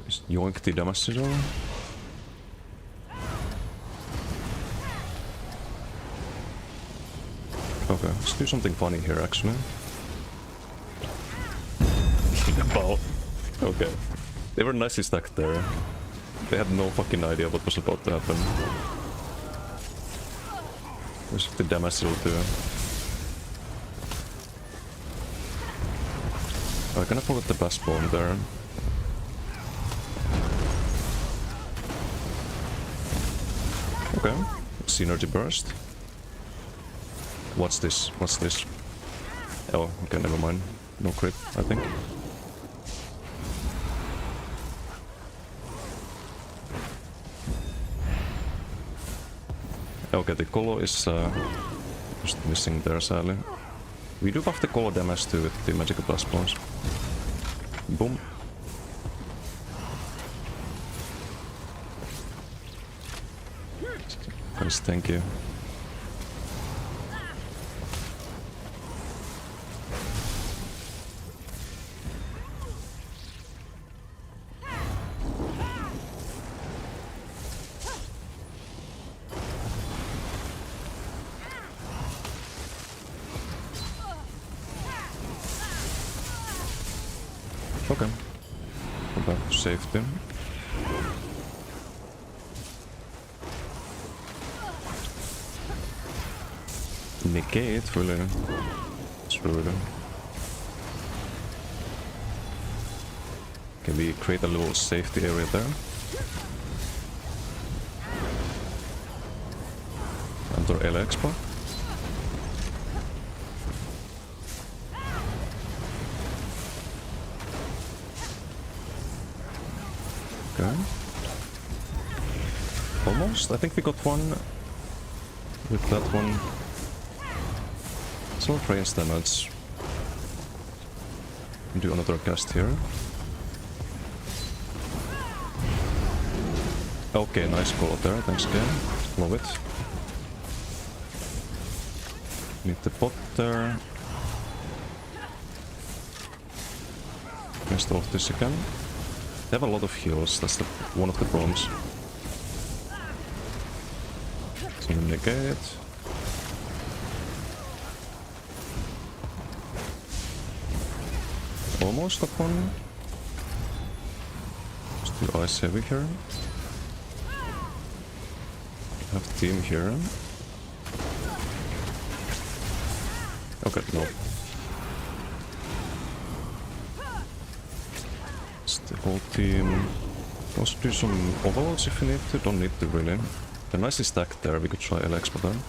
Just yoink the damage sigil. Okay, let's do something funny here actually. Wow. Okay. They were nicely stacked there. They had no fucking idea what was about to happen. There's the damage sigil too. I'm gonna pull at the best bomb there. Okay, synergy burst. What's this? What's this? Oh, okay, never mind. No crit, I think. Okay, the Colo is just missing there, sadly. We do buff the Colo damage too with the magical blast bombs. Boom. Guys, thank you. Okay. Go back to safety. Negate, really? It's really. Can we create a little safety area there? Enter LX spot. Okay. Almost. I think we got one with that one. It's not range damage. Do another cast here. Okay, nice call out there. Thanks again. Love it. Need the pot there. Missed off this again. They have a lot of heals, that's one of the problems. So negate. Almost got one. Still ice heavy here. Have team here. Okay, no. The whole team. Also do some overloads if you need to. Don't need to really. They're nicely stacked there. We could try LX for them.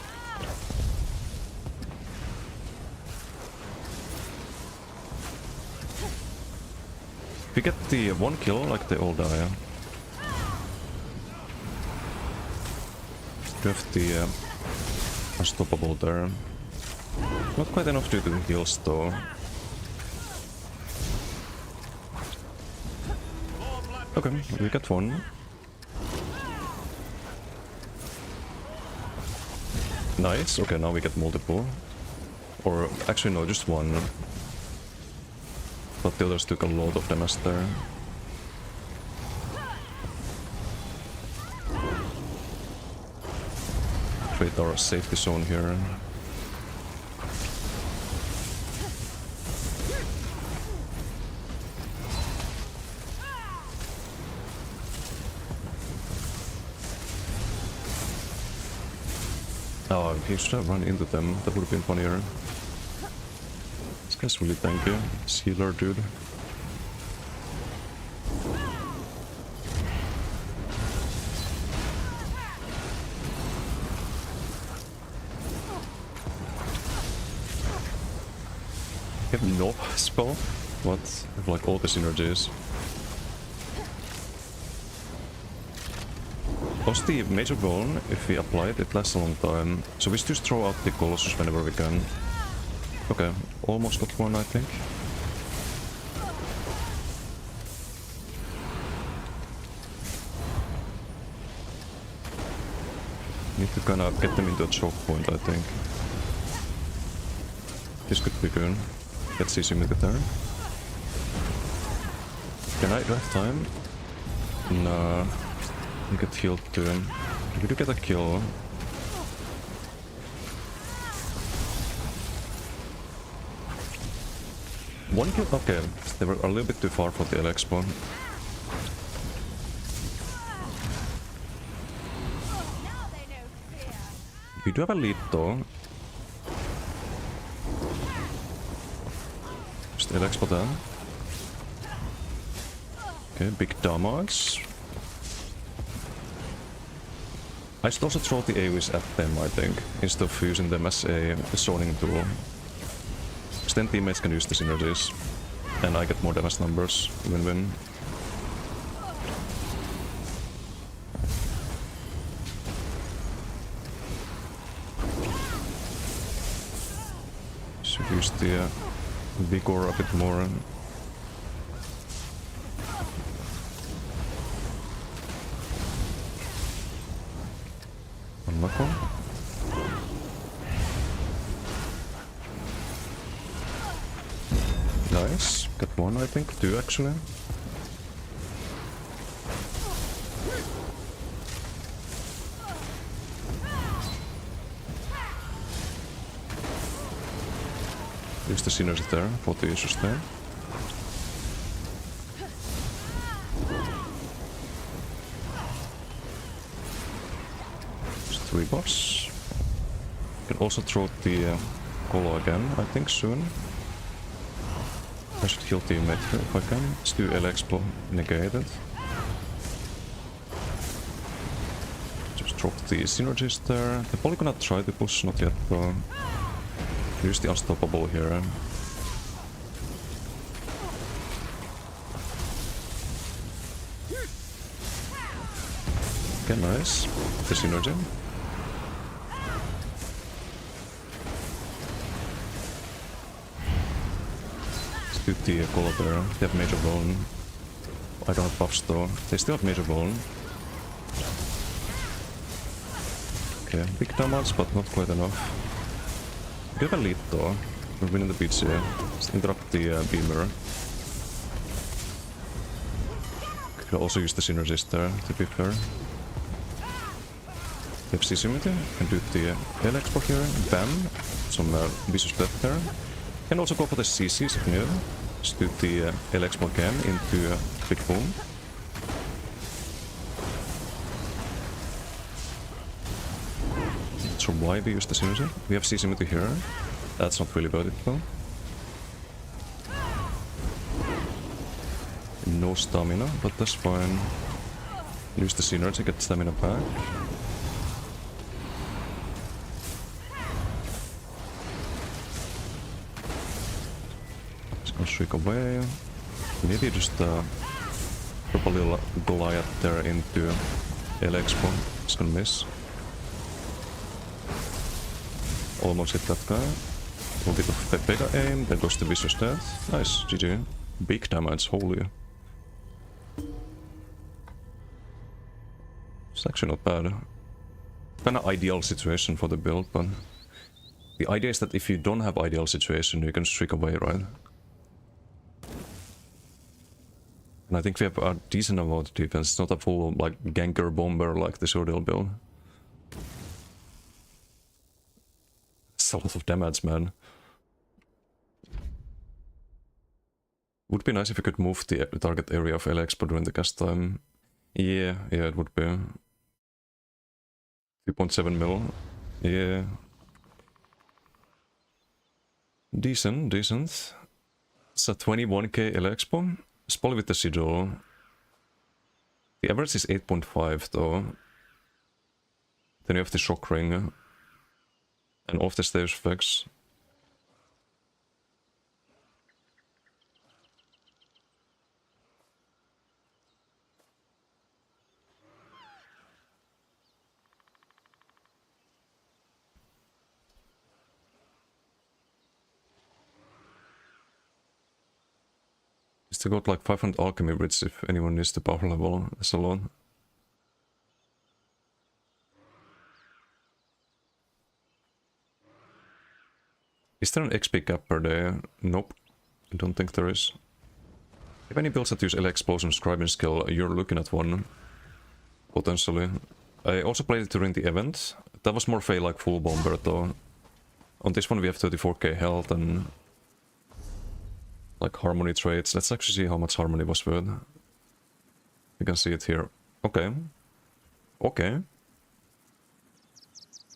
If we get the one kill, like they all die. Do have the unstoppable there. Not quite enough due to the heals though. Okay, we got one. Nice, okay, now we get multiple. Or actually no, just one. But the others took a lot of damage there. Create our safety zone here. Oh, he should have run into them. That would have been funnier. This guy's really tanky. This healer dude. You have no spell? What? I have like all the synergies. What's the major bone? If we apply it, it lasts a long time. So we just throw out the Colossus whenever we can. Okay, almost got one, I think. Need to kind of get them into a choke point, I think. This could be good. Let's see some there. Can I have time? No. You get healed too. We do get a kill. One kill? Okay, they were a little bit too far for the LX spawn. We do have a lead though. Just LX for that. Okay, big damage. I should also throw the AoEs at them, I think, instead of using them as a zoning tool. Because then teammates can use the synergies, and I get more damage numbers. Win-win. Should use the vigor a bit more. Knock one. Nice. Got one, I think. Two, actually. Use the synergy there for the issues there. Three boss. Can also throw the Colo again, I think, soon. I should heal teammate here if I can. Let's do LX negated. Just drop the synergies there. They're probably gonna try to push, not yet though. Use the unstoppable here. Okay, nice. The synergy. The Colo there. They have major bone. I don't have buffs though. They still have major bone. Okay, big damage, but not quite enough. We have a lead though. We're winning the beats here. Let's interrupt the beamer. Could also use the synergies there, to be fair. We have CC-immunity. Can do the LX for here. Bam! Some vicious death there. Can also go for the CCs if needed. Just do the LX again into Big Boom. Not sure why we use the synergy. We have CC-immunity here. That's not really worth it though. No stamina, but that's fine. Use the synergy, get stamina back. Shriek away. Maybe just drop a little Goliath there into LX spawn. It's gonna miss. Almost hit that guy. A bit of Pega aim, then goes to vicious death. Nice, GG. Big damage, holy. It's actually not bad. Kinda ideal situation for the build, but the idea is that if you don't have ideal situation, you can streak away, right? And I think we have a decent amount of defense. It's not a full like ganker bomber like the Shordale build. It's a lot of damage, man. Would be nice if we could move the target area of LX during the cast time. Yeah, it would be. 2.7 mil. Yeah. Decent. It's a 21k LX bomb. Spell with the sigil. The average is 8.5 though. Then you have the shock ring. And off the stairs effects. Still got like 500 alchemy bits if anyone needs the power level. That's a lot. Is there an XP cap per day? Nope. I don't think there is. If any builds that use LX Explosion Scribing skill, you're looking at one. Potentially. I also played it during the event. That was more Fey like full bomber though. On this one we have 34k health and like harmony traits. Let's actually see how much harmony was worth. You can see it here. Okay. Okay.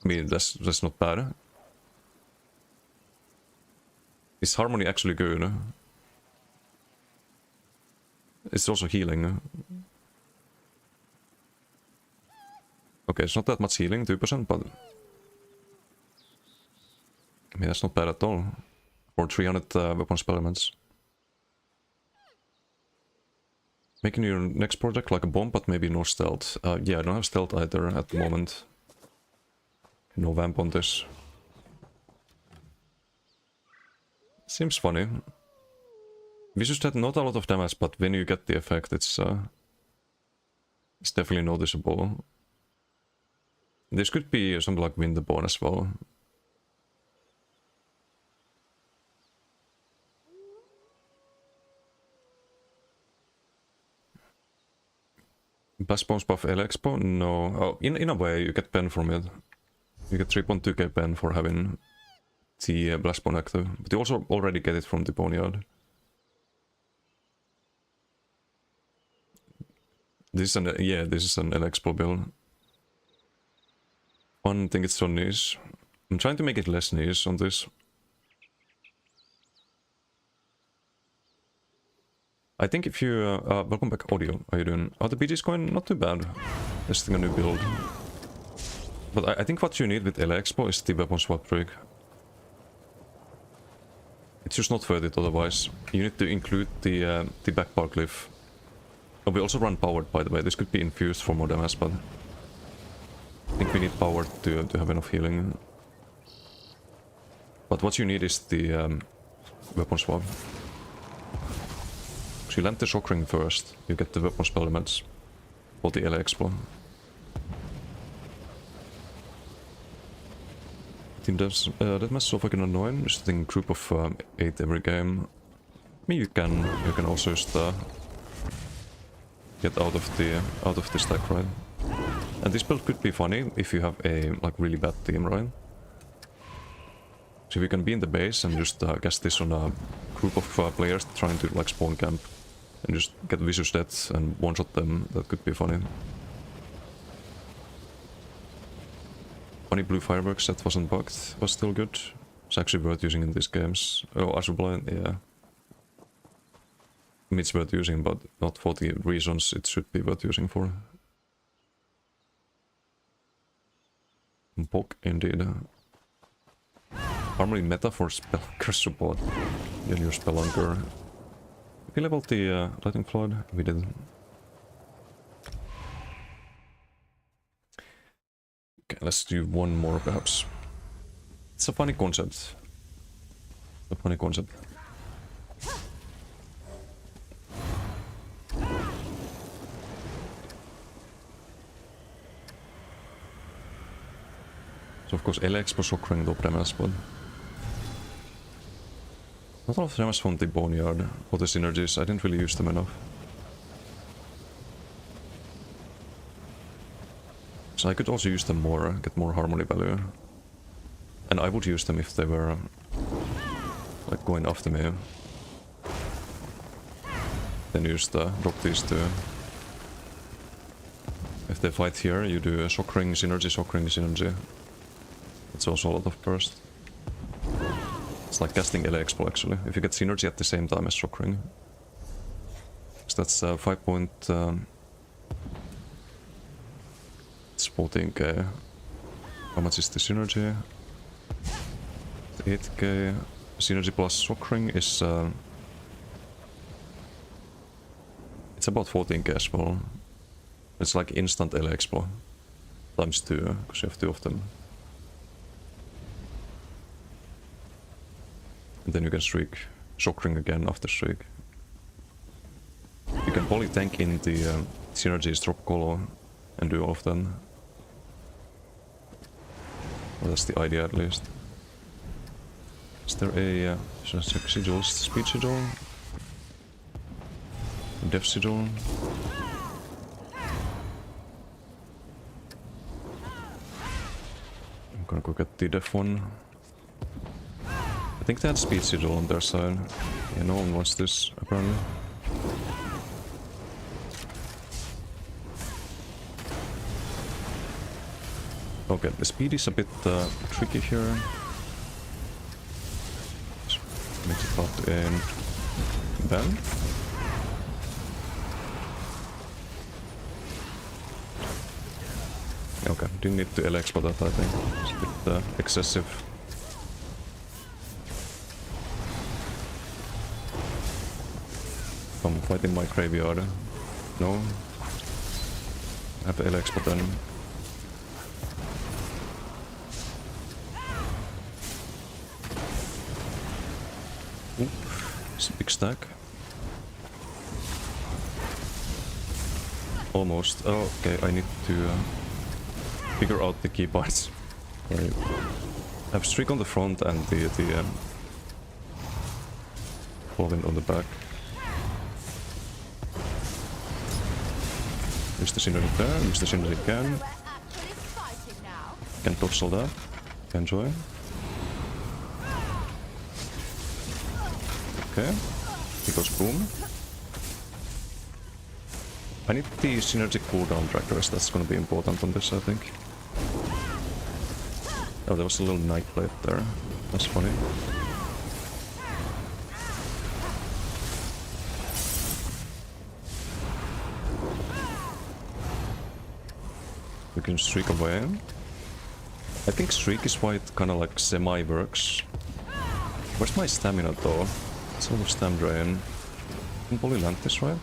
I mean, that's not bad. Is harmony actually good? It's also healing. Okay, it's not that much healing, 2%, but I mean, that's not bad at all. For 300 weapon spell elements. Making your next project like a bomb, but maybe no stealth. Yeah, I don't have stealth either at the moment. No vamp on this. Seems funny. Vicious had not a lot of damage, but when you get the effect, it's definitely noticeable. This could be something like Winterborn as well. Blast bombs buff LXpo? No. Oh, in a way, you get pen from it. You get 3.2k pen for having the blast bomb active, but you also already get it from the Boneyard. This is an LXpo build. One thing it's so niche. I'm trying to make it less niche on this. I think if you... welcome back, Audio. How you doing? Oh, the BG is going not too bad. Testing a new build. But I think what you need with LXpo is the weapon swap trick. It's just not worth it otherwise. You need to include the backbar cliff. Oh, we also run powered, by the way. This could be infused for more damage, but I think we need powered to have enough healing. But what you need is the weapon swap. So you land the shock ring first, you get the weapon spell elements for the LXpo. Team devs, that must so fucking annoying. Just think group of 8 every game. I mean, you can also just get out of the stack, right? And this build could be funny if you have a like really bad team, right? So if you can be in the base and just cast this on a group of players trying to like spawn camp and just get vicious deaths and one-shot them, that could be funny. Funny blue fireworks that wasn't bugged, was still good. It's actually worth using in these games. Oh, Azurblind, yeah. I mean, it's worth using, but not for the reasons it should be worth using for. Bog, indeed. Armory meta for Spelunker support. Then your Spelunker. We leveled the Lightning Flood. We did. Okay, let's do one more perhaps. It's a funny concept. A funny concept. So of course LX was shockring the premise, but not a lot of damage from the Boneyard or the synergies. I didn't really use them enough. So I could also use them more, get more harmony value. And I would use them if they were like going after me. Then use the drop these two. If they fight here, you do a shock ring, synergy. It's also a lot of burst. It's like casting LA Expo actually, if you get synergy at the same time as shock ring. So that's 5 point... it's 14k. How much is the synergy? 8k. Synergy plus shock ring is... it's about 14k as well. It's like instant LA Expo. Times 2, because you have 2 of them. And then you can streak. Shock ring again after streak. You can poly tank in the synergies, drop colo, and do all of them. Well, that's the idea at least. Is there a sigil? Speed sigil? Death sigil? I'm gonna go get the death one. I think they had speed sigil on their side. Yeah, no one wants this, apparently. Okay, the speed is a bit tricky here. Just make it hard to aim. Bam. Okay, didn't need to LX for that, I think. It's a bit excessive. I'm fighting my graveyard. No. I have LX button. Oop, it's a big stack. Almost. Oh, okay, I need to figure out the key parts. I have streak on the front and the falling on the back. Use the synergy there, use the synergy again. Can dodge all that. Enjoy. Okay. He goes boom. I need the synergy cooldown trackers, that's gonna be important on this, I think. Oh, there was a little night blade there. That's funny. We can streak away. I think streak is why it kinda like semi-works. Where's my stamina though? It's all of stam drain. I can probably land this, right?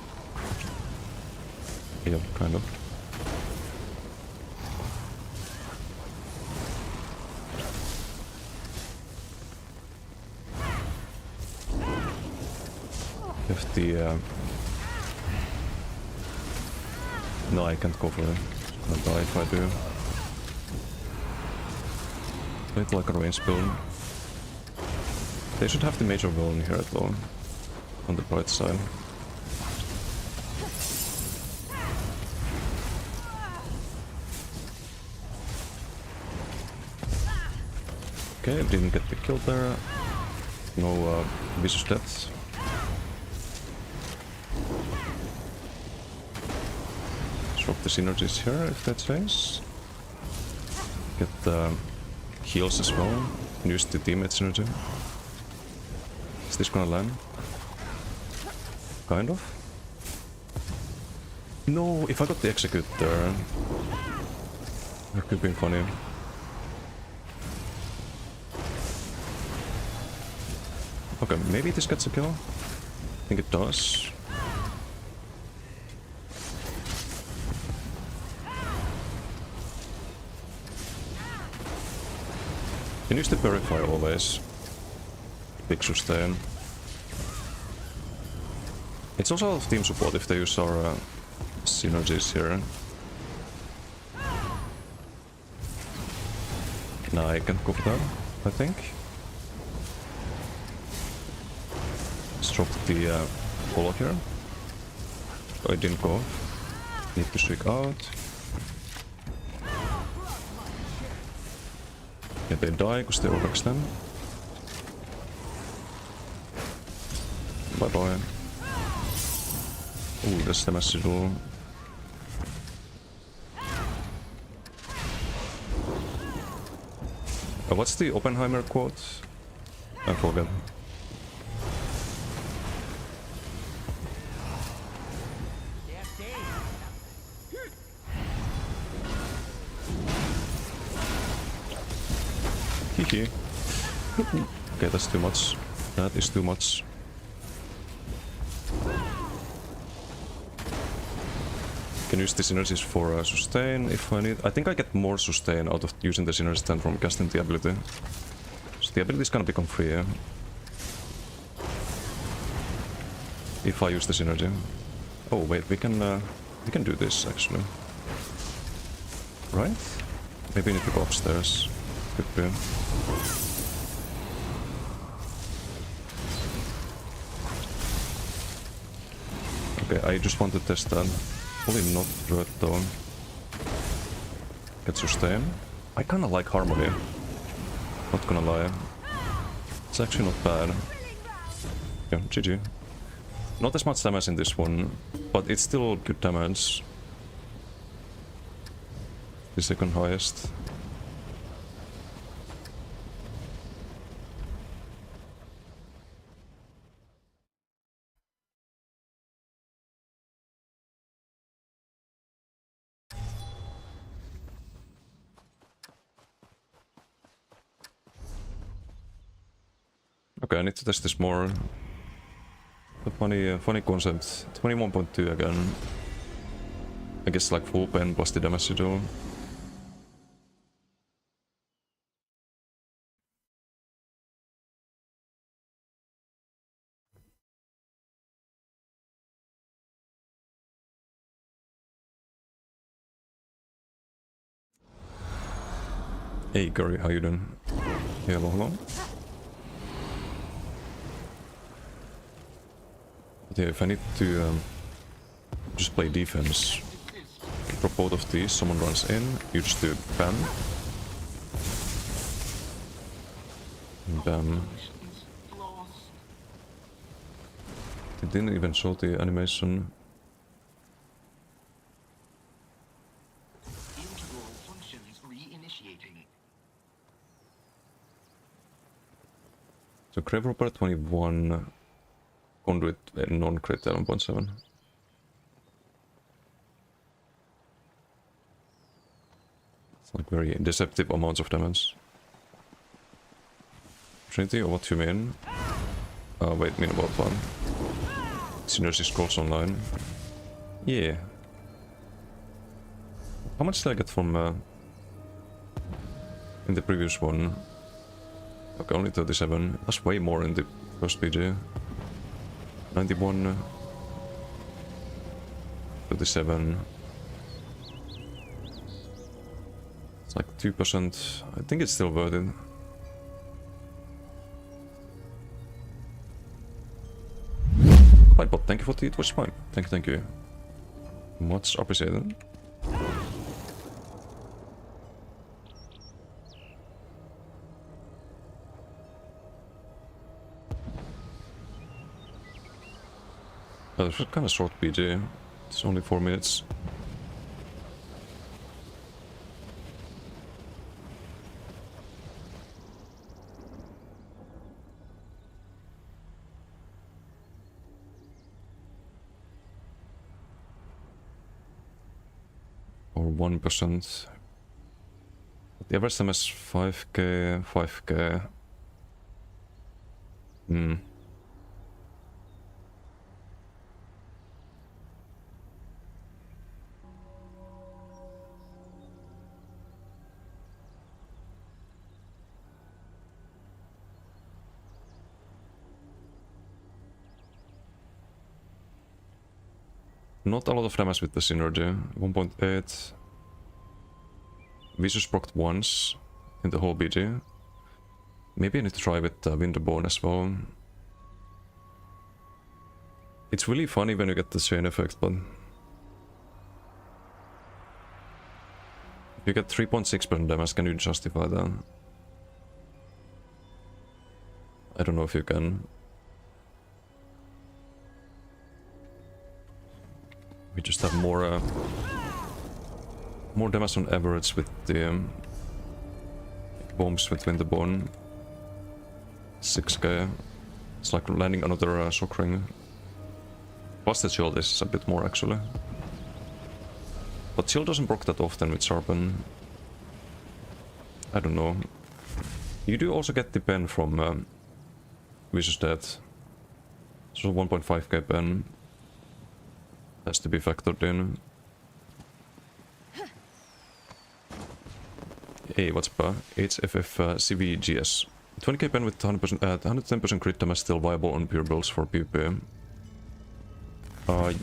Yeah, kind of. If the... No, I can't go for it. I'll die if I do. Play it like a range build. They should have the major villain here at all. On the bright side. Okay, didn't get the kill there. No vicious deaths. Drop the synergies here if that's nice. Get the heals as well. And use the teammate synergy. Is this gonna land? Kind of. No, if I got the execute there, that could be funny. Okay, maybe this gets a kill. I think it does. Can use the purify always. Big sustain. It's also a lot of team support if they use our synergies here. Nah, I can't go for that, I think. Let's drop the follow here. Oh, it didn't go. Need to streak out. Yeah, they die because they overextend. Bye bye. Ooh, that's the message. What's the Oppenheimer quote? I forgot. Hehe. Okay, that's too much. That is too much. Can use the synergies for sustain if I need. I think I get more sustain out of using the synergies than from casting the ability. So the ability is gonna become free, yeah? If I use the synergy. Oh wait, we can do this actually. Right? Maybe we need to go upstairs. Could be. Okay, I just want to test that. Probably not Red though. Get sustain. I kinda like Harmony. Not gonna lie. It's actually not bad. Yeah, GG. Not as much damage in this one, but it's still good damage. The second highest. Okay, I need to test this more. A funny concept. 21.2 again. I guess like full pen plus the damage you do. Hey Gary, how you doing? Hello, hello. But yeah, if I need to just play defense, drop both of these, someone runs in, you just do bam. Bam. It didn't even show the animation. So Grave Robber 21, Conduit non-crit 11.7. It's like very deceptive amounts of damage. Trinity, or what you mean? Wait, mean about one. Synergy scrolls online. Yeah. How much did I get from in the previous one? Okay, only 37. It was way more in the first PG. 91. 37. It's like 2%. I think it's still worth it. But thank you for the Twitch Prime. Thank you. Much appreciated. It's kind of short PG. It's only 4 minutes. Or 1%. The average time is 5k, 5k. Not a lot of damage with the synergy. 1.8. Vicious procced once in the whole BG. Maybe I need to try with Winterbone as well. It's really funny when you get the chain effect, but if you get 3.6% damage, can you justify that? I don't know if you can. We just have more damage on average with the bombs with Winterborn. 6k. It's like landing another shock ring. Plus the shield is a bit more actually. But shield doesn't proc that often with Sharpen. I don't know. You do also get the pen from Vicious Death. So 1.5k pen has to be factored in. Hey, what's up? HFF CVGS. 20k pen with 110% crit damage still viable on pure builds for PvP.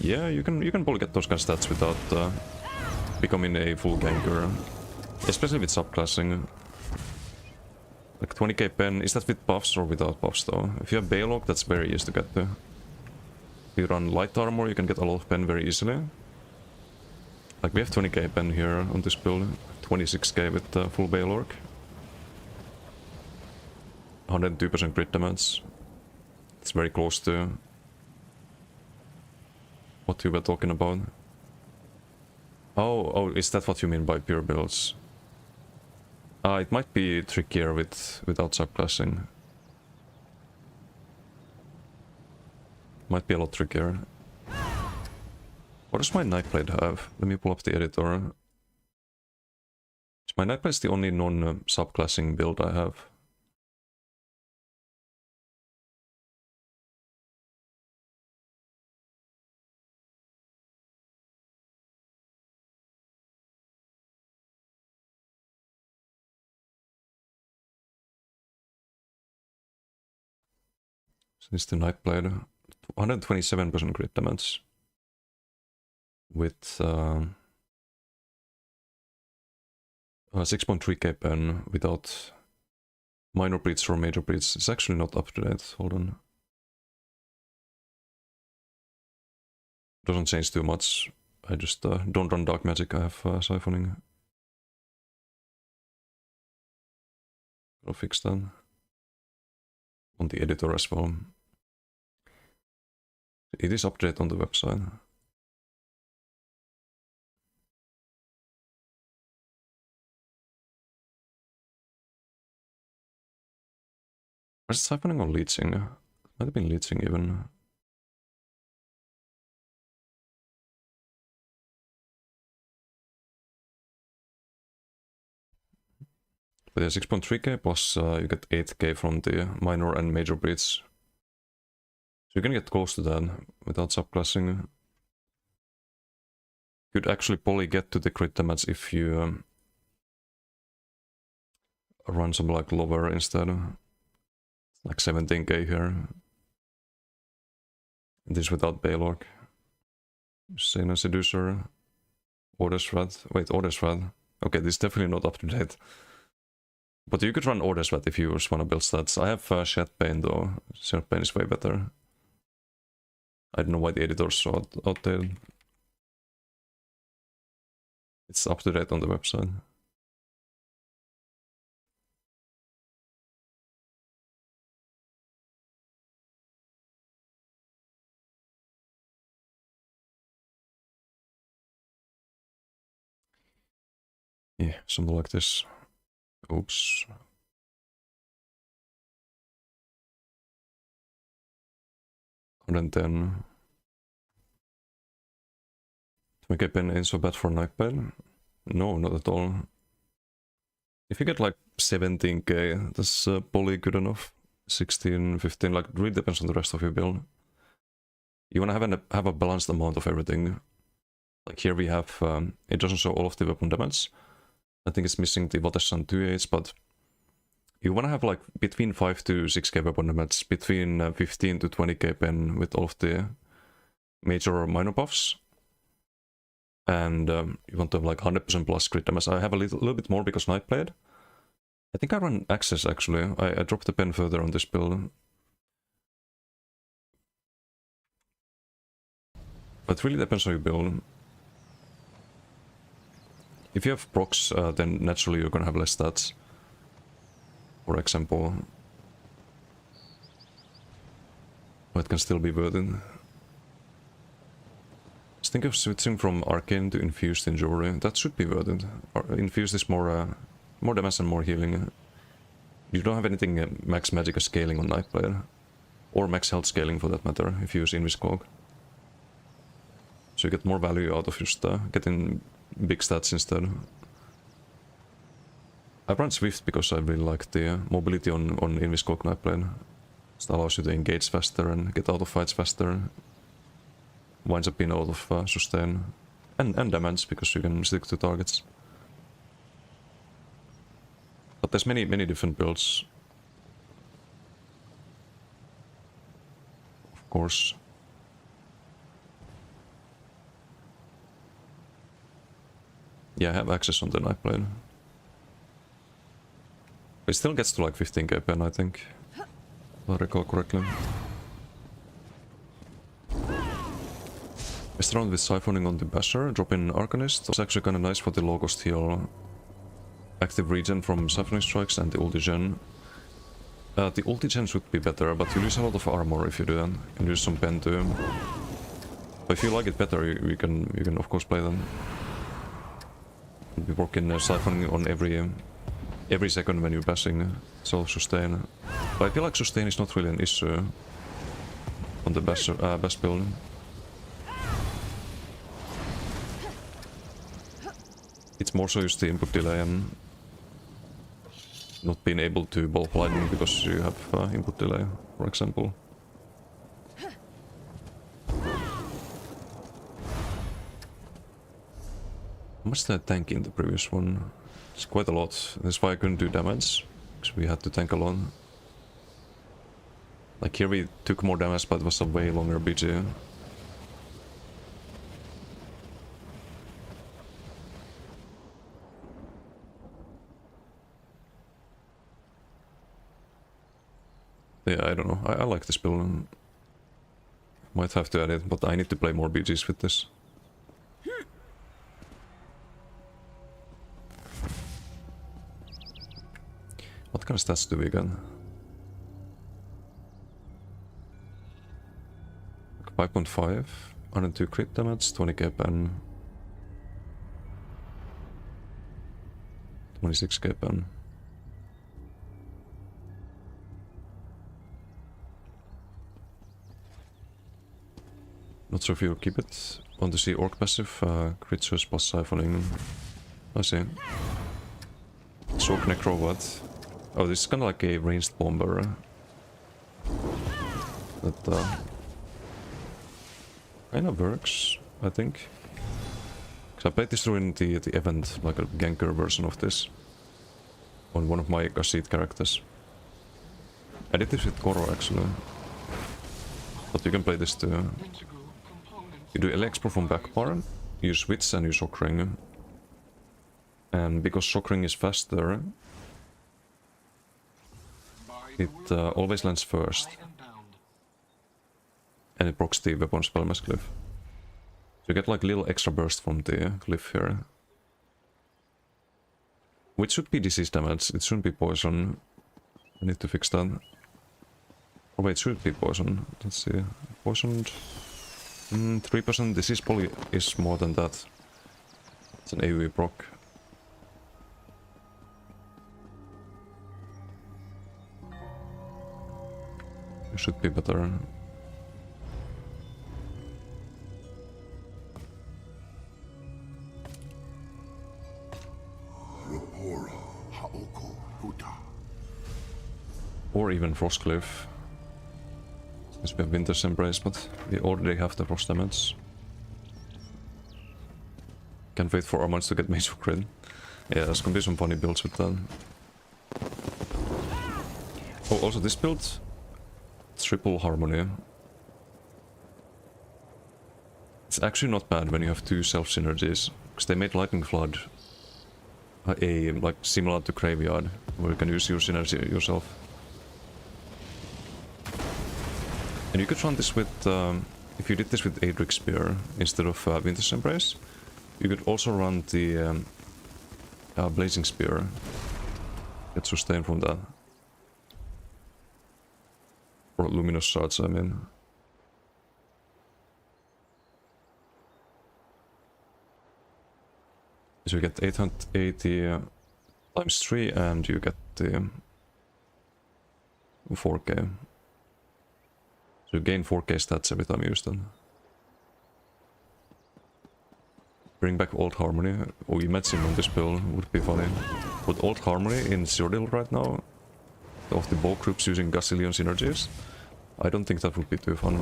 Yeah, you can probably get those kind of stats without becoming a full ganker, especially with subclassing. Like 20k pen, is that with buffs or without buffs though? If you have Balog, that's very easy to get to. If you run light armor, you can get a lot of pen very easily. Like we have 20k pen here on this build, 26k with full Balog. 102% crit damage. It's very close to what you were talking about. Oh, is that what you mean by pure builds? It might be trickier without subclassing. Might be a lot trickier. What does my Nightblade have? Let me pull up the editor. My Nightblade is the only non-subclassing build I have. So this is the Nightblade. 127% crit damage. With 6.3k pen without minor bleeds or major bleeds. It's actually not up to date. Hold on. Doesn't change too much. I just don't run dark magic. I have siphoning. I'll fix that. On the editor as well. It is updated on the website. Was it siphoning or leeching? Might have been leeching even. But yeah, 6.3k plus you get 8k from the minor and major bleeds. So you can get close to that without subclassing. Could actually probably get to the crit damage if you run some like lower instead. Like 17k here. This without Balog. Sena Seducer. Order Threat. Wait, Order Threat. Okay, this is definitely not up to date. But you could run Order Threat if you just want to build stats. I have Shed Pain though. Shed Pain is way better. I don't know why the editor's so outdated. It's up to date on the website. Yeah, something like this. Oops. $110. To make a pen ain't so bad for Nightblade? No, not at all. If you get like 17k, that's probably good enough. 16, 15, like really depends on the rest of your build. You wanna have a balanced amount of everything. Like here we have, it doesn't show all of the weapon damage. I think it's missing the Vatesan 2H, but you wanna have like between 5 to 6k weapon damage, between 15 to 20k pen with all of the major or minor buffs. And you want to have like 100% plus crit damage. I have a little bit more because Nightblade. I think I run Access actually. I dropped the pen further on this build. But it really depends on your build. If you have procs, then naturally you're gonna have less stats. For example. But it can still be worth it. Just think of switching from Arcane to Infused Injury. That should be worth it. Infused is more damage and more healing. You don't have anything max magic scaling on Night Player. Or max health scaling for that matter, if you use Invis Cloak. So you get more value out of just getting big stats instead. I run Swift because I really like the mobility on Invis Cloak Night Player. It allows you to engage faster and get out of fights faster. Winds up being out of sustain. And damage, because you can stick to targets. But there's many different builds. Of course. Yeah, I have access on the Night Blade. It still gets to like 15k pen, I think. If I recall correctly. Messed around with siphoning on the Basher, drop in Arcanist. It's actually kinda nice for the low cost heal. Active regen from siphoning strikes and the ulti gen. The ulti gen should be better, but you lose a lot of armor if you do that. And use some pen too. But if you like it better, you can of course play them. Be working siphoning on every second when you're passing self-sustain. But I feel like sustain is not really an issue on the bash build. It's more so just the input delay and not being able to ball lightning because you have input delay, for example. How much did I tank in the previous one? It's quite a lot. That's why I couldn't do damage, because we had to tank alone. Like here we took more damage, but it was a way longer BG. Yeah, I don't know. I like this build. Might have to add it, but I need to play more BGs with this. What kind of stats do we get? 5.5, 102 crit damage, 20k pen. 26k pen. Not sure if you'll keep it. Want to see Orc passive, crit source plus siphoning. I see. Shock Necro what? Oh, this is kinda like a ranged bomber. That kinda works, I think. Cause I played this during the event, like a ganker version of this. On one of my Gassit characters. I did this with Koro actually. But you can play this too. You do L-Export from backbar, you switch and you Shock Ring. And because Shock Ring is faster, it always lands first. And it procs the weapon spellmass glyph. So you get like little extra burst from the glyph here. Which should be disease damage, it shouldn't be poison. I need to fix that. Oh wait, it should be poison. Let's see. Poisoned. 3% disease probably is more than that. It's an AoE proc. It should be better. Or even Frostcliff. Since we have Winter's Embrace, but we already have the frost damage. Can't wait for Armans to get Mage of Crit. Yeah, there's gonna be some funny builds with that. Oh, also this build, triple harmony. It's actually not bad when you have two self synergies, because they made Lightning Flood like similar to Graveyard, where you can use your synergy yourself. And you could run this with, if you did this with Adric Spear instead of Winter's Embrace, you could also run the Blazing Spear. Get sustain from that. Or Luminous Shards, I mean. So you get 880 times 3 and you get the 4k. So you gain 4k stats every time you use them. Bring back Old Harmony. Oh, imagine on this build would be funny. But Old Harmony in Zordil right now, of the bow groups using gazillion synergies, I don't think that would be too fun.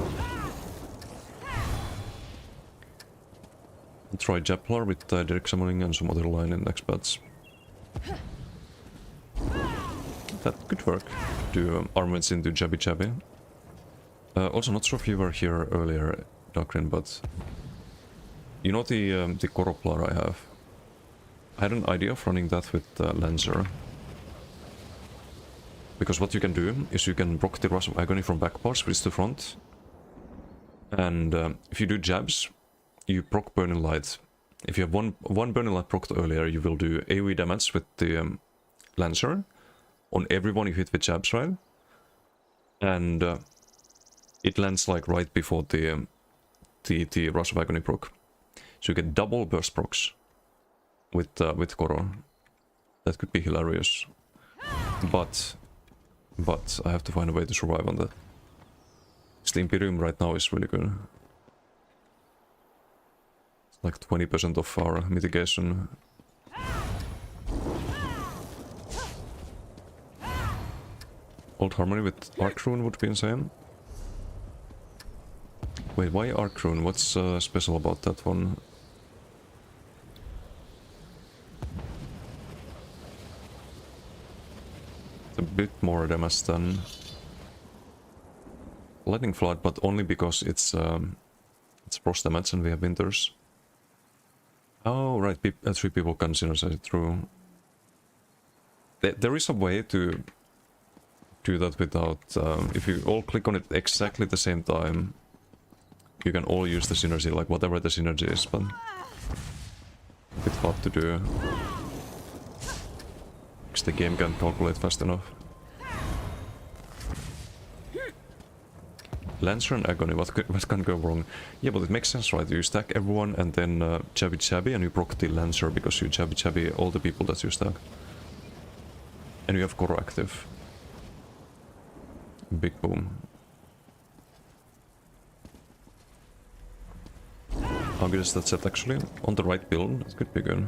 Try Japlar with direct summoning and some other line in next bats. That could work. Do armaments into Jabby Jabby. Also, not sure if you were here earlier, Dakrin, but you know the Koroplar I have? I had an idea of running that with Lancer. Because what you can do is you can proc the Rush of Agony from back parts, switch to front. And if you do jabs, you proc Burning Light. If you have one Burning Light procced earlier, you will do AoE damage with the Lancer on everyone you hit with jabs, right? And it lands like right before the Rush of Agony proc. So you get double burst procs with Koro. That could be hilarious. But I have to find a way to survive on that. The Imperium right now is really good. It's like 20% of our mitigation. Old Harmony with Arc Rune would be insane. Wait, why Arc Rune? What's special about that one? It's a bit more damage than Lightning Flood, but only because it's frost damage and we have winters. Oh, right, 3 people can synergize it through. There is a way to do that without... if you all click on it exactly at the same time, you can all use the synergy, like whatever the synergy is, but... a bit hard to do. Because the game can't calculate fast enough. Lancer and Agony, what can go wrong? Yeah, but it makes sense, right? You stack everyone and then Jabby Jabby and you proc the Lancer because you Jabby Jabby all the people that you stack. And you have Koro active. Big boom. How good is that set actually? On the right build, it could be good.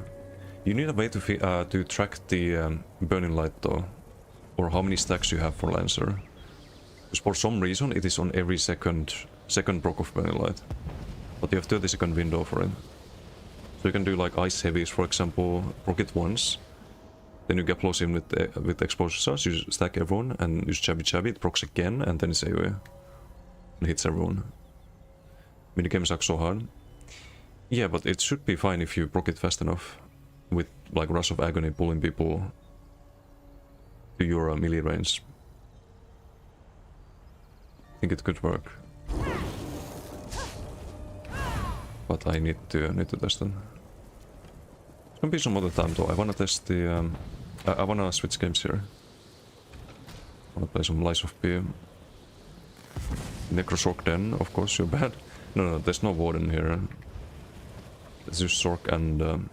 You need a way to track the Burning Light though. Or how many stacks you have for Lancer. Because for some reason it is on every second proc of Burning Light. But you have 30-second window for it. So you can do like Ice Heavies, for example, proc it once. Then you get close in with Exposure Charge, you stack everyone and use Jabby Jabby, it procs again and then it's AoE. And hits everyone. Minigames are so hard. Yeah, but it should be fine if you proc it fast enough. With like Rush of Agony pulling people to your melee range. I think it could work. But I need to test it. It's gonna be some other time though. I wanna test the I wanna switch games here. I wanna play some Lies of P. Necrosorc then, of course, you're bad. No, there's no Warden here. It's just Sorc and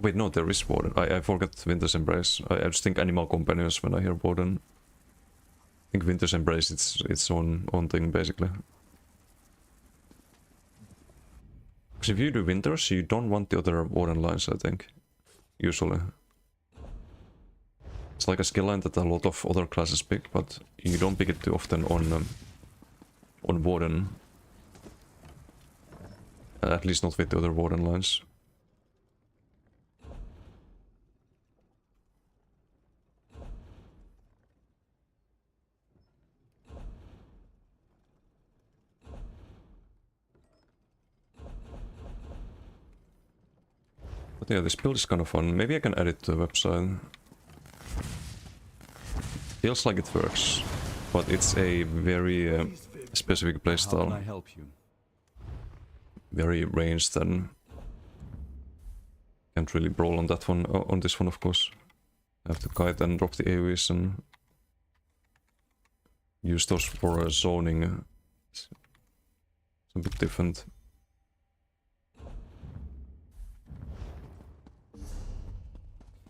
wait, no, there is Warden. I forgot Winter's Embrace. I just think Animal Companions when I hear Warden. I think Winter's Embrace, it's its own thing, basically. Because if you do Winters, you don't want the other Warden lines, I think. Usually. It's like a skill line that a lot of other classes pick, but you don't pick it too often on Warden. At least not with the other Warden lines. But yeah, this build is kind of fun. Maybe I can add it to the website. Feels like it works, but it's a very specific playstyle. How can I help you? Very ranged and can't really brawl on that one. On this one, of course, I have to kite and drop the AoEs and use those for zoning. It's a bit different.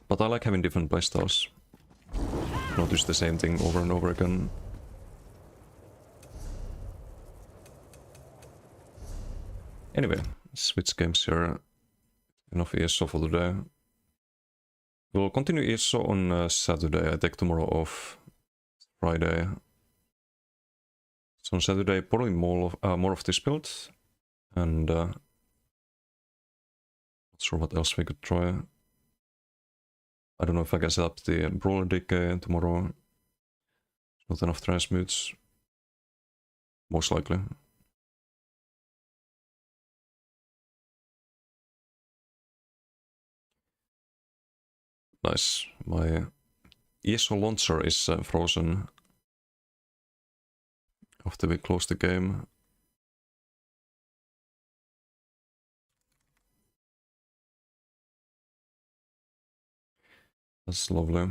But I like having different playstyles. Not just the same thing over and over again. Anyway, switch games here. Enough ESO for today. We'll continue ESO on Saturday. I take tomorrow off. Friday. So on Saturday, probably more of this build. And not sure what else we could try. I don't know if I can set up the Brawler Decay tomorrow. Not enough transmutes. Most likely. Nice. My ESO launcher is frozen after we close the game. That's lovely.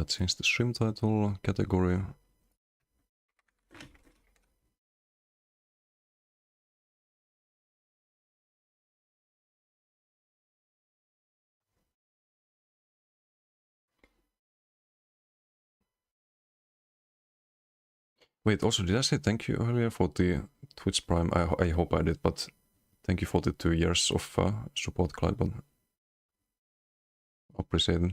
Change the stream title category. Wait, also, did I say thank you earlier for the Twitch Prime? I hope I did, but thank you for the 2 years of support, Clyde. Appreciate it.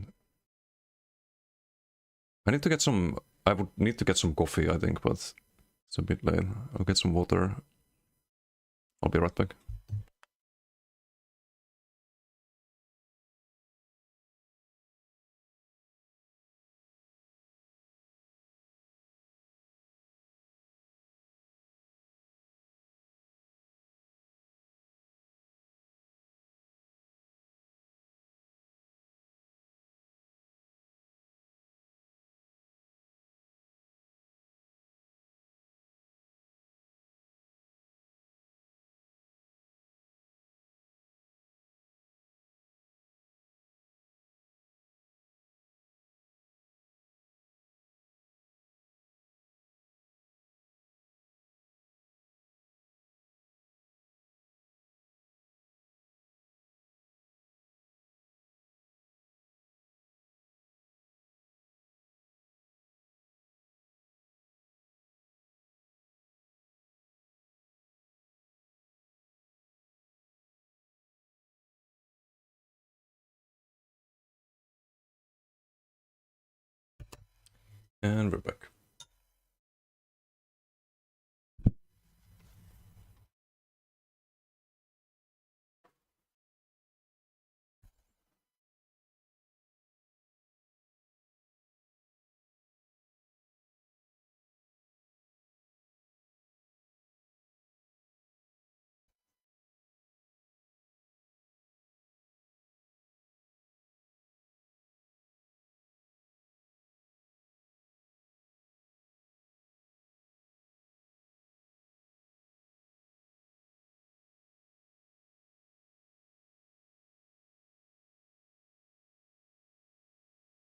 I need to get some... I would need to get some coffee, I think, but it's a bit late. I'll get some water. I'll be right back. And we're back.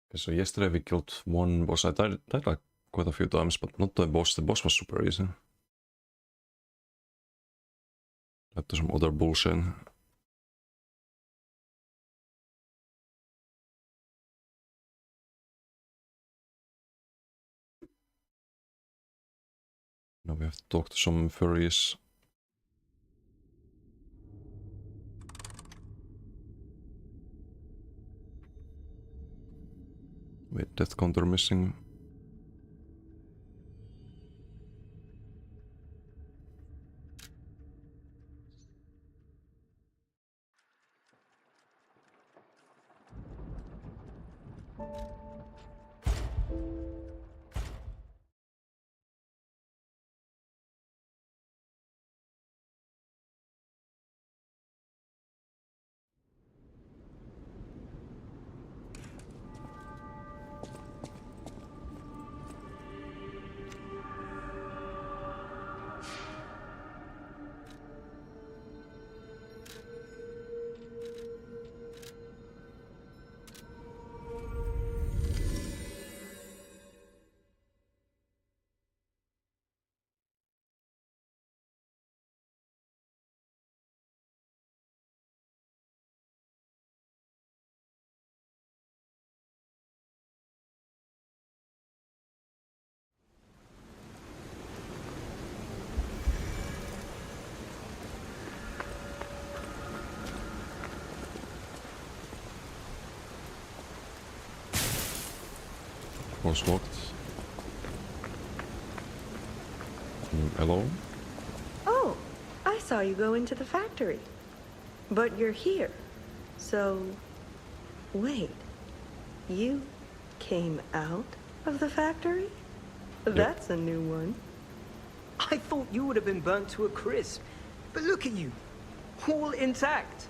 Okay, so yesterday we killed one boss. I died like quite a few times, but not the boss. The boss was super easy. Led to some other bullshit. Now we have to talk to some furries. Wait, death counter missing. Door's locked. Hello? Oh, I saw you go into the factory. But you're here. So, wait. You came out of the factory? That's a new one. I thought you would have been burnt to a crisp. But look at you. All intact.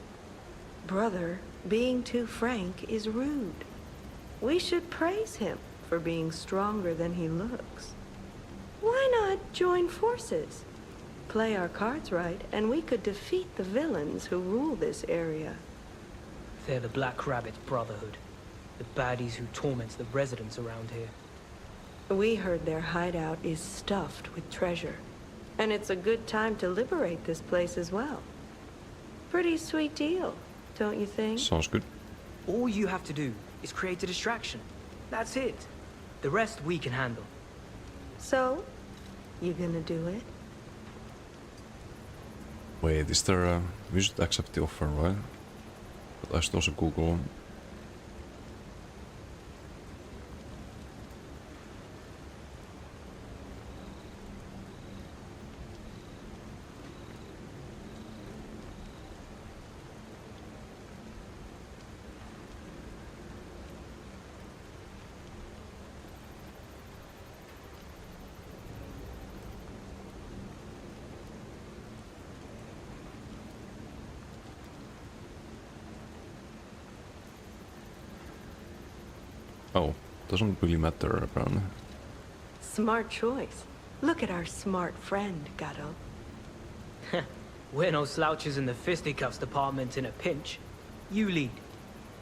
Brother, being too frank is rude. We should praise him for being stronger than he looks. Why not join forces? Play our cards right, and we could defeat the villains who rule this area. They're the Black Rabbit Brotherhood. The baddies who torment the residents around here. We heard their hideout is stuffed with treasure. And it's a good time to liberate this place as well. Pretty sweet deal, don't you think? Sounds good. All you have to do is create a distraction. That's it. The rest we can handle. So, you gonna do it? Wait, is there a... We should accept the offer, right? But I should also Google... Oh, doesn't really matter apparently. Smart choice. Look at our smart friend, Gato. We're no slouches in the fisticuffs department in a pinch. You lead.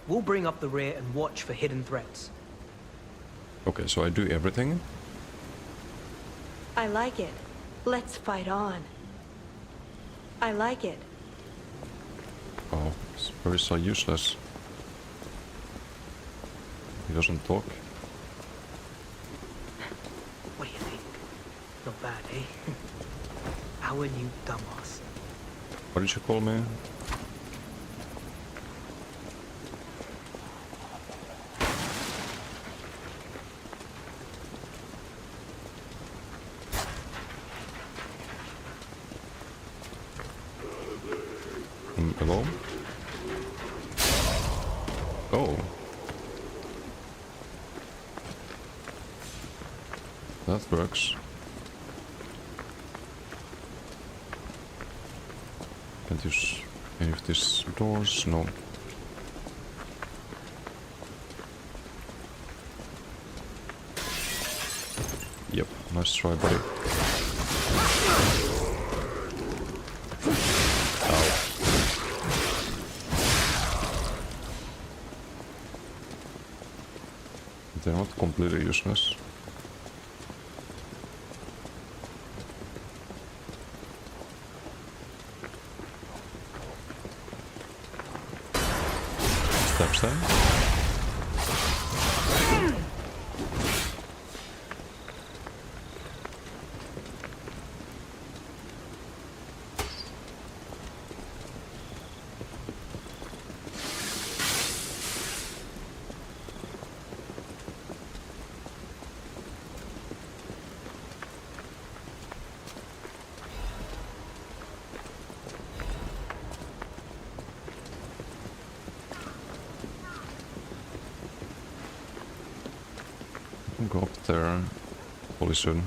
We'll bring up the rear and watch for hidden threats. Okay, so I do everything. I like it. Let's fight on. I like it. Oh, it's very so useless. He doesn't talk. What do you think? Not bad, eh? Our new dumbass. What did you call me? Hello? Oh. That works. Can't use any of these doors, no. Yep, nice try, buddy. Ow. They're not completely useless. Steps them. Go up there fully soon.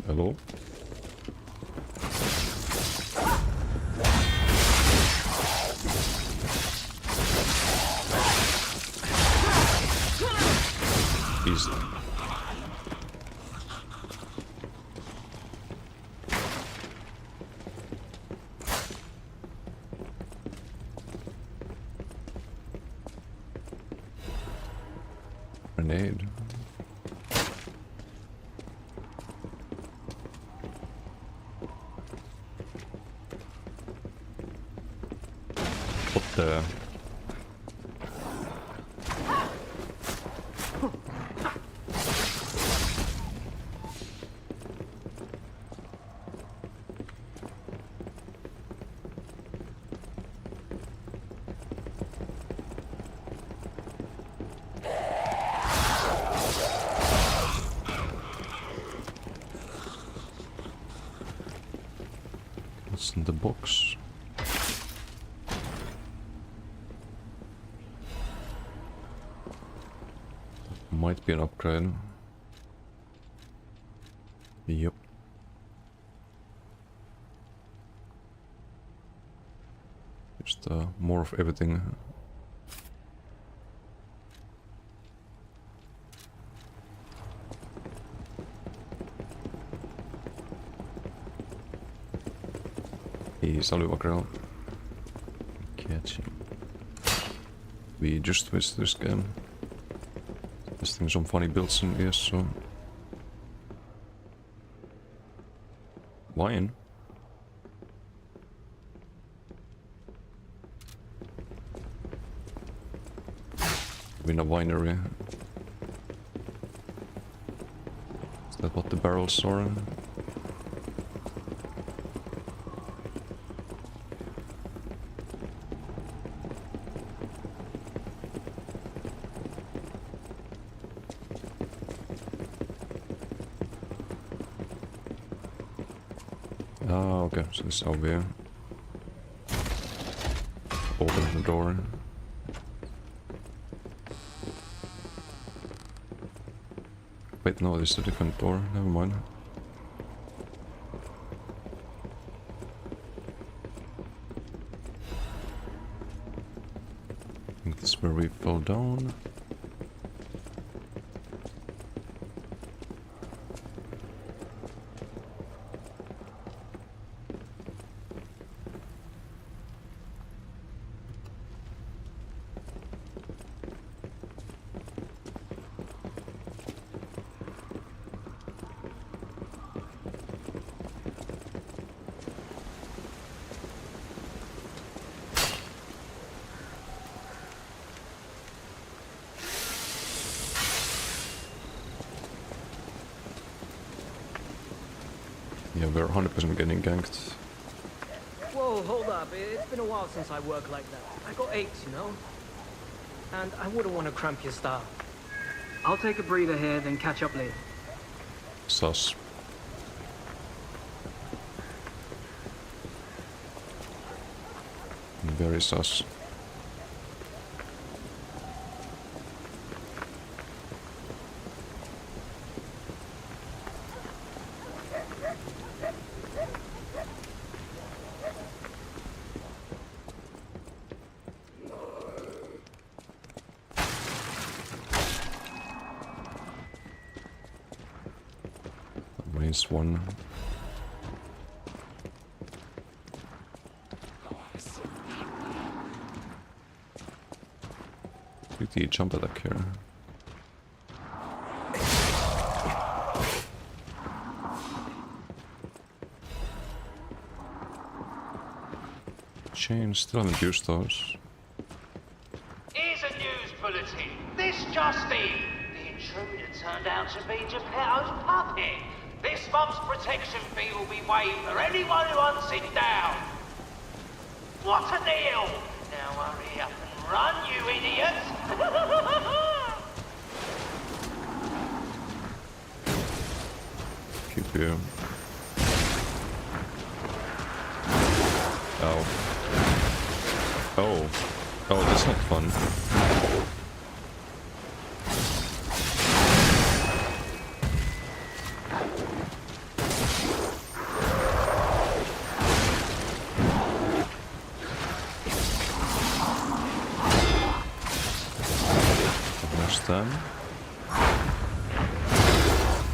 Hello? Easy. Grenade. What the? What's in the box? Might be an upgrade. Yep. Just more of everything. Hey, salut Vagrel. Catch him. We just missed this game. Testing some funny builds in ESO. Wine? In a winery. Is that what the barrels are? Ah, okay, so this is how we open the door. Wait, no, this is a different door, never mind. I think this is where we fell down. Yeah, we're 100% getting ganked. Whoa, hold up. It's been a while since I worked like that. I got aches, you know? And I wouldn't want to cramp your style. I'll take a breather here, then catch up later. Sus. Very sus. Raise one. Pretty jump attack here. Chain, still haven't used those. Here's a news bulletin. This just in. The intruder turned out to be Geppetto's puppet. This month's protection fee will be waived for anyone who hunts it down. What a deal! Now hurry up and run, you idiots! Keep you. Oh. Oh. Oh, that's not fun. Them.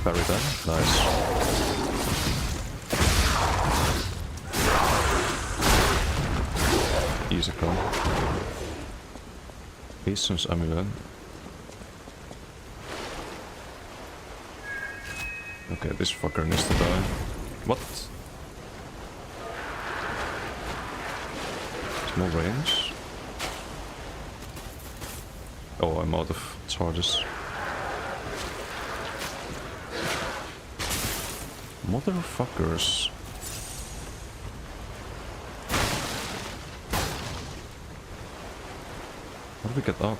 Bury them. Nice. Easy call. Patience amulet. Okay, this fucker needs to die. What? Small range? Oh, I'm out of charges. Motherfuckers. How do we get up?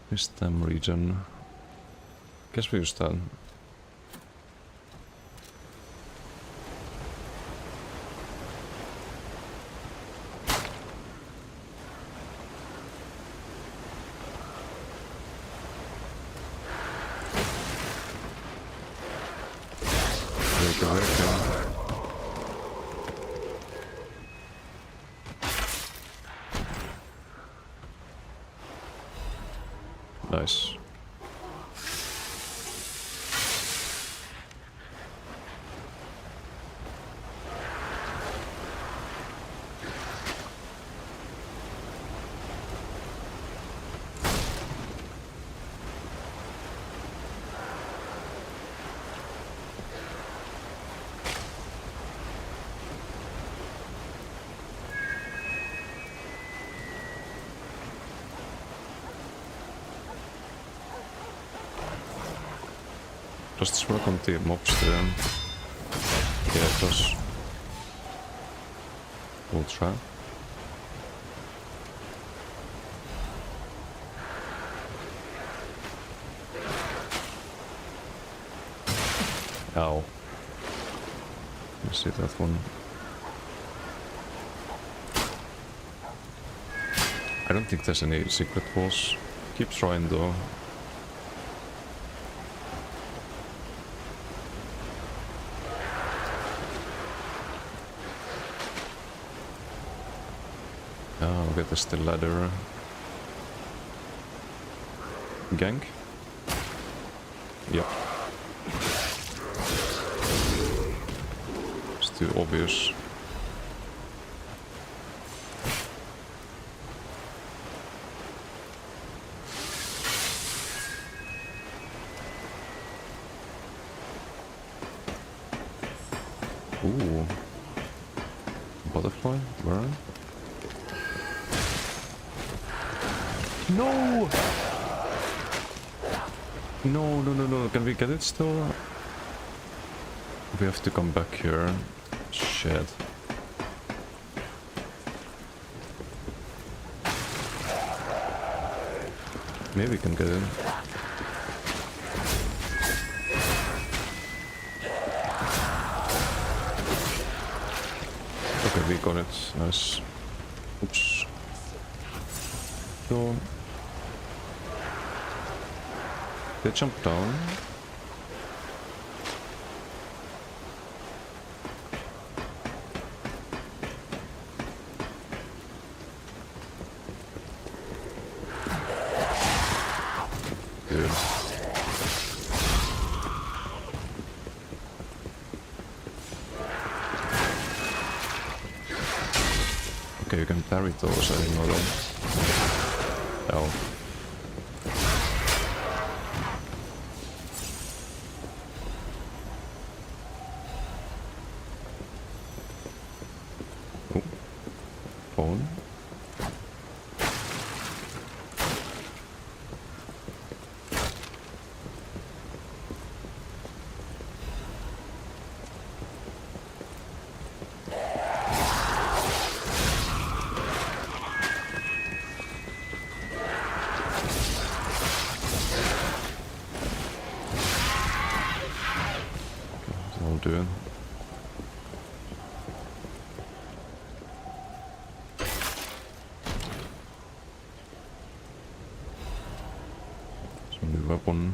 This time region. Guess we use that. Nice. Does this work on the mobs there? Yeah, it does. We'll try. Ow. You see that one? I don't think there's any secret walls. Keep trying though. Oh, get us the ladder. Gank? Yep. It's too obvious. Ooh. Butterfly? Where? No! No, no, no, no. Can we get it still? We have to come back here. Shit. Maybe we can get it. Okay, we got it. Nice. Oops. So... They jump down. Good. Okay, you can parry those, I didn't know that. Oh. Phone. I'll do it. New weapon.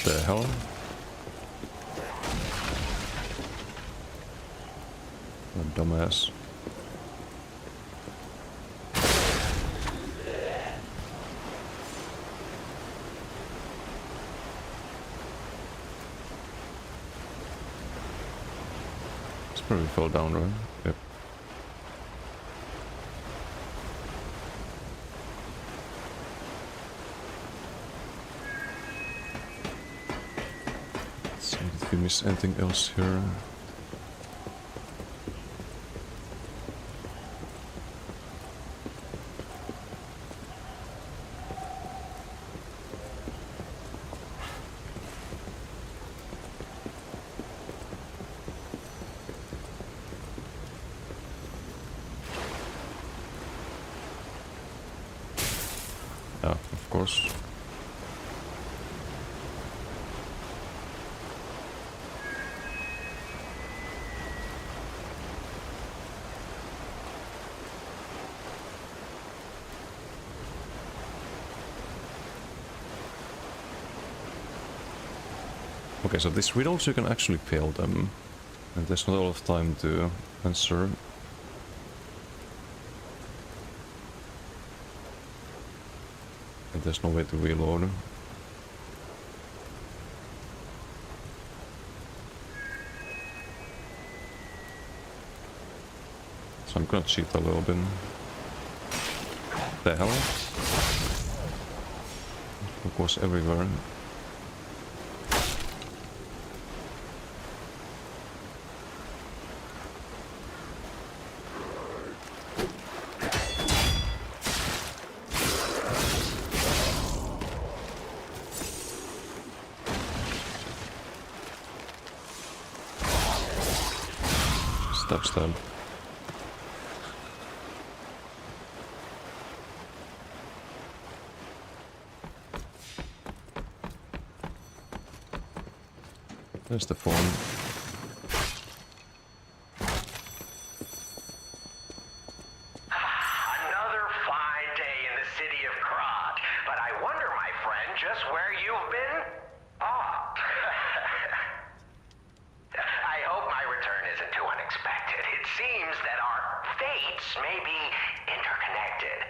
The hell? What a dumbass. This probably fell down, right? Yep. Let's see if we miss anything else here. Yeah, of course. Okay, so these riddles you can actually fail them, and there's not a lot of time to answer. And there's no way to reload. So I'm gonna cheat a little bit. The hell? Of course, everywhere. Stab, stab. There's the phone. Another fine day in the city of Krat, but I wonder, my friend, just where you've been? Oh. I hope my return isn't too unexpected. It seems that our fates may be interconnected.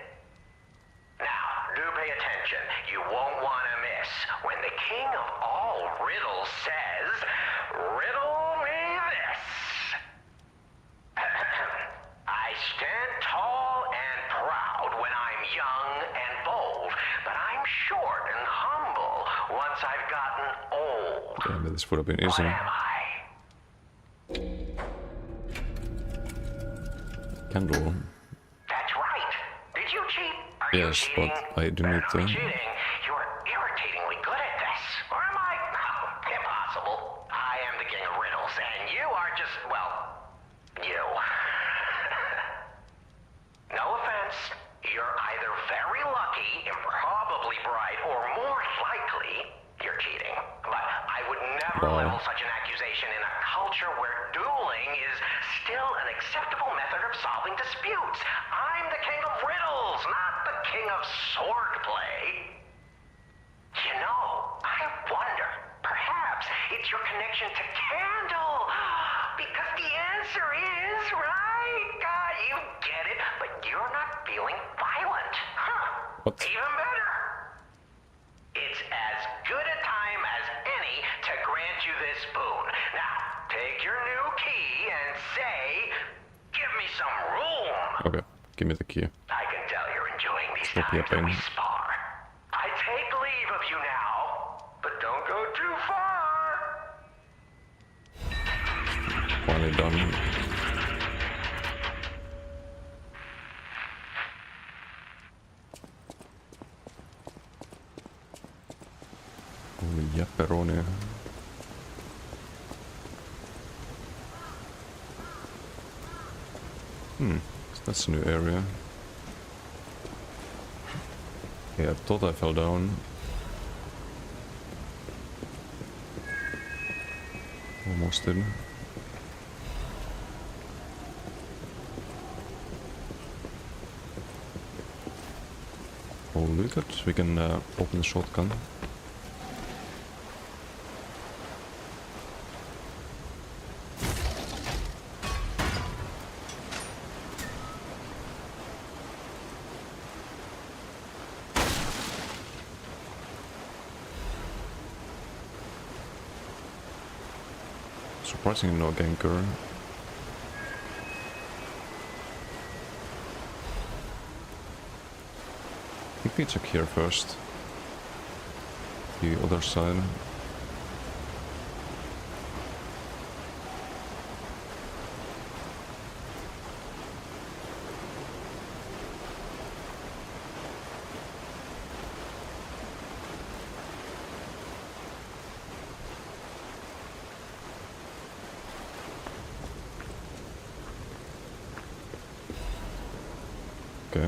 Now, do pay attention. You won't want to miss when the king of all riddles says, "Riddle me this." I stand tall and proud when I'm young and bold, but I'm short and humble once I've gotten old. Damn it, this would have been What easy. am I? Candle. That's right. Did you cheat? Are you Yes, cheating? but I do need Better be to. cheating. You're irritatingly good at this. Or am I? Oh, impossible. I am the king of riddles, and you are just, well, you. No offense. You're either very lucky, improbably bright, or more likely, you're cheating. But I would never Wow. level such an accusation in a culture where dueling is still an acceptable method of solving disputes. I'm the king of riddles, not the king of swordplay. You know, I wonder, perhaps it's your connection to Candle. Because the answer is, right? God, you get it, but you're not feeling violent. Huh. What? Even better. It's as good a time as any to grant you this boon. Now, take your new key and say, "Give me some room." Okay, give me the key. I can tell you're enjoying these Stop times that we yapping. spar. I take leave of you now, but don't go too far. Finally done. Holy yapperoni. So that's a new area. Yeah, I thought I fell down. Almost did. Oh, look at we can open the shotgun. Surprisingly no ganker. I think we check here first. The other side. Okay.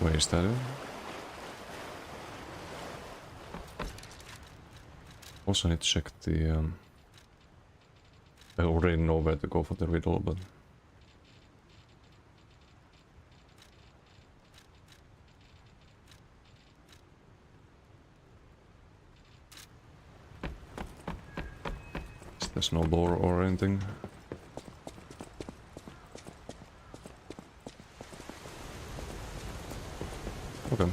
Where is that? Also need to check the... I already know where to go for the riddle, but... There's no lore or anything. Okay.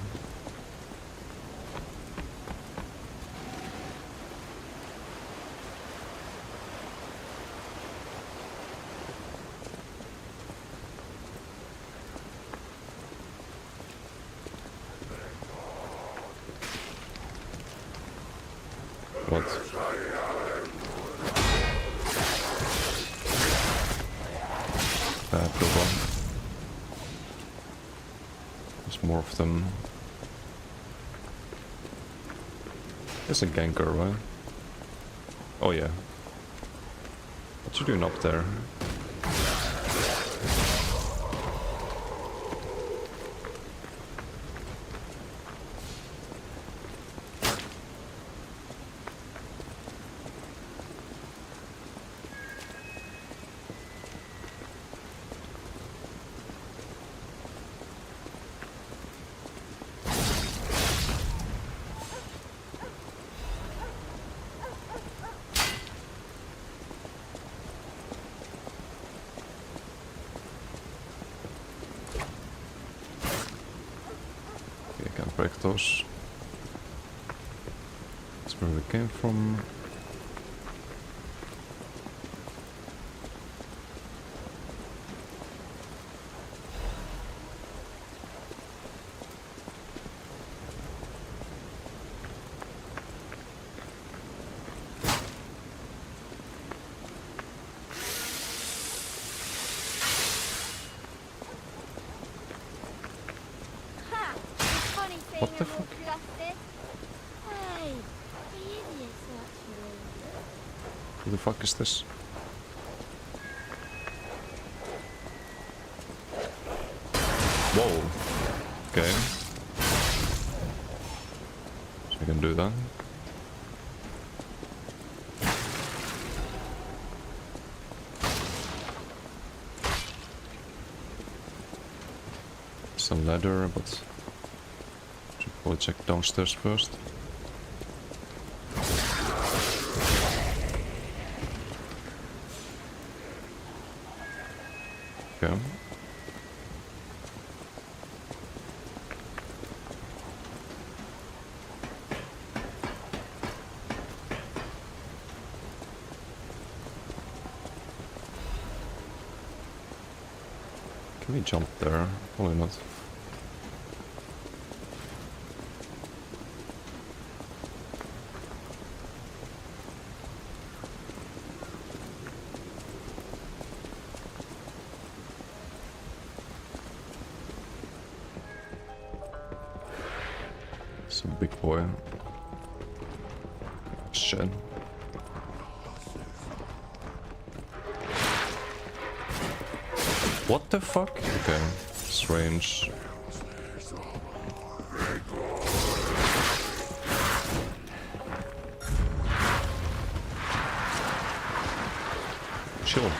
What? Bad one. There's more of them. There's a ganker, right? Oh yeah. What you doing up there? Break those. That's where we came from. What the fuck? Who the fuck is this? Whoa. Okay. So I can do that. It's a ladder, but should probably check downstairs first. Okay. Can we jump there? Probably not. It's a big boy. Shit. What the fuck? Okay, strange. Chill.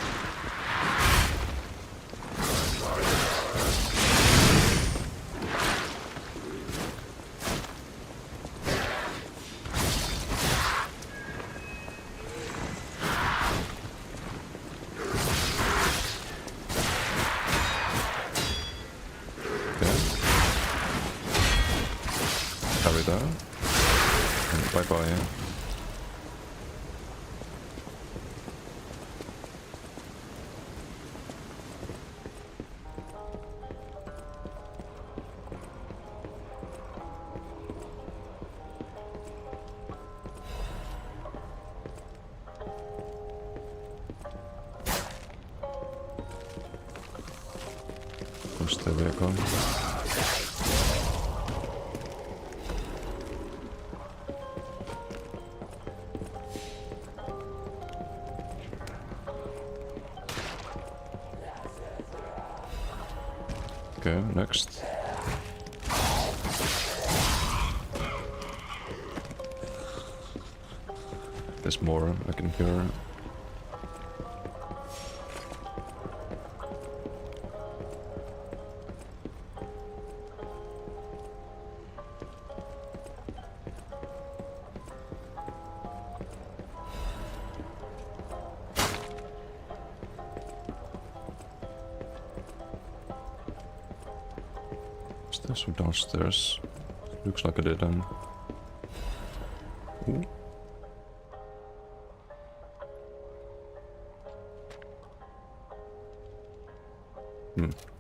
carry that. And bye bye. Push the vehicle. Okay, next. There's more I can hear. Stairs or downstairs? Looks like a dead end. Ooh.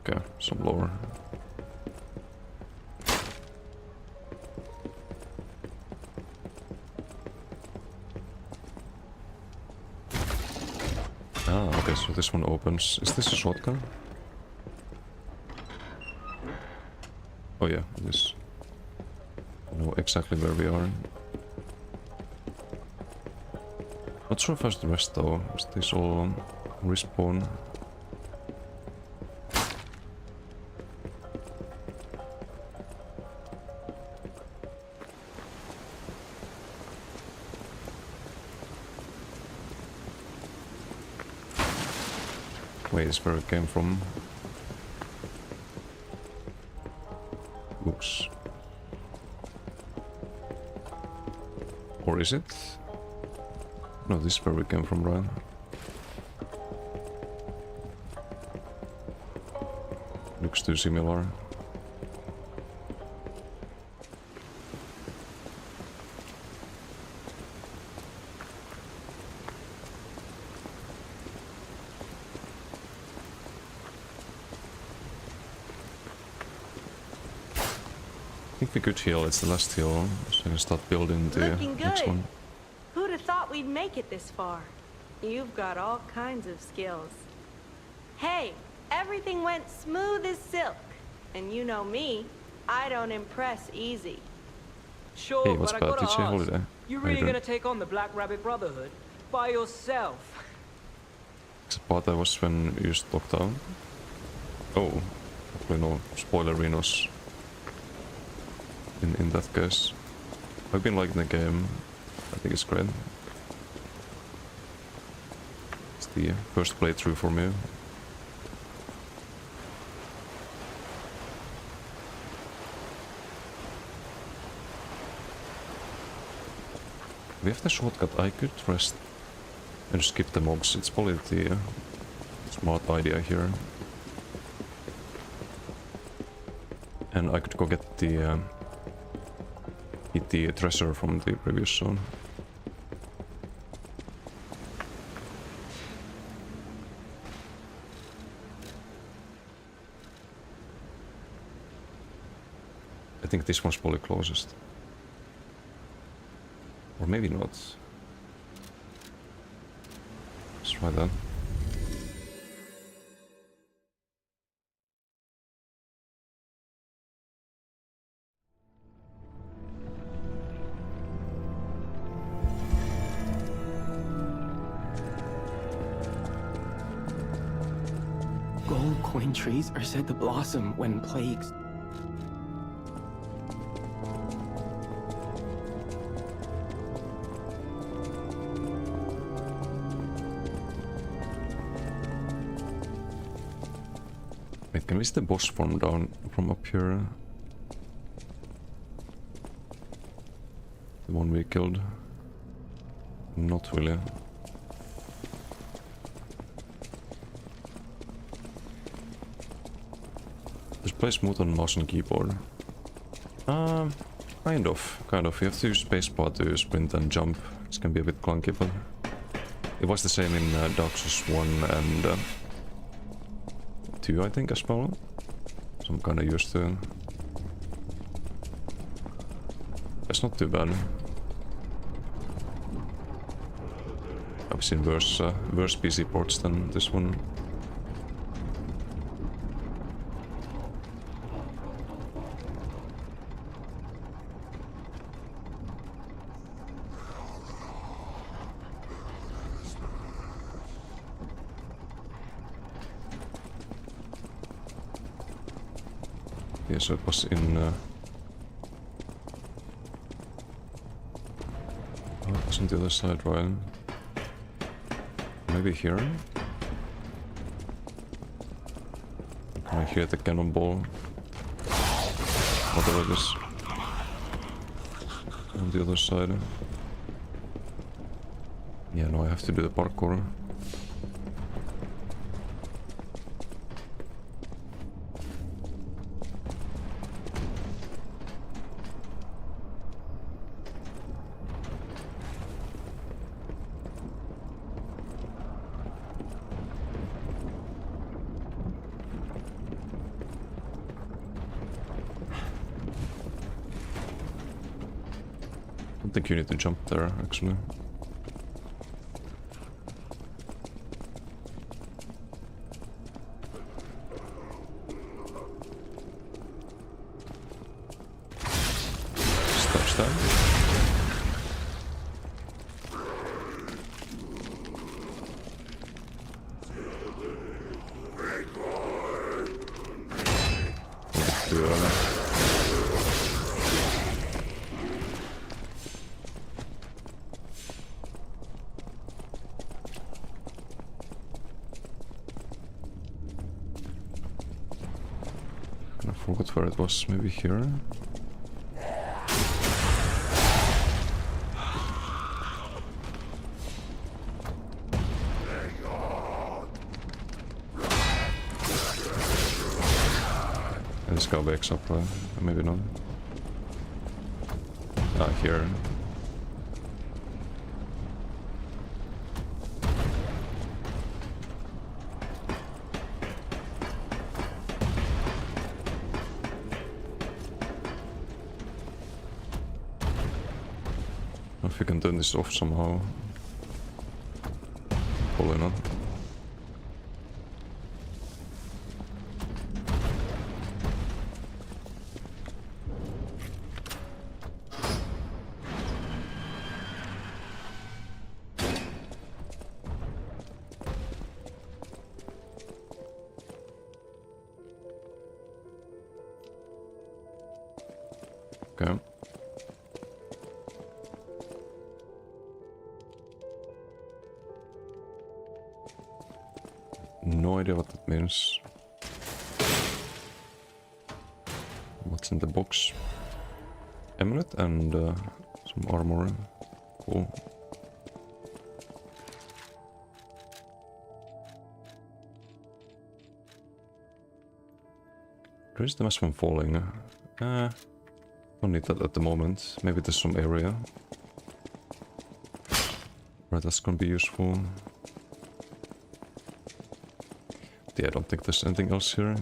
Okay, some lower. Ah, okay, so this one opens. Is this a shotgun? Oh yeah, it is. I know exactly where we are. Not sure if there's the rest though. Is this all respawn? Wait, is where it came from. Oops. Or is it? No, this is where we came from, right? Looks too similar. I think we could heal, it's the last heal, so I can start building the Looking next good. one. Who'd have thought we'd make it this far? You've got all kinds of skills. Hey, everything went smooth as silk. And you know me, I don't impress easy. Sure, Hey, what's but I bad? gotta Did you ask, holiday? you How really you doing? gonna take on the Black Rabbit Brotherhood by yourself? Except part that was when you just locked out. Oh, hopefully no spoilerinos in that case. I've been liking the game. I think it's great. It's the first playthrough for me. We have the shortcut. I could rest and skip the mobs. It's probably the smart idea here. And I could go get the treasure from the previous zone. I think this one's probably closest. Or maybe not. Let's try that. Gold coin trees are said to blossom when plagues. Wait, can we see the boss form down from up here? The one we killed? Not really. Just play smooth on mouse and keyboard. Kind of. You have to use spacebar to sprint and jump. This can be a bit clunky, but it was the same in Dark Souls 1 and 2, I think, as well. So I'm kinda used to it. It's not too bad. I've seen worse PC ports than this one. Yeah, so it was in... oh, it was on the other side, right? Maybe here? Can I hear the cannonball? Whatever it is. On the other side. Yeah, no, I have to do the parkour. I think you need to jump there, actually. Just touch that. I forgot where it was, maybe here? And this guy wakes up, maybe not. Ah, here. If we can turn this off somehow. Probably not. Okay. No idea what that means. What's in the box? Amulet and some armor. Cool. Raise the mass from falling. Don't need that at the moment. Maybe there's some area. Right, that's gonna be useful. Yeah, I don't think there's anything else here.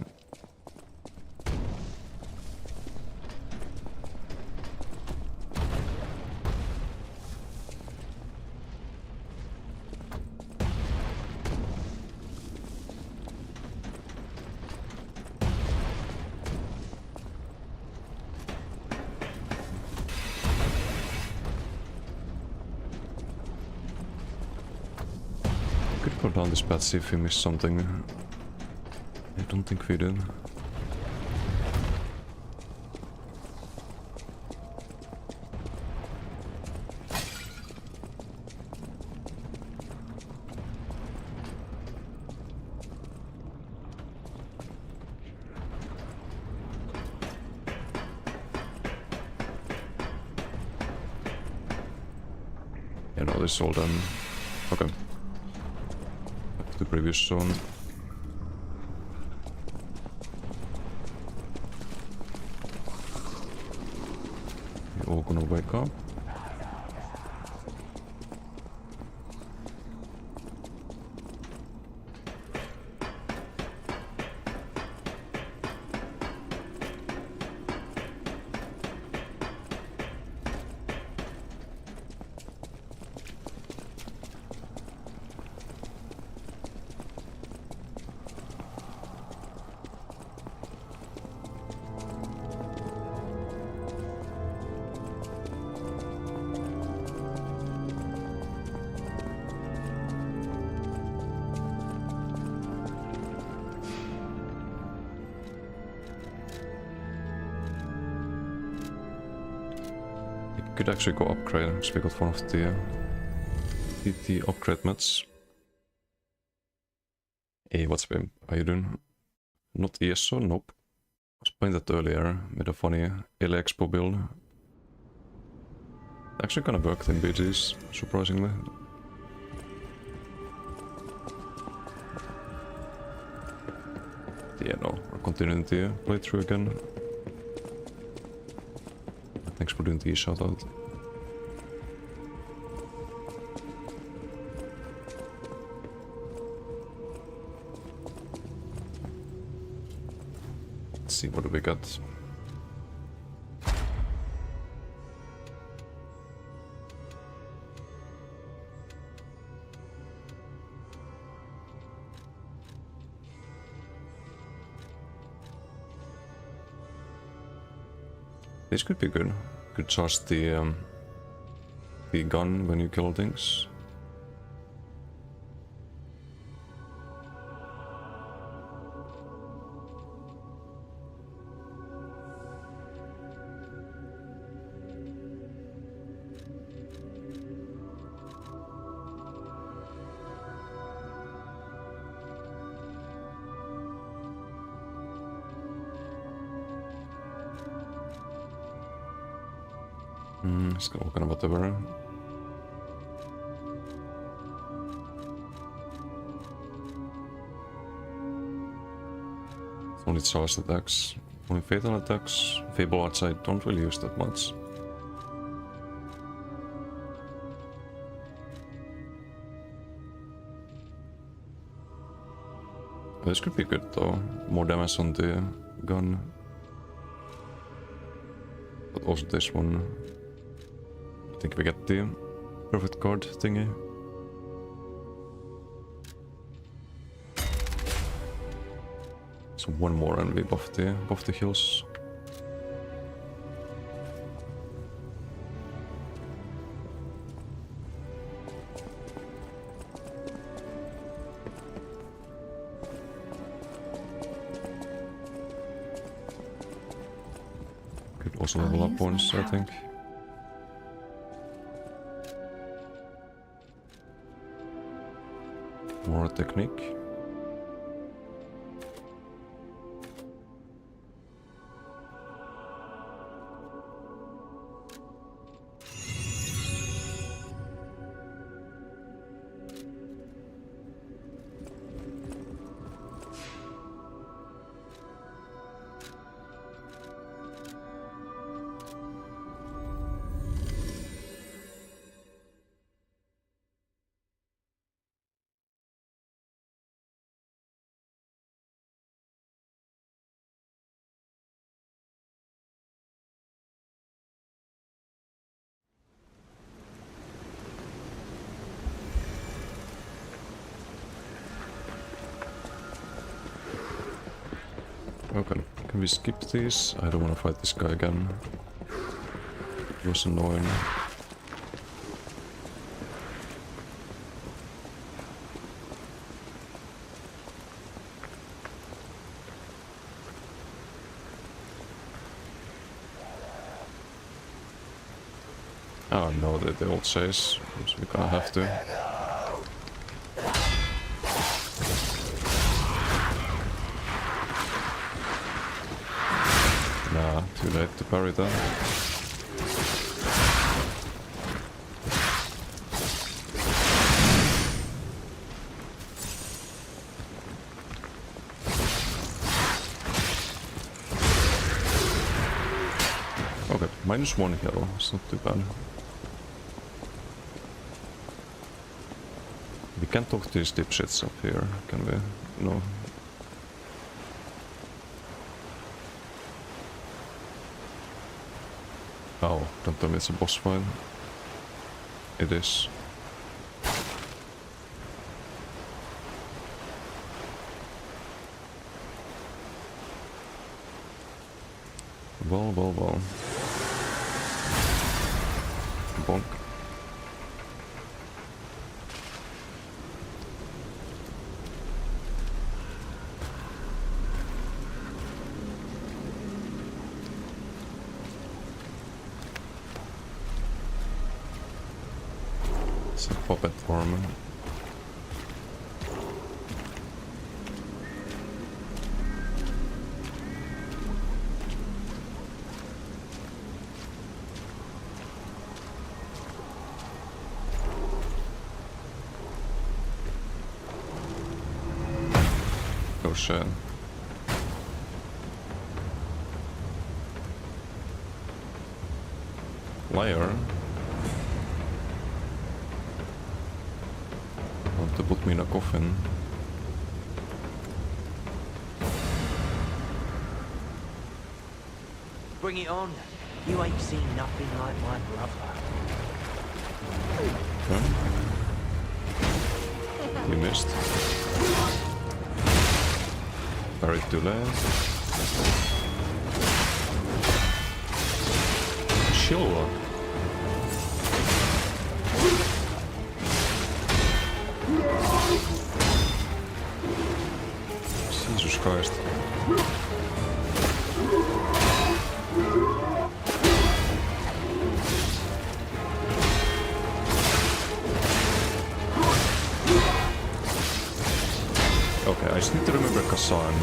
Could go down this path, see if we missed something. I don't think we did. Yeah, no, this is all done. Okay. Back to the previous zone. all gonna wake up. Could actually go upgrade, because we got one of the upgrade mats. Hey, what's been? Are you doing? Not ESO? Nope. I was playing that earlier with a funny Expo build. Actually kinda worked in BGs, surprisingly. Yeah, no, we're continuing the playthrough again. Thanks for doing the shoutout. Let's see, what do we got? This could be good. Could charge the gun when you kill things. It's all kind of whatever. It's only charged attacks, only fatal attacks. Fable arts I don't really use that much. This could be good though, more damage on the gun. But also this one. I think we get the perfect card thingy. So one more and we buff the heals. Could also level up once, I think. More technique. Okay, can we skip these? I don't want to fight this guy again. It was annoying. Oh no, the old says, so we kinda have to. Nah, too late to parry that. -1 heal, it's not too bad. We can't talk to these dipshits up here, can we? No. Oh, don't tell me it's a boss fight. It is. Well. Bonk. It's a puppet form. Oh shit. Liar. Want to put me in a coffin. Bring it on. You ain't seen nothing like my brother. Okay. You missed. Very too late. Chill. Jesus Christ. Okay, I just need to remember Kazan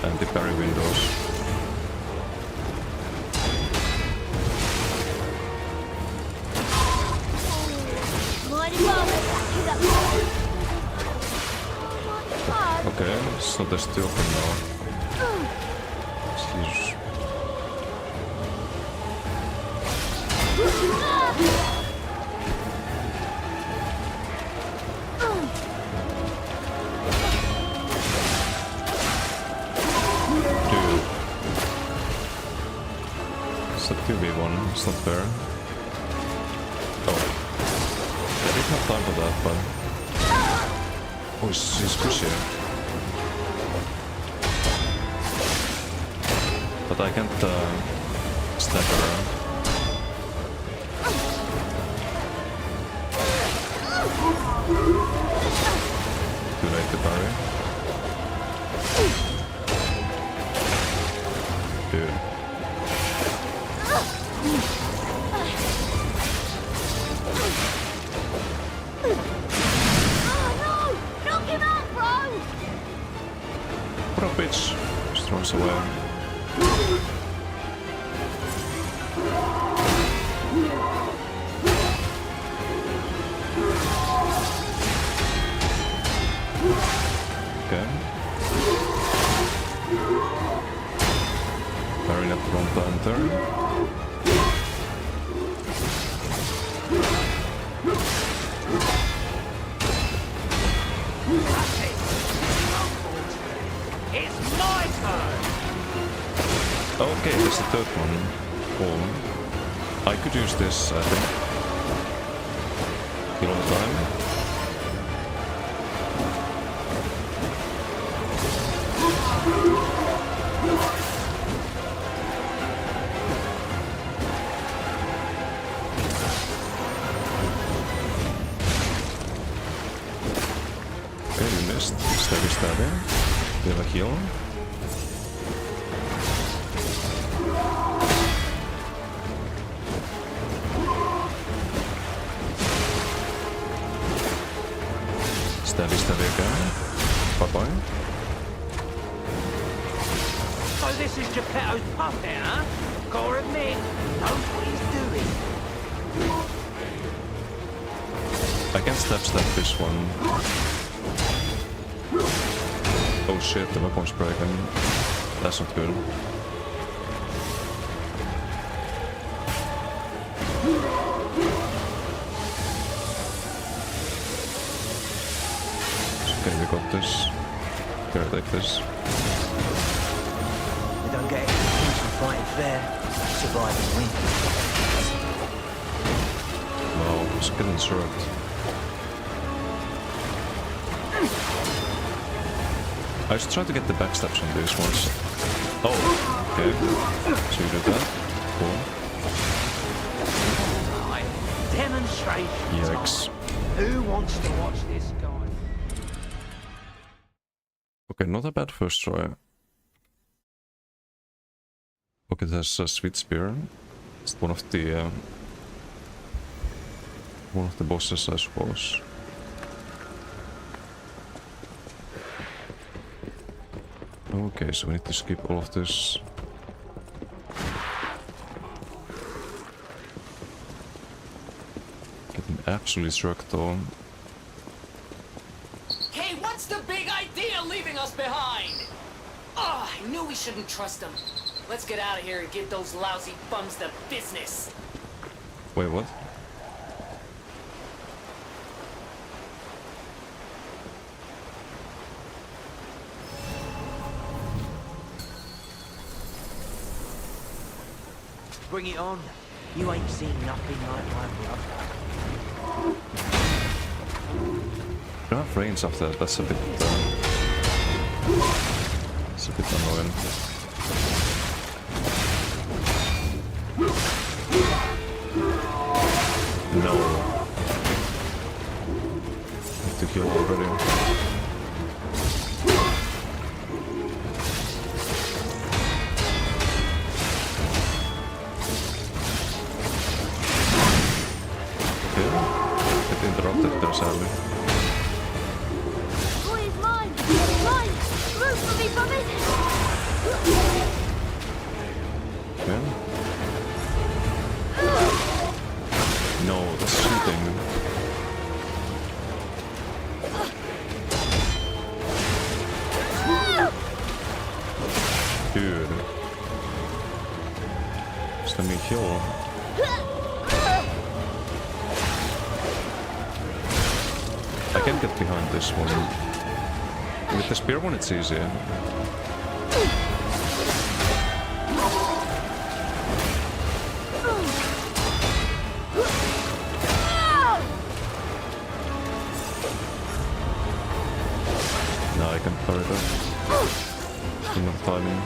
and the parry windows. Okay, so there's two of them now. Jesus. Dude. It's a 2v1, it's not fair. Oh. I didn't have time for that, but... Oh, she's squishy. But I can't stack her. Too late to parry. Dude. What a bitch. Just throws away. Okay. Parrying up front and turn. It's my turn! Okay, there's the third one. Cool. I could use this, I think. Kill on time. Okay, you missed. Stabby stabby. You have a heal. Stabby stabby again. Bye bye. So this is Geppetto's puppet, huh? Gotta admit, knows what he's doing. I can stab this one. Oh shit, the weapon's breaking. That's not good. Okay, we got this. Here, take this. We don't get anything from fighting fair. Survive and win. Wow, it's getting served. I should try to get the backstabs on these ones. Oh, okay. So you do that. Cool. Right. Demonstration Yikes. time. Who wants to watch this guy? Okay, not a bad first try. Okay, there's a sweet spear. It's one of the bosses, I suppose. Okay, so we need to skip all of this. Getting absolutely struck though. Hey, what's the big idea leaving us behind? Oh, I knew we shouldn't trust them. Let's get out of here and give those lousy bums the business. Wait, what? Bring it on. You ain't seen nothing like my blood. I don't have range after that, that's a bit... it's a bit annoying. No. Need to kill already. Get interrupted there, sadly. Boy is mine! Mine! Root for me, Bobby! Yeah. No, that's cheating. Dude. Just let me kill. I can get behind this one. With the spear one, it's easier. Now I can parry that. Too much timing.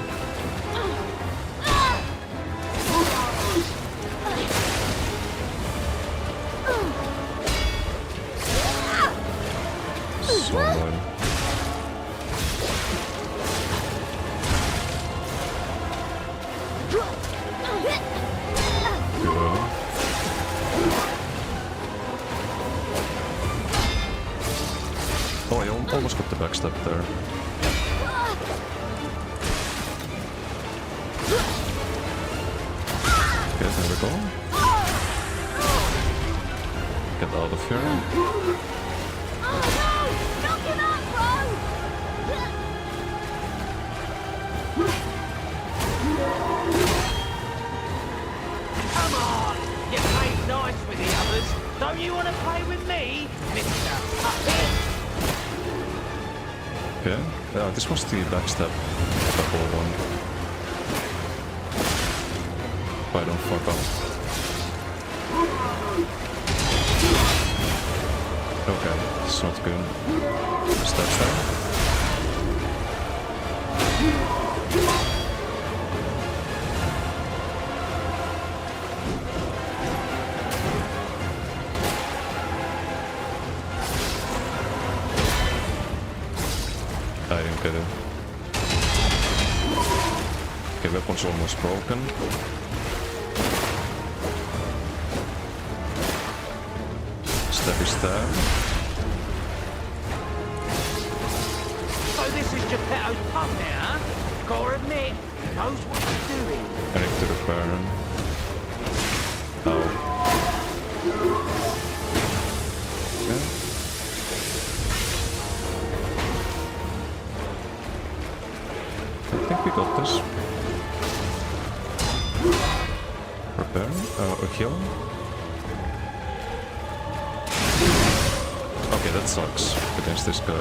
So annoying. Oh, I almost got the backstab there. Okay, there we go. Get out of here. Knock him out, bro! Come on! You played nice with the others. Don't you want to play with me, Mr. Puppet? Okay, this was the backstab couple one. If I don't fuck up. Okay, it's not good. Stab stab. I didn't get it. Okay, weapon's almost broken. Stabby stab. So this is Geppetto's pub now, huh? Gotta admit, he knows what he's doing. Connect to the Baron. Oh. Okay. I think we got this. Prepare. A kill. Okay, that sucks against this guy.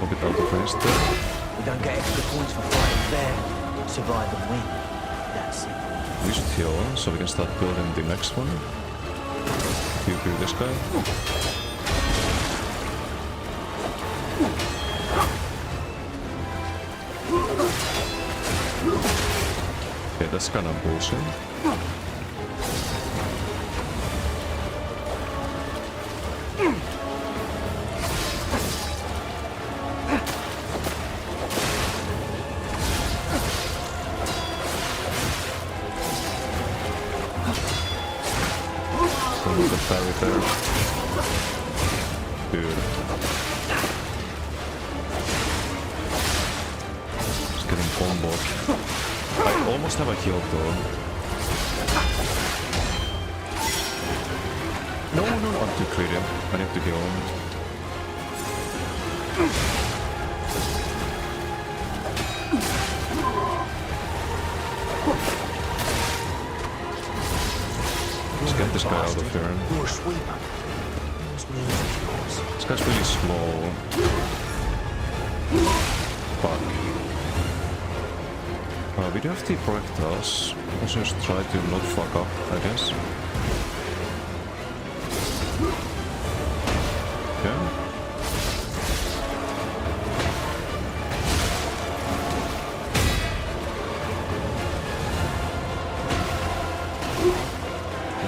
A bit out of range there. We don't get extra points for fighting fair. Survive and win. That's it. We should heal, so we can start building the next one. PvP this guy. Okay, that's kind of bullshit. The parry there. Dude. Just getting comboed. I almost have a heal though. No, I'm too greedy. I need to heal. Let's get this guy out of here. This guy's really slow. Fuck. We do have the projectiles. Let's just try to not fuck up, I guess. Okay.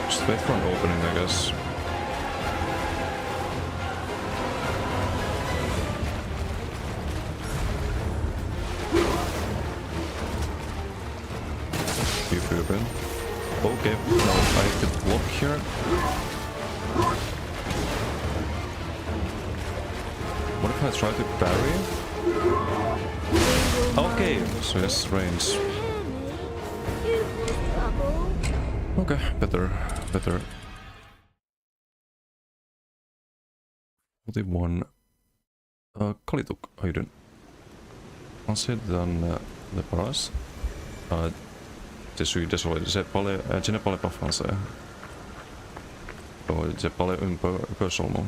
Just wait for an opening, I guess. Okay, now I have to block here. What if I try to parry? Okay, so yes, range. Okay, better. 41. Kalituk, how you doing? Asetan leparas. Je suis désolé, je ne parle pas français. Je parle un peu seulement.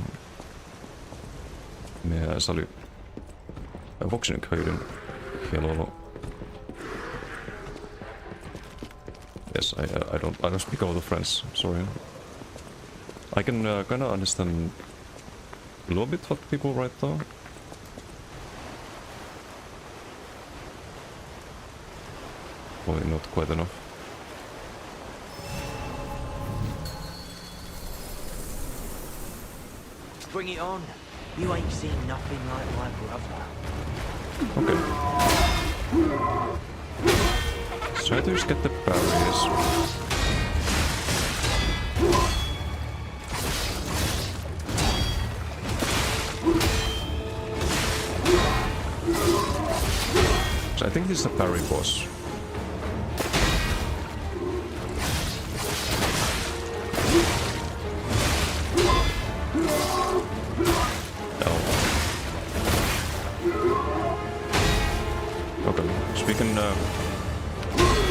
Mais salut. Voxnik, how you doing? Hello. Yes, I don't speak a lot of French, sorry. I can kind of understand a little bit what people write though. Probably not quite enough. Bring it on. You ain't seen nothing like my brother. Okay. Let's try to just get the parries. So I think this is the parry boss.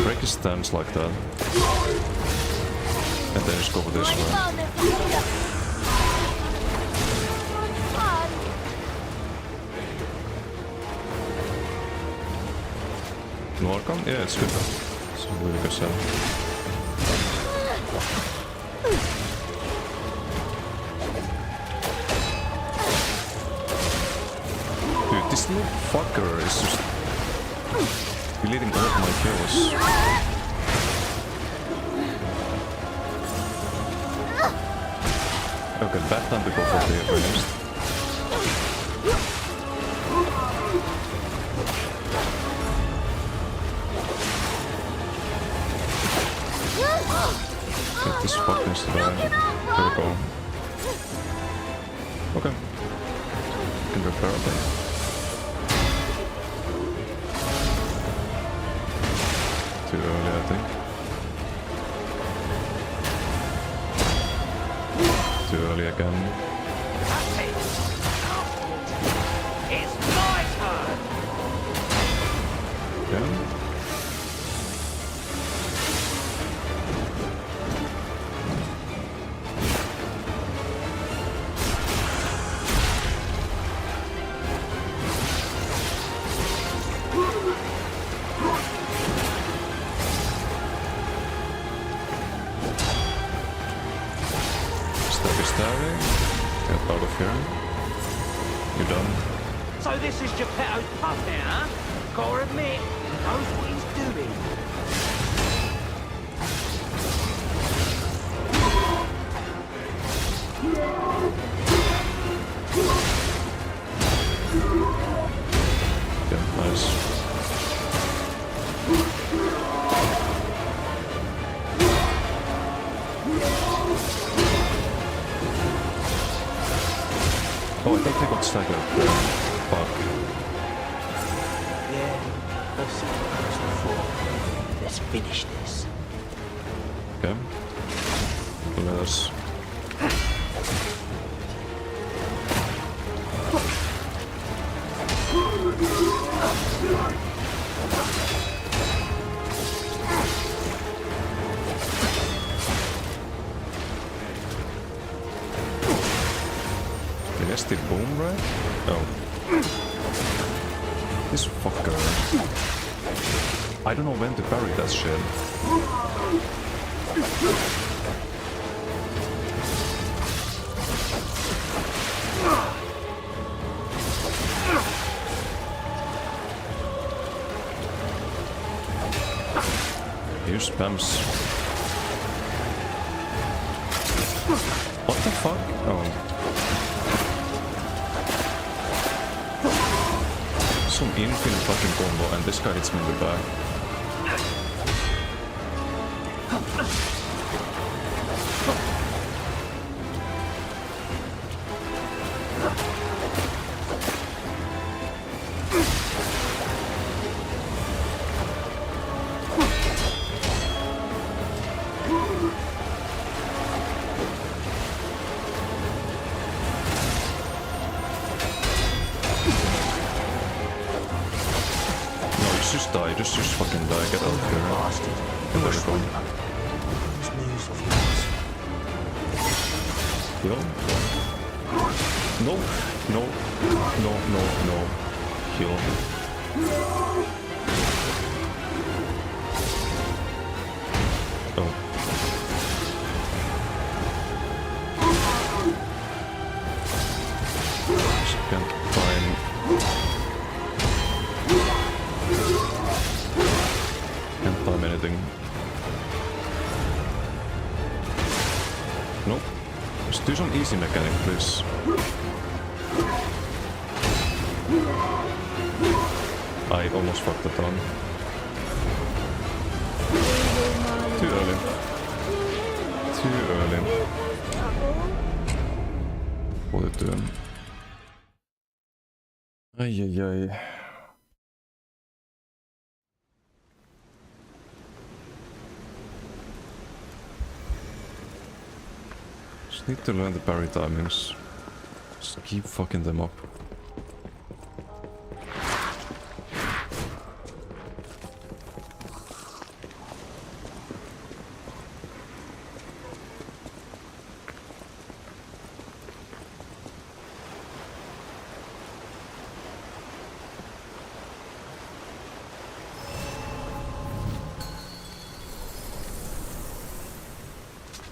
Break his stance like that. And then just go for this one. Norcon? Yeah, it's good. It's a really good set. Dude, this little fucker is just deleting all of my kills. Okay, bad time to go for the first. Get this fucking stuff. There we go. Okay. Can repair a bit. Too early, I think. Too early again. It's my turn! Yeah. here. You're done. So this is Geppetto's puppet, huh? Gotta admit, he knows what he's doing. Yeah, nice. Oh, I thought they got staggered. Fuck. Yeah, I've seen this before. Let's finish this. Okay. Let us. I guess the boom, right? Oh. This fucker. I don't know when to parry that shit. He spams. What the fuck? Oh. Some infinite fucking combo and this guy hits me in the back. Just die, just fucking die, get out of here. And there we go. Heal? No, no, no, no, no. Heal. Oh. Just can't find. Can't time anything. Nope. Let's do some easy mechanic, please. I almost fucked the on. Too early. Too early. What are you doing? Ay, ay, ay. Just need to learn the parry timings. Just keep fucking them up.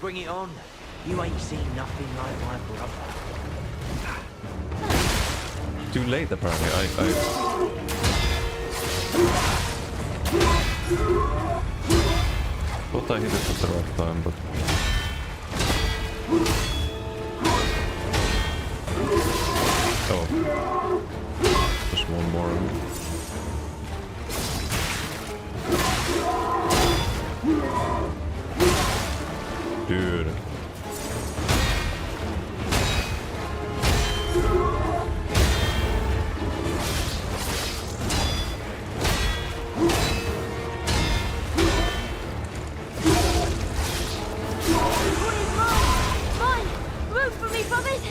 Bring it on. You ain't seen nothing like my brother. Too late apparently, I thought I hit it at the right time, but... Oh. Just one more. Dude. Mine! Room for me, brothers!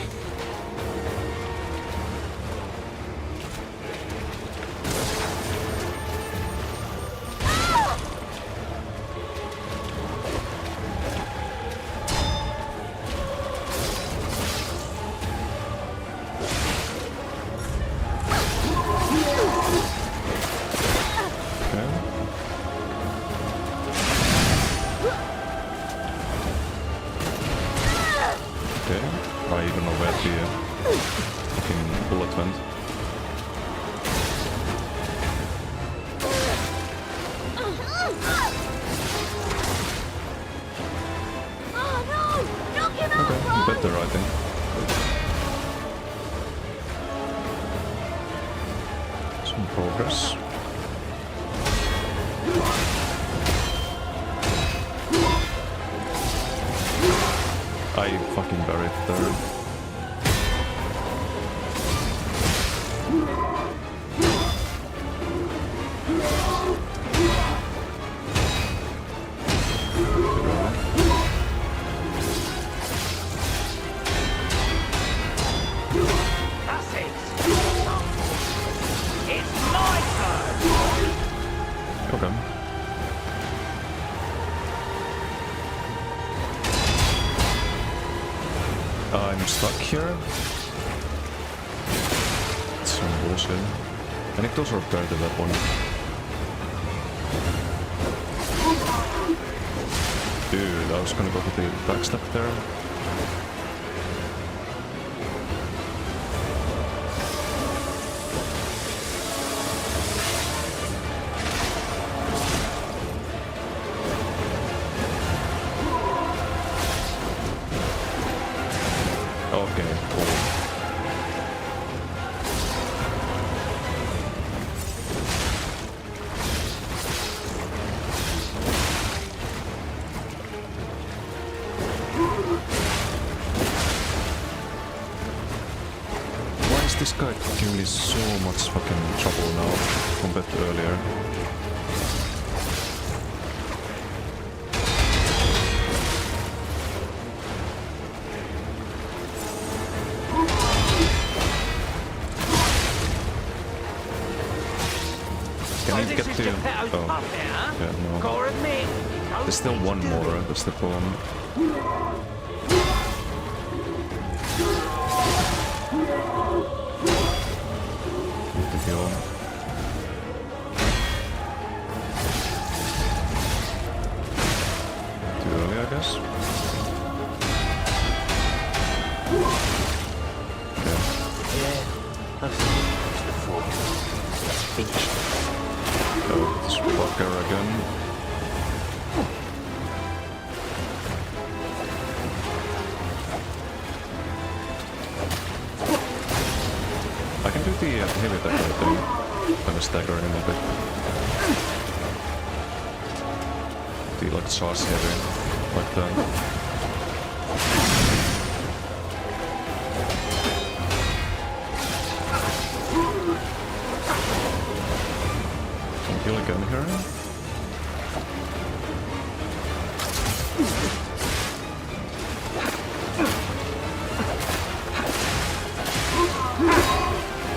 better, I think. Some progress. I fucking buried there. That's it. It's my turn. Okay. I'm stuck here. It's some bullshit. I need to also repair the weapon. Dude, I was gonna go for the backstab there. Okay, cool. Why is this guy giving me so much fucking trouble now compared to earlier? Can I get to... Oh, yeah, no. Gotta admit, There's still one more, that's the problem. Need to heal. Too early, I guess. Oh, this fucker again. I can do the heavy attack thing. I'm staggering a bit. The like charge heavy, like that. Heal again here.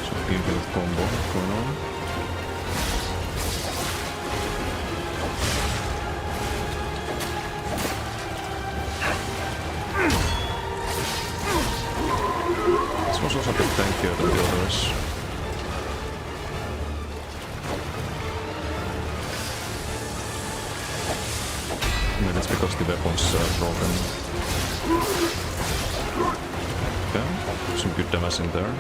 Some inbuilt combo going on. This was also a bit tankier than the others. Maybe it's because the weapon's broken. Okay, some good damage in there.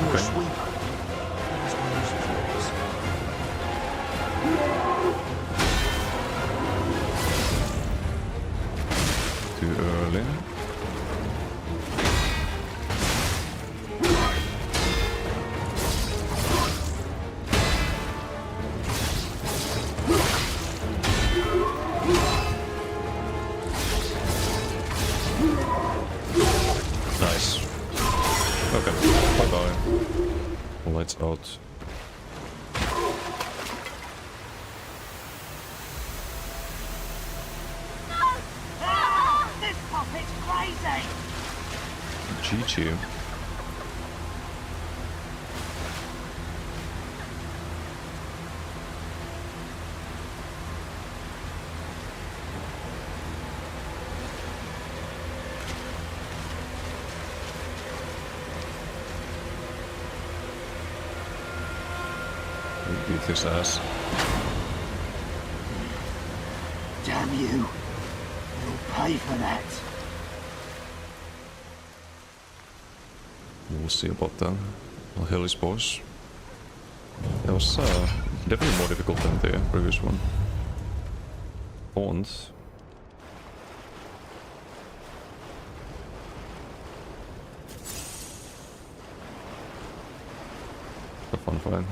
Okay. Too early. Nice. Okay, bye-bye. Lights out. This puppet's crazy. GG. Beat his ass. Damn you. You'll pay for that. We'll see about that. Well, Hellish boss. That was definitely more difficult than the previous one. Pawns. A fun fight.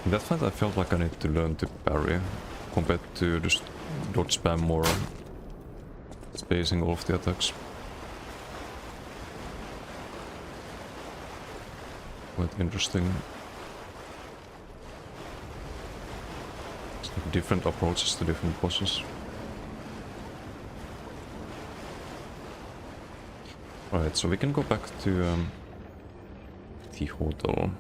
In that fight I felt like I need to learn to parry compared to just dodge spam more, spacing all of the attacks. Quite interesting. It's like different approaches to different bosses. Alright, so we can go back to the hotel.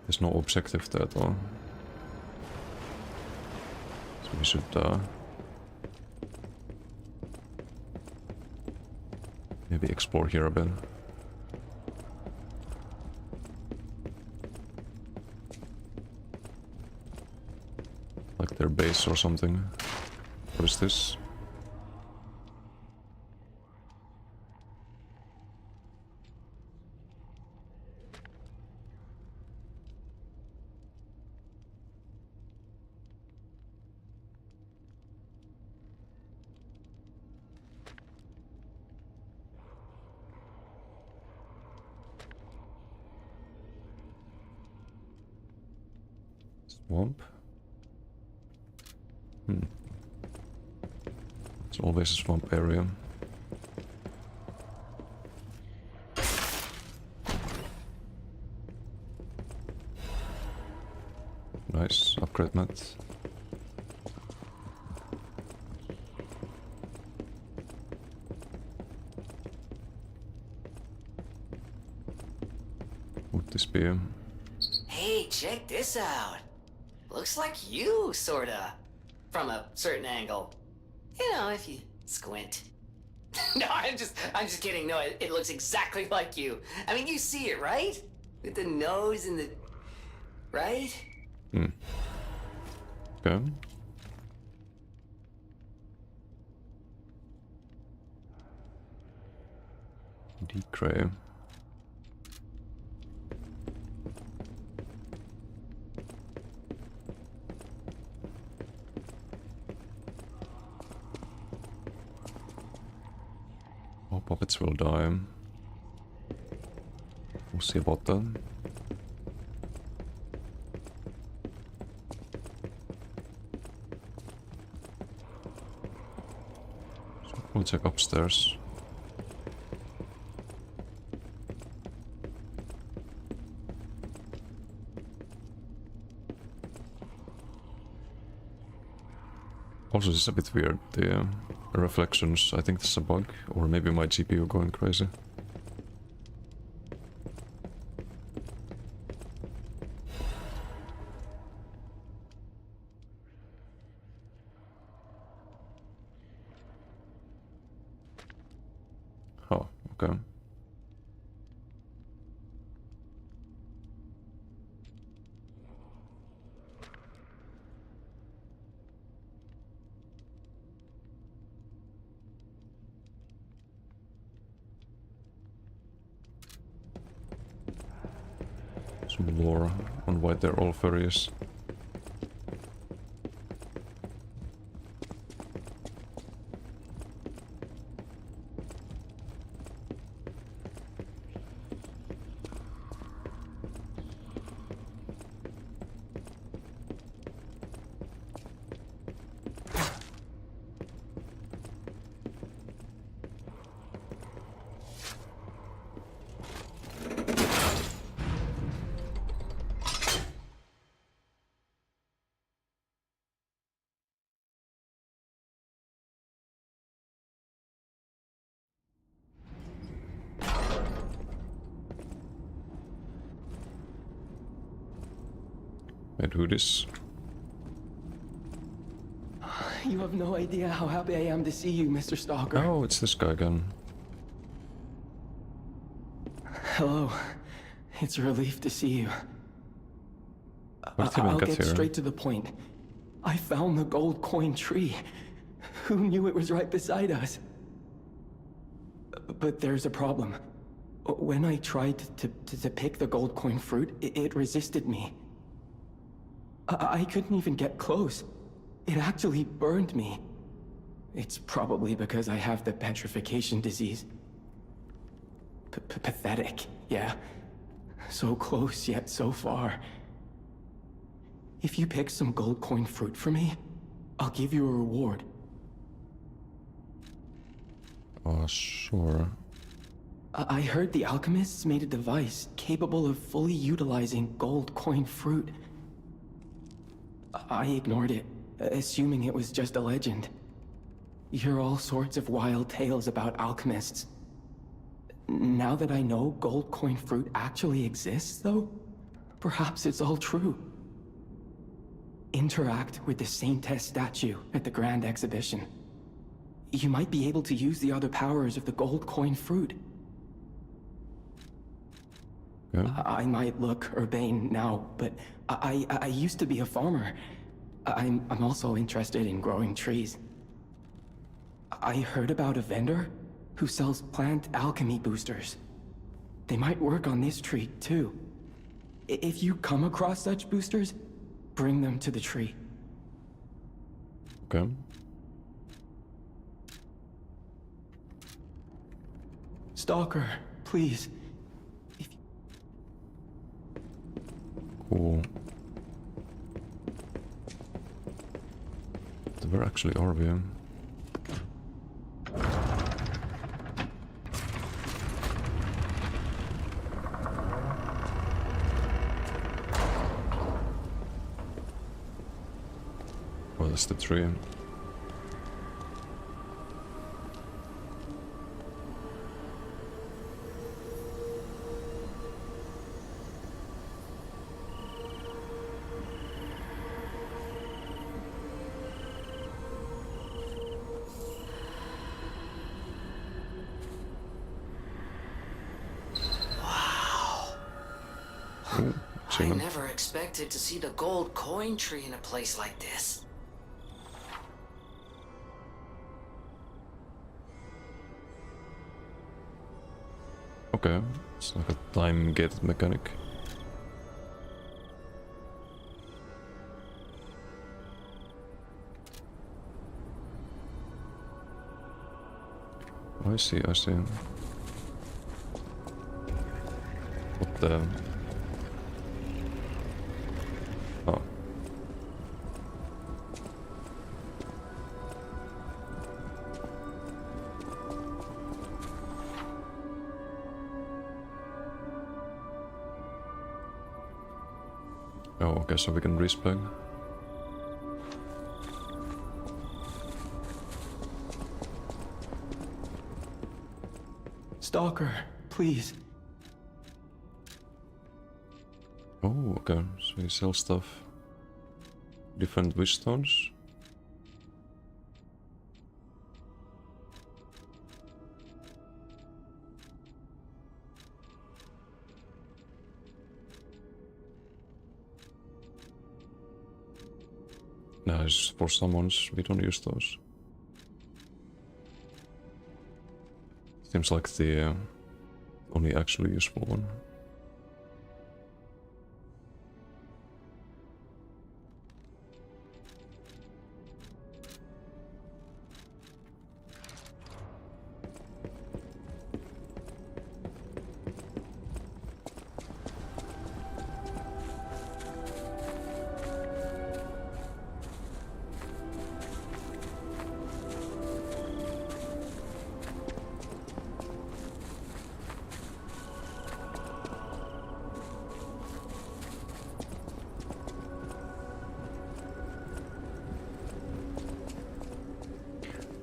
There's no objective there at all. So we should maybe explore here a bit. Like their base or something. What is this? Swamp? It's always a swamp area. Nice, upgrade mat. Would this be? Hey, check this out. Looks like you, sorta. From a certain angle. You know, if you squint. No, I'm just kidding. No, it looks exactly like you. I mean, you see it, right? With the nose and the... Right? Okay. Decray. All puppets will die. We'll see about that. So we'll check upstairs. Also, this is a bit weird, the reflections. I think this is a bug, or maybe my GPU going crazy. Oh, okay. Some lore on why they're all furious. Wait, who this? You have no idea how happy I am to see you, Mr. Stalker. Oh, it's this guy again. Hello. It's a relief to see you. What did you I'll get get here? straight to the point. I found the gold coin tree. Who knew it was right beside us? But there's a problem. When I tried to pick the gold coin fruit, it resisted me. I couldn't even get close. It actually burned me. It's probably because I have the petrification disease. Pathetic, yeah. So close, yet so far. If you pick some gold coin fruit for me, I'll give you a reward. Oh, sure. I heard the alchemists made a device capable of fully utilizing gold coin fruit. I ignored it, assuming it was just a legend. You hear all sorts of wild tales about alchemists. Now that I know gold coin fruit actually exists, though, perhaps it's all true. Interact with the Saintess statue at the Grand Exhibition. You might be able to use the other powers of the gold coin fruit. Okay. I might look urbane now, but I used to be a farmer. I'm also interested in growing trees. I heard about a vendor who sells plant alchemy boosters. They might work on this tree, too. If you come across such boosters, bring them to the tree. Okay. Stalker, please. Cool. So where actually are we? Oh, that's the tree. I never expected to see the gold coin tree in a place like this. Okay, it's like a time-gated mechanic. I see, I see. What the... Oh. Oh, okay, so we can respec. Stalker, please. Oh, okay, so you sell stuff. Different wish stones. Nice, for summons, we don't use those. Seems like the only actually useful one.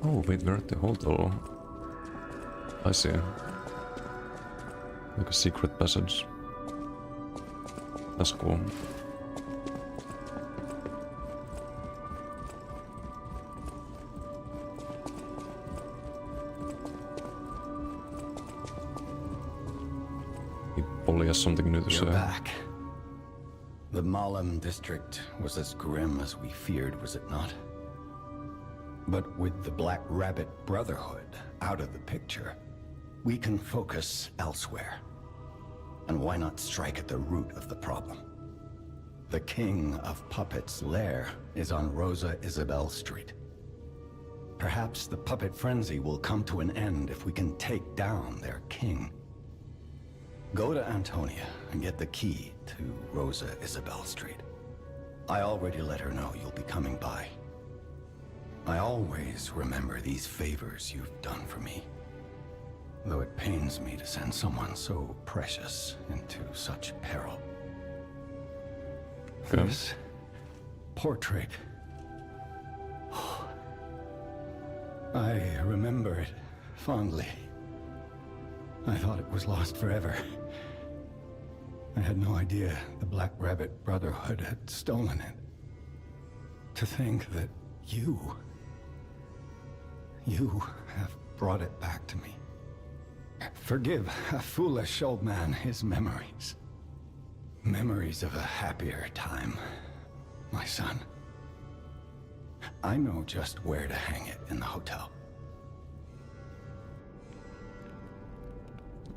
Oh, wait, we're at the hotel. I see. Like a secret passage. That's cool. Polly has something new to You're say. back. The Malum district was as grim as we feared, was it not? But with the Black Rabbit Brotherhood out of the picture, we can focus elsewhere. And why not strike at the root of the problem? The King of Puppets' lair is on Rosa Isabel Street. Perhaps the puppet frenzy will come to an end if we can take down their king. Go to Antonia and get the key to Rosa Isabel Street. I already let her know you'll be coming by. I always remember these favors you've done for me, though it pains me to send someone so precious into such peril. Okay. This portrait... I remember it fondly. I thought it was lost forever. I had no idea the Black Rabbit Brotherhood had stolen it. To think that you have brought it back to me. Forgive a foolish old man his memories. Memories of a happier time, my son. I know just where to hang it in the hotel.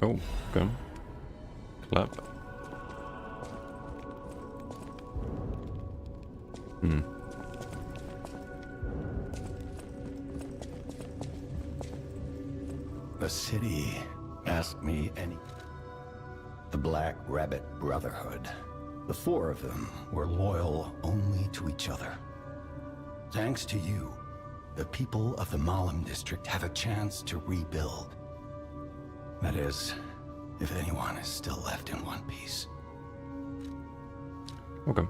Oh, okay. Clap. The city asked me any... The Black Rabbit Brotherhood. The four of them were loyal only to each other. Thanks to you, the people of the Malum district have a chance to rebuild. That is, if anyone is still left in one piece. Okay.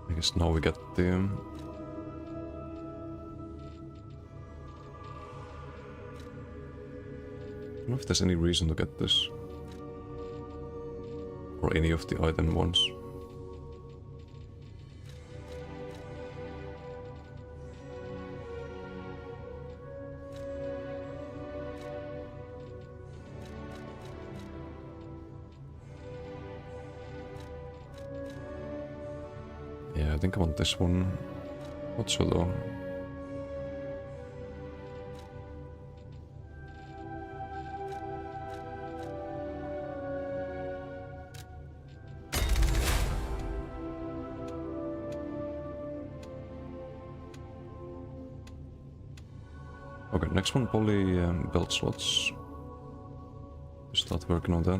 I guess now we get the... I don't know if there's any reason to get this. Or any of the item ones. Yeah, I think I want this one. Not so though. Okay, next one probably belt slots. Start working on that.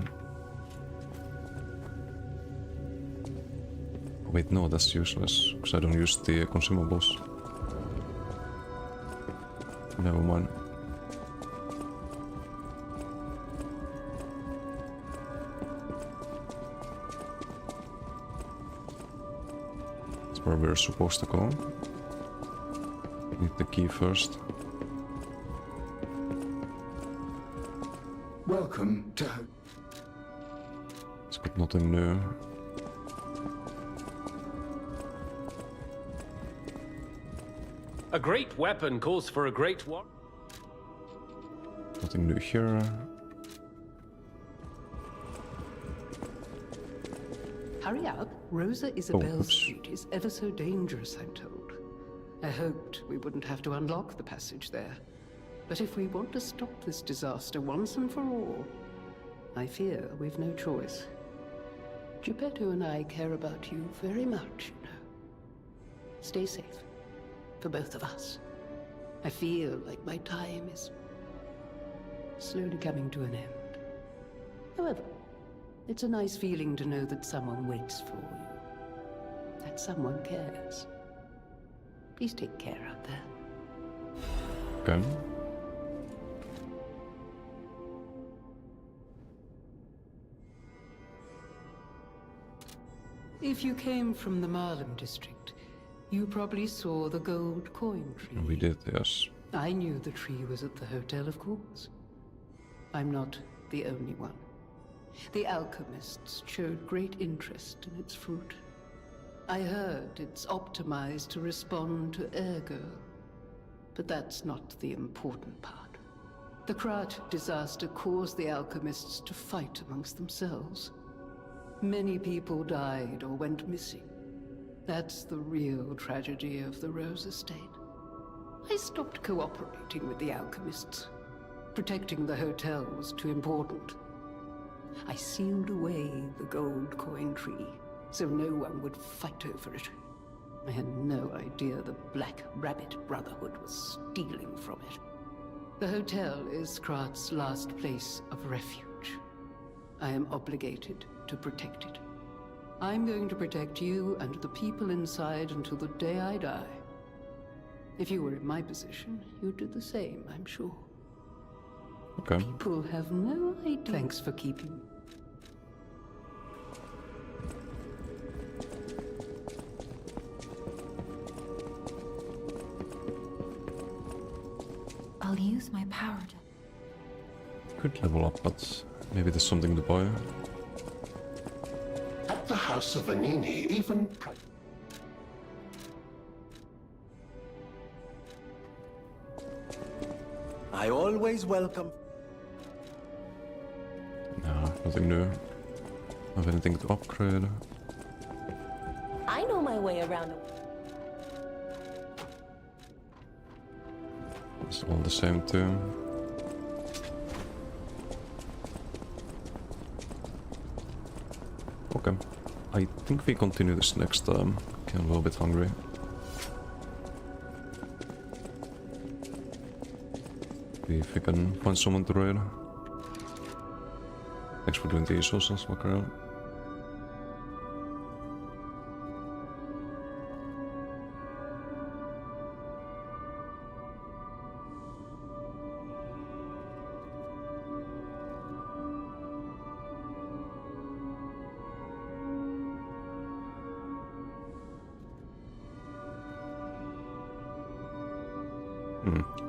Wait, no, that's useless, because I don't use the consumables. Never mind. That's where we're supposed to go. Need the key first. Welcome to... It's got nothing new. A great weapon calls for a great war. Nothing new here. Hurry up. Rosa Isabel oops. Street is ever so dangerous, I'm told. I hoped we wouldn't have to unlock the passage there. But if we want to stop this disaster once and for all, I fear we've no choice. Geppetto and I care about you very much, you know. Stay safe. For both of us. I feel like my time is slowly coming to an end. However, it's a nice feeling to know that someone waits for you. That someone cares. Please take care out there. Okay. If you came from the Marlem district, you probably saw the gold coin tree. We did, yes. I knew the tree was at the hotel, of course. I'm not the only one. The alchemists showed great interest in its fruit. I heard it's optimized to respond to ergo. But that's not the important part. The Krat disaster caused the alchemists to fight amongst themselves. Many people died or went missing. That's the real tragedy of the Rose Estate. I stopped cooperating with the alchemists. Protecting the hotel was too important. I sealed away the gold coin tree, so no one would fight over it. I had no idea the Black Rabbit Brotherhood was stealing from it. The hotel is Krat's last place of refuge. I am obligated to protect it. I'm going to protect you and the people inside until the day I die. If you were in my position, you'd do the same, I'm sure. Okay. People have no idea. Thanks for keeping. I'll use my power to... Could level up, but maybe there's something to buy. At the House of Vanini, even... I always welcome... No, nothing new. Have anything to upgrade? I know my way around the... It's all the same too. Okay. I think we continue this next time. Okay, I'm a little bit hungry. See if we can find someone to raid. Thanks for doing the ESOs and smack around.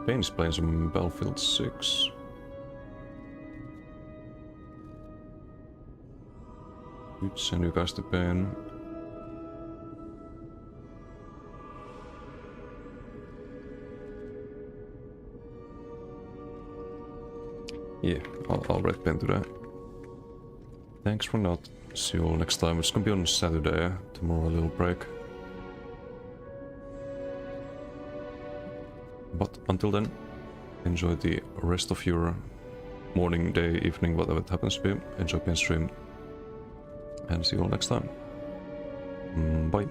Bane's playing some Battlefield 6. Good, send you guys to Bane. Yeah, I'll raid Bane today. Thanks for not. See you all next time. It's gonna be on Saturday. Tomorrow a little break. But until then, enjoy the rest of your morning, day, evening, whatever it happens to be. Enjoy being streamed. And see you all next time. Bye.